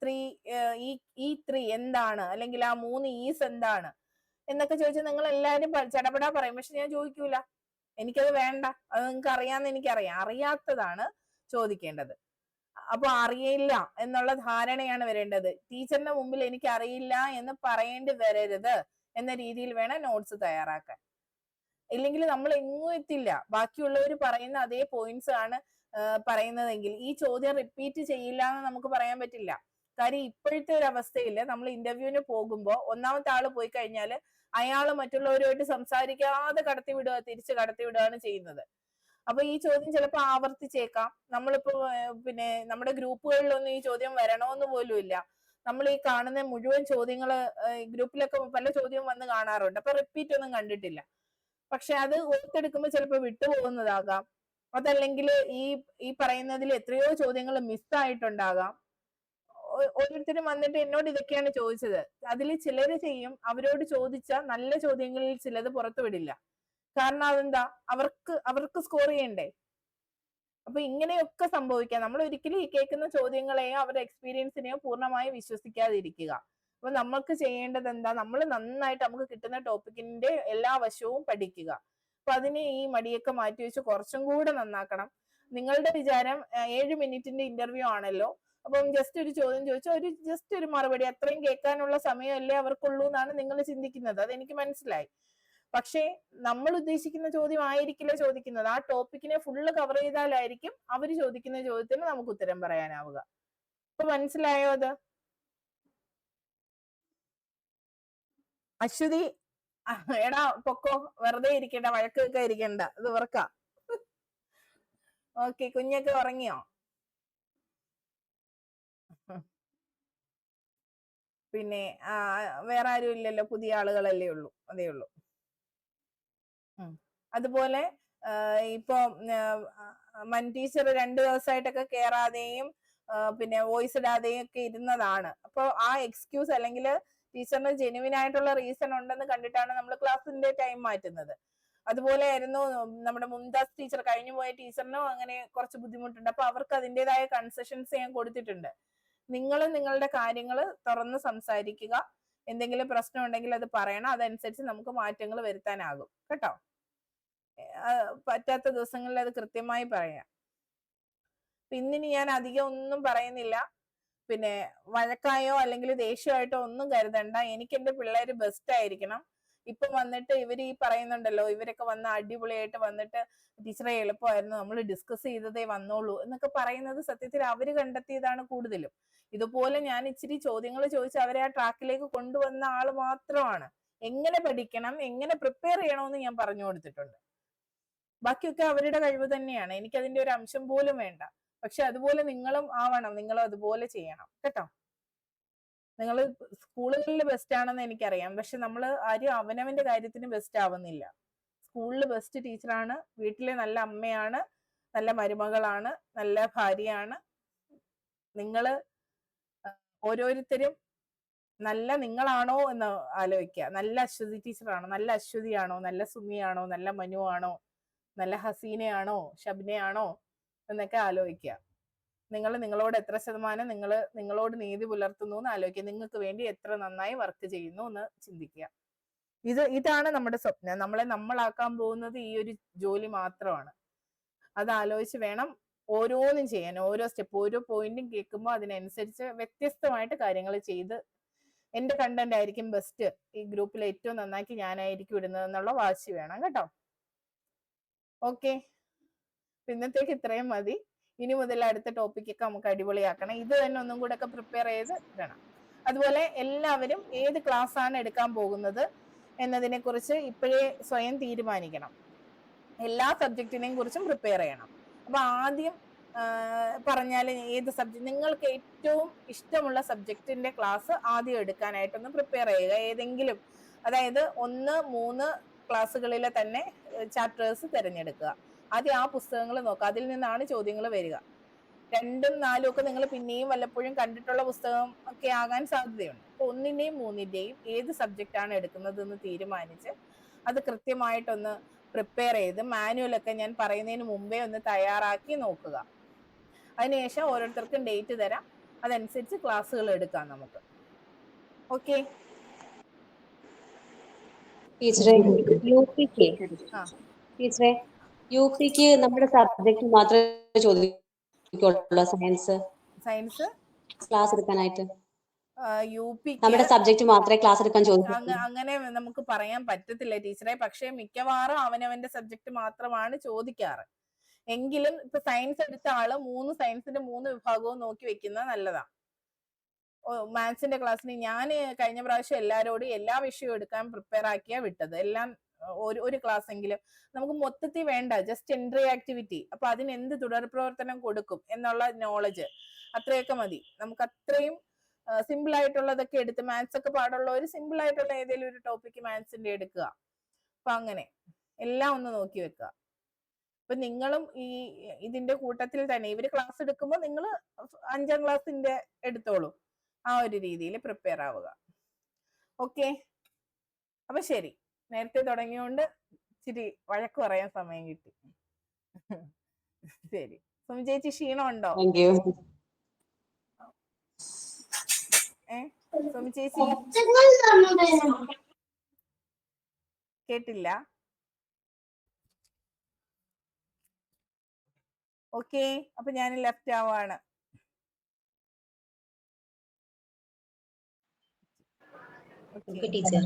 3 എന്താണ്, അല്ലെങ്കിൽ ആ 3 ഈസ് എന്താണ് എന്നൊക്കെ ചോദിച്ചാൽ നിങ്ങൾ എല്ലാവരും ചടപടാ പറയും. പക്ഷെ ഞാൻ ചോദിക്കൂല, എനിക്കത് വേണ്ട. അത് നിങ്ങൾക്ക് അറിയാമെന്ന് എനിക്കറിയാം. അറിയാത്തതാണ് ചോദിക്കേണ്ടത്. അപ്പൊ അറിയില്ല എന്നുള്ള ധാരണയാണ് വരേണ്ടത്. ടീച്ചറിന്റെ മുമ്പിൽ എനിക്ക് അറിയില്ല എന്ന് പറയേണ്ടി വരരുത് എന്ന രീതിയിൽ വേണം നോട്ട്സ് തയ്യാറാക്കാൻ. ഇല്ലെങ്കിൽ നമ്മൾ എങ്ങും എത്തില്ല. ബാക്കിയുള്ളവർ പറയുന്ന അതേ പോയിന്റ്സ് ആണ് പറയുന്നതെങ്കിൽ ഈ ചോദ്യം റിപ്പീറ്റ് ചെയ്യില്ല എന്ന് നമുക്ക് പറയാൻ പറ്റില്ല. കാര്യം ഇപ്പോഴത്തെ ഒരു അവസ്ഥയിൽ നമ്മൾ ഇന്റർവ്യൂവിന് പോകുമ്പോൾ ഒന്നാമത്തെ ആള് പോയി കഴിഞ്ഞാൽ അയാൾ മറ്റുള്ളവരുമായിട്ട് സംസാരിക്കാതെ തിരിച്ച് കടത്തി വിടുകയാണ് ചെയ്യുന്നത്. അപ്പൊ ഈ ചോദ്യം ചിലപ്പോൾ ആവർത്തിച്ചേക്കാം. നമ്മളിപ്പോ പിന്നെ നമ്മുടെ ഗ്രൂപ്പുകളിലൊന്നും ഈ ചോദ്യം വരണമെന്ന് പോലും ഇല്ല. നമ്മൾ ഈ കാണുന്ന മുഴുവൻ ചോദ്യങ്ങള് ഗ്രൂപ്പിലൊക്കെ പല ചോദ്യവും വന്ന് കാണാറുണ്ട്. അപ്പൊ റിപ്പീറ്റ് ഒന്നും കണ്ടിട്ടില്ല. പക്ഷെ അത് ഓർത്തെടുക്കുമ്പോൾ ചിലപ്പോൾ വിട്ടുപോകുന്നതാകാം. അതല്ലെങ്കിൽ ഈ പറയുന്നതിൽ എത്രയോ ചോദ്യങ്ങൾ മിസ്സായിട്ടുണ്ടാകാം. ഓരോരുത്തരും വന്നിട്ട് എന്നോട് ഇതൊക്കെയാണ് ചോദിച്ചത്. അതിൽ ചിലര് ചെയ്യും, അവരോട് ചോദിച്ച നല്ല ചോദ്യങ്ങളിൽ ചിലത് പുറത്തു വിടില്ല. കാരണം അതെന്താ, അവർക്ക് സ്കോർ ചെയ്യണ്ടേ. അപ്പൊ ഇങ്ങനെയൊക്കെ സംഭവിക്കാം. നമ്മൾ ഒരിക്കലും ഈ കേൾക്കുന്ന ചോദ്യങ്ങളെയോ അവരുടെ എക്സ്പീരിയൻസിനെയോ പൂർണ്ണമായി വിശ്വസിക്കാതിരിക്കുക. അപ്പൊ നമ്മൾക്ക് ചെയ്യേണ്ടത് എന്താ, നമ്മൾ നന്നായിട്ട് നമുക്ക് കിട്ടുന്ന ടോപ്പിക്കിന്റെ എല്ലാ വശവും പഠിക്കുക. അപ്പൊ അതിന് ഈ മടിയൊക്കെ മാറ്റി വെച്ച് കുറച്ചും കൂടെ നന്നാക്കണം. നിങ്ങളുടെ വിചാരം 7 മിനിറ്റിന്റെ ഇന്റർവ്യൂ ആണല്ലോ, അപ്പം ജസ്റ്റ് ഒരു ചോദ്യം ചോദിച്ചാൽ ജസ്റ്റ് ഒരു മറുപടി, അത്രയും കേൾക്കാനുള്ള സമയമല്ലേ അവർക്കുള്ളൂ എന്നാണ് നിങ്ങൾ ചിന്തിക്കുന്നത്. അതെനിക്ക് മനസ്സിലായി. പക്ഷേ നമ്മൾ ഉദ്ദേശിക്കുന്ന ചോദ്യം ആയിരിക്കില്ല ചോദിക്കുന്നത്. ആ ടോപ്പിക്കിനെ ഫുള്ള് കവർ ചെയ്താലായിരിക്കും അവർ ചോദിക്കുന്ന ചോദ്യത്തിന് നമുക്ക് ഉത്തരം പറയാനാവുക. ഇപ്പൊ മനസ്സിലായോ അത്? അശ്വതി, എടാ പൊക്കോ, വെറുതെ ഇരിക്കണ്ട, വഴക്കൊക്കെ ഇരിക്കണ്ട, ഇത് വെറുക്ക. ഓക്കെ, കുഞ്ഞൊക്കെ ഉറങ്ങിയോ? പിന്നെ വേറെ ആരും ഇല്ലല്ലോ, പുതിയ ആളുകളല്ലേ ഉള്ളൂ, അതേ ഉള്ളൂ. അതുപോലെ ഇപ്പൊ മൻ ടീച്ചർ 2 ദിവസമായിട്ടൊക്കെ കേറാതെയും പിന്നെ വോയിസ് ഇടാതെയും ഒക്കെ ഇരുന്നതാണ്. അപ്പൊ ആ എക്സ്ക്യൂസ് അല്ലെങ്കിൽ ടീച്ചറിന് ജെനുവിൻ ആയിട്ടുള്ള റീസൺ ഉണ്ടെന്ന് കണ്ടിട്ടാണ് നമ്മൾ ക്ലാസ്സിന്റെ ടൈം മാറ്റുന്നത്. അതുപോലെ ആയിരുന്നു നമ്മുടെ മുംതാസ് ടീച്ചർ, കഴിഞ്ഞു പോയ ടീച്ചറിനും അങ്ങനെ കുറച്ച് ബുദ്ധിമുട്ടുണ്ട്. അപ്പൊ അവർക്ക് അതിൻ്റെതായ കൺസെഷൻസ് ഞാൻ കൊടുത്തിട്ടുണ്ട്. നിങ്ങൾ നിങ്ങളുടെ കാര്യങ്ങൾ തുറന്ന് സംസാരിക്കുക. എന്തെങ്കിലും പ്രശ്നം ഉണ്ടെങ്കിൽ അത് പറയണം. അതനുസരിച്ച് നമുക്ക് മാറ്റങ്ങൾ വരുത്താനാകും കേട്ടോ. പറ്റാത്ത ദിവസങ്ങളിൽ അത് കൃത്യമായി പറയാം. ഇന്നിനി ഞാൻ അധികം ഒന്നും പറയുന്നില്ല. പിന്നെ വഴക്കായോ അല്ലെങ്കിൽ ദേഷ്യമായിട്ടോ ഒന്നും കരുതണ്ട. എനിക്ക് എന്റെ പിള്ളേര് ബെസ്റ്റ് ആയിരിക്കണം. ഇപ്പൊ വന്നിട്ട് ഇവർ ഈ പറയുന്നുണ്ടല്ലോ, ഇവരൊക്കെ വന്ന് അടിപൊളിയായിട്ട് വന്നിട്ട് ടീച്ചറെ എളുപ്പമായിരുന്നു, നമ്മൾ ഡിസ്കസ് ചെയ്തതേ വന്നോളൂ എന്നൊക്കെ പറയുന്നത് സത്യത്തിൽ അവര് കണ്ടെത്തിയതാണ് കൂടുതലും. ഇതുപോലെ ഞാൻ ഇച്ചിരി ചോദ്യങ്ങൾ ചോദിച്ച് അവരെ ആ ട്രാക്കിലേക്ക് കൊണ്ടുവന്ന ആള് മാത്രമാണ്. എങ്ങനെ പഠിക്കണം, എങ്ങനെ പ്രിപ്പയർ ചെയ്യണമെന്ന് ഞാൻ പറഞ്ഞു കൊടുത്തിട്ടുണ്ട്. ബാക്കിയൊക്കെ അവരുടെ കഴിവ് തന്നെയാണ്. എനിക്കതിന്റെ ഒരു അംശം പോലും വേണ്ട. പക്ഷെ അതുപോലെ നിങ്ങളും ആവണം, നിങ്ങളും അതുപോലെ ചെയ്യണം കേട്ടോ. നിങ്ങൾ സ്കൂളുകളിൽ ബെസ്റ്റ് ആണെന്ന് എനിക്കറിയാം, പക്ഷെ നമ്മൾ ആരും അവനവന്റെ കാര്യത്തിന് ബെസ്റ്റ് ആവുന്നില്ല. സ്കൂളിൽ ബെസ്റ്റ് ടീച്ചറാണ്, വീട്ടിലെ നല്ല അമ്മയാണ്, നല്ല മരുമകളാണ്, നല്ല ഭാര്യയാണ്. നിങ്ങള് ഓരോരുത്തരും നല്ല നിങ്ങളാണോ എന്ന് ആലോചിക്കുക. നല്ല അശ്വതി ടീച്ചറാണോ, നല്ല അശ്വതിയാണോ, നല്ല സുമിയാണോ, നല്ല മനു ആണോ, നല്ല ഹസീനയാണോ, ഷബ്നയാണോ എന്നൊക്കെ ആലോചിക്കുക. നിങ്ങൾ നിങ്ങളോട് എത്ര ശതമാനം നിങ്ങളോട് നീതി പുലർത്തുന്നു എന്ന് ആലോചിക്കുക. നിങ്ങൾക്ക് വേണ്ടി എത്ര നന്നായി വർക്ക് ചെയ്യുന്നു എന്ന് ചിന്തിക്കുക. ഇതാണ് നമ്മുടെ സ്വപ്നം. നമ്മളാക്കാൻ പോകുന്നത് ഈ ഒരു ജോലി മാത്രമാണ്. അത് ആലോചിച്ച് വേണം ഓരോന്നും ചെയ്യാൻ. ഓരോ സ്റ്റെപ്പ്, ഓരോ പോയിന്റും കേൾക്കുമ്പോൾ അതിനനുസരിച്ച് വ്യത്യസ്തമായിട്ട് കാര്യങ്ങൾ ചെയ്ത് എന്റെ കണ്ടന്റ് ആയിരിക്കും ബെസ്റ്റ്, ഈ ഗ്രൂപ്പിൽ ഏറ്റവും നന്നാക്കി ഞാനായിരിക്കും ഇടുന്നത് എന്നുള്ള വാശി വേണം കേട്ടോ. ഓക്കെ, ഇന്നത്തേക്ക് ഇത്രയും മതി. ഇനി മുതൽ അടുത്ത ടോപ്പിക്കൊക്കെ നമുക്ക് അടിപൊളിയാക്കണം. ഇത് തന്നെ ഒന്നും കൂടെ ഒക്കെ പ്രിപ്പയർ ചെയ്ത് ഇടണം. അതുപോലെ എല്ലാവരും ഏത് ക്ലാസ് ആണ് എടുക്കാൻ പോകുന്നത് എന്നതിനെ കുറിച്ച് ഇപ്പോഴേ സ്വയം തീരുമാനിക്കണം. എല്ലാ സബ്ജക്റ്റിനെയും കുറിച്ചും പ്രിപ്പയർ ചെയ്യണം. അപ്പൊ ആദ്യം പറഞ്ഞാൽ ഏത് സബ്ജക്ട് നിങ്ങൾക്ക് ഏറ്റവും ഇഷ്ടമുള്ള സബ്ജക്റ്റിന്റെ ക്ലാസ് ആദ്യം എടുക്കാനായിട്ടൊന്ന് പ്രിപ്പയർ ചെയ്യുക. ഏതെങ്കിലും, അതായത് 1, 3 ക്ലാസ്സുകളിലെ തന്നെ ചാപ്റ്റേഴ്സ് തിരഞ്ഞെടുക്കുക. ആദ്യം ആ പുസ്തകങ്ങൾ നോക്കുക, അതിൽ നിന്നാണ് ചോദ്യങ്ങൾ വരിക. 2ഉം 4ഉം ഒക്കെ നിങ്ങൾ പിന്നെയും വല്ലപ്പോഴും കണ്ടിട്ടുള്ള പുസ്തകം ഒക്കെ ആകാൻ സാധ്യതയുണ്ട്. അപ്പൊ 1ന്റെയും 3ന്റെയും ഏത് സബ്ജക്റ്റ് ആണ് എടുക്കുന്നത് എന്ന് തീരുമാനിച്ച് അത് കൃത്യമായിട്ടൊന്ന് പ്രിപ്പയർ ചെയ്ത് മാനുവലൊക്കെ ഞാൻ പറയുന്നതിന് മുമ്പേ ഒന്ന് തയ്യാറാക്കി നോക്കുക. അതിനുശേഷം ഓരോരുത്തർക്കും ഡേറ്റ് തരാം. അതനുസരിച്ച് ക്ലാസ്സുകൾ എടുക്കാം നമുക്ക്. ഓക്കെ ടീച്ചറെ ടീച്ചറെ യുപിക്ക് നമ്മുടെ സബ്ജക്ട് മാത്രമേ ചോദിക്കുള്ളൂ സയൻസ് ക്ലാസ് എടുക്കാനായിട്ട്? നമ്മുടെ സബ്ജക്ട് മാത്രമേ ക്ലാസ് എടുക്കാൻ ചോദിക്കുള്ളൂ? അങ്ങനെ നമുക്ക് പറയാൻ പറ്റത്തില്ല ടീച്ചറെ. പക്ഷെ മിക്കവാറും അവനവന്റെ സബ്ജക്ട് മാത്രമാണ് ചോദിക്കാറ്. എങ്കിലും ഇപ്പൊ സയൻസ് എടുത്ത ആള് 3 സയൻസിന്റെ 3 വിഭാഗവും നോക്കി വെക്കുന്നത് നല്ലതാണ്. മാത്സിന്റെ ക്ലാസ്സിന് ഞാൻ കഴിഞ്ഞ പ്രാവശ്യം എല്ലാരോടും എല്ലാ വിഷയവും എടുക്കാൻ പ്രിപ്പയർ ആക്കിയാ വിട്ടത്. എല്ലാം ഒരു ക്ലാസ് എങ്കിലും നമുക്ക് മൊത്തത്തിൽ വേണ്ട, ജസ്റ്റ് എൻട്രി ആക്ടിവിറ്റി. അപ്പൊ അതിന് എന്ത് തുടർ പ്രവർത്തനം കൊടുക്കും എന്നുള്ള നോളജ് അത്രയൊക്കെ മതി നമുക്ക്. അത്രയും സിമ്പിൾ ആയിട്ടുള്ളതൊക്കെ എടുത്ത്, മാത്സ് ഒക്കെ പാടുള്ളവർ സിമ്പിൾ ആയിട്ടുള്ള ഏതെങ്കിലും ഒരു ടോപ്പിക്ക് മാത്സിന്റെ എടുക്കുക. അപ്പൊ അങ്ങനെ എല്ലാം ഒന്ന് നോക്കി വെക്കുക. അപ്പൊ നിങ്ങളും ഇതിന്റെ കൂട്ടത്തിൽ തന്നെ ഇവര് ക്ലാസ് എടുക്കുമ്പോൾ നിങ്ങൾ 5ാം ക്ലാസ്സിന്റെ എടുത്തോളൂ. ആ ഒരു രീതിയിൽ പ്രിപ്പയർ ആവുക. ഓക്കെ, അപ്പൊ ശരി. നേരത്തെ തുടങ്ങിയോണ്ട് ഇച്ചിരി വഴക്ക് പറയാൻ സമയം കിട്ടി. ശരി. സുമി ചേച്ചി ക്ഷീണം ഉണ്ടോ? സുമി ചേച്ചി കേട്ടില്ല. ഓക്കെ, അപ്പൊ ഞാൻ ലെഫ്റ്റ് ആവാണ്. ടീച്ചർ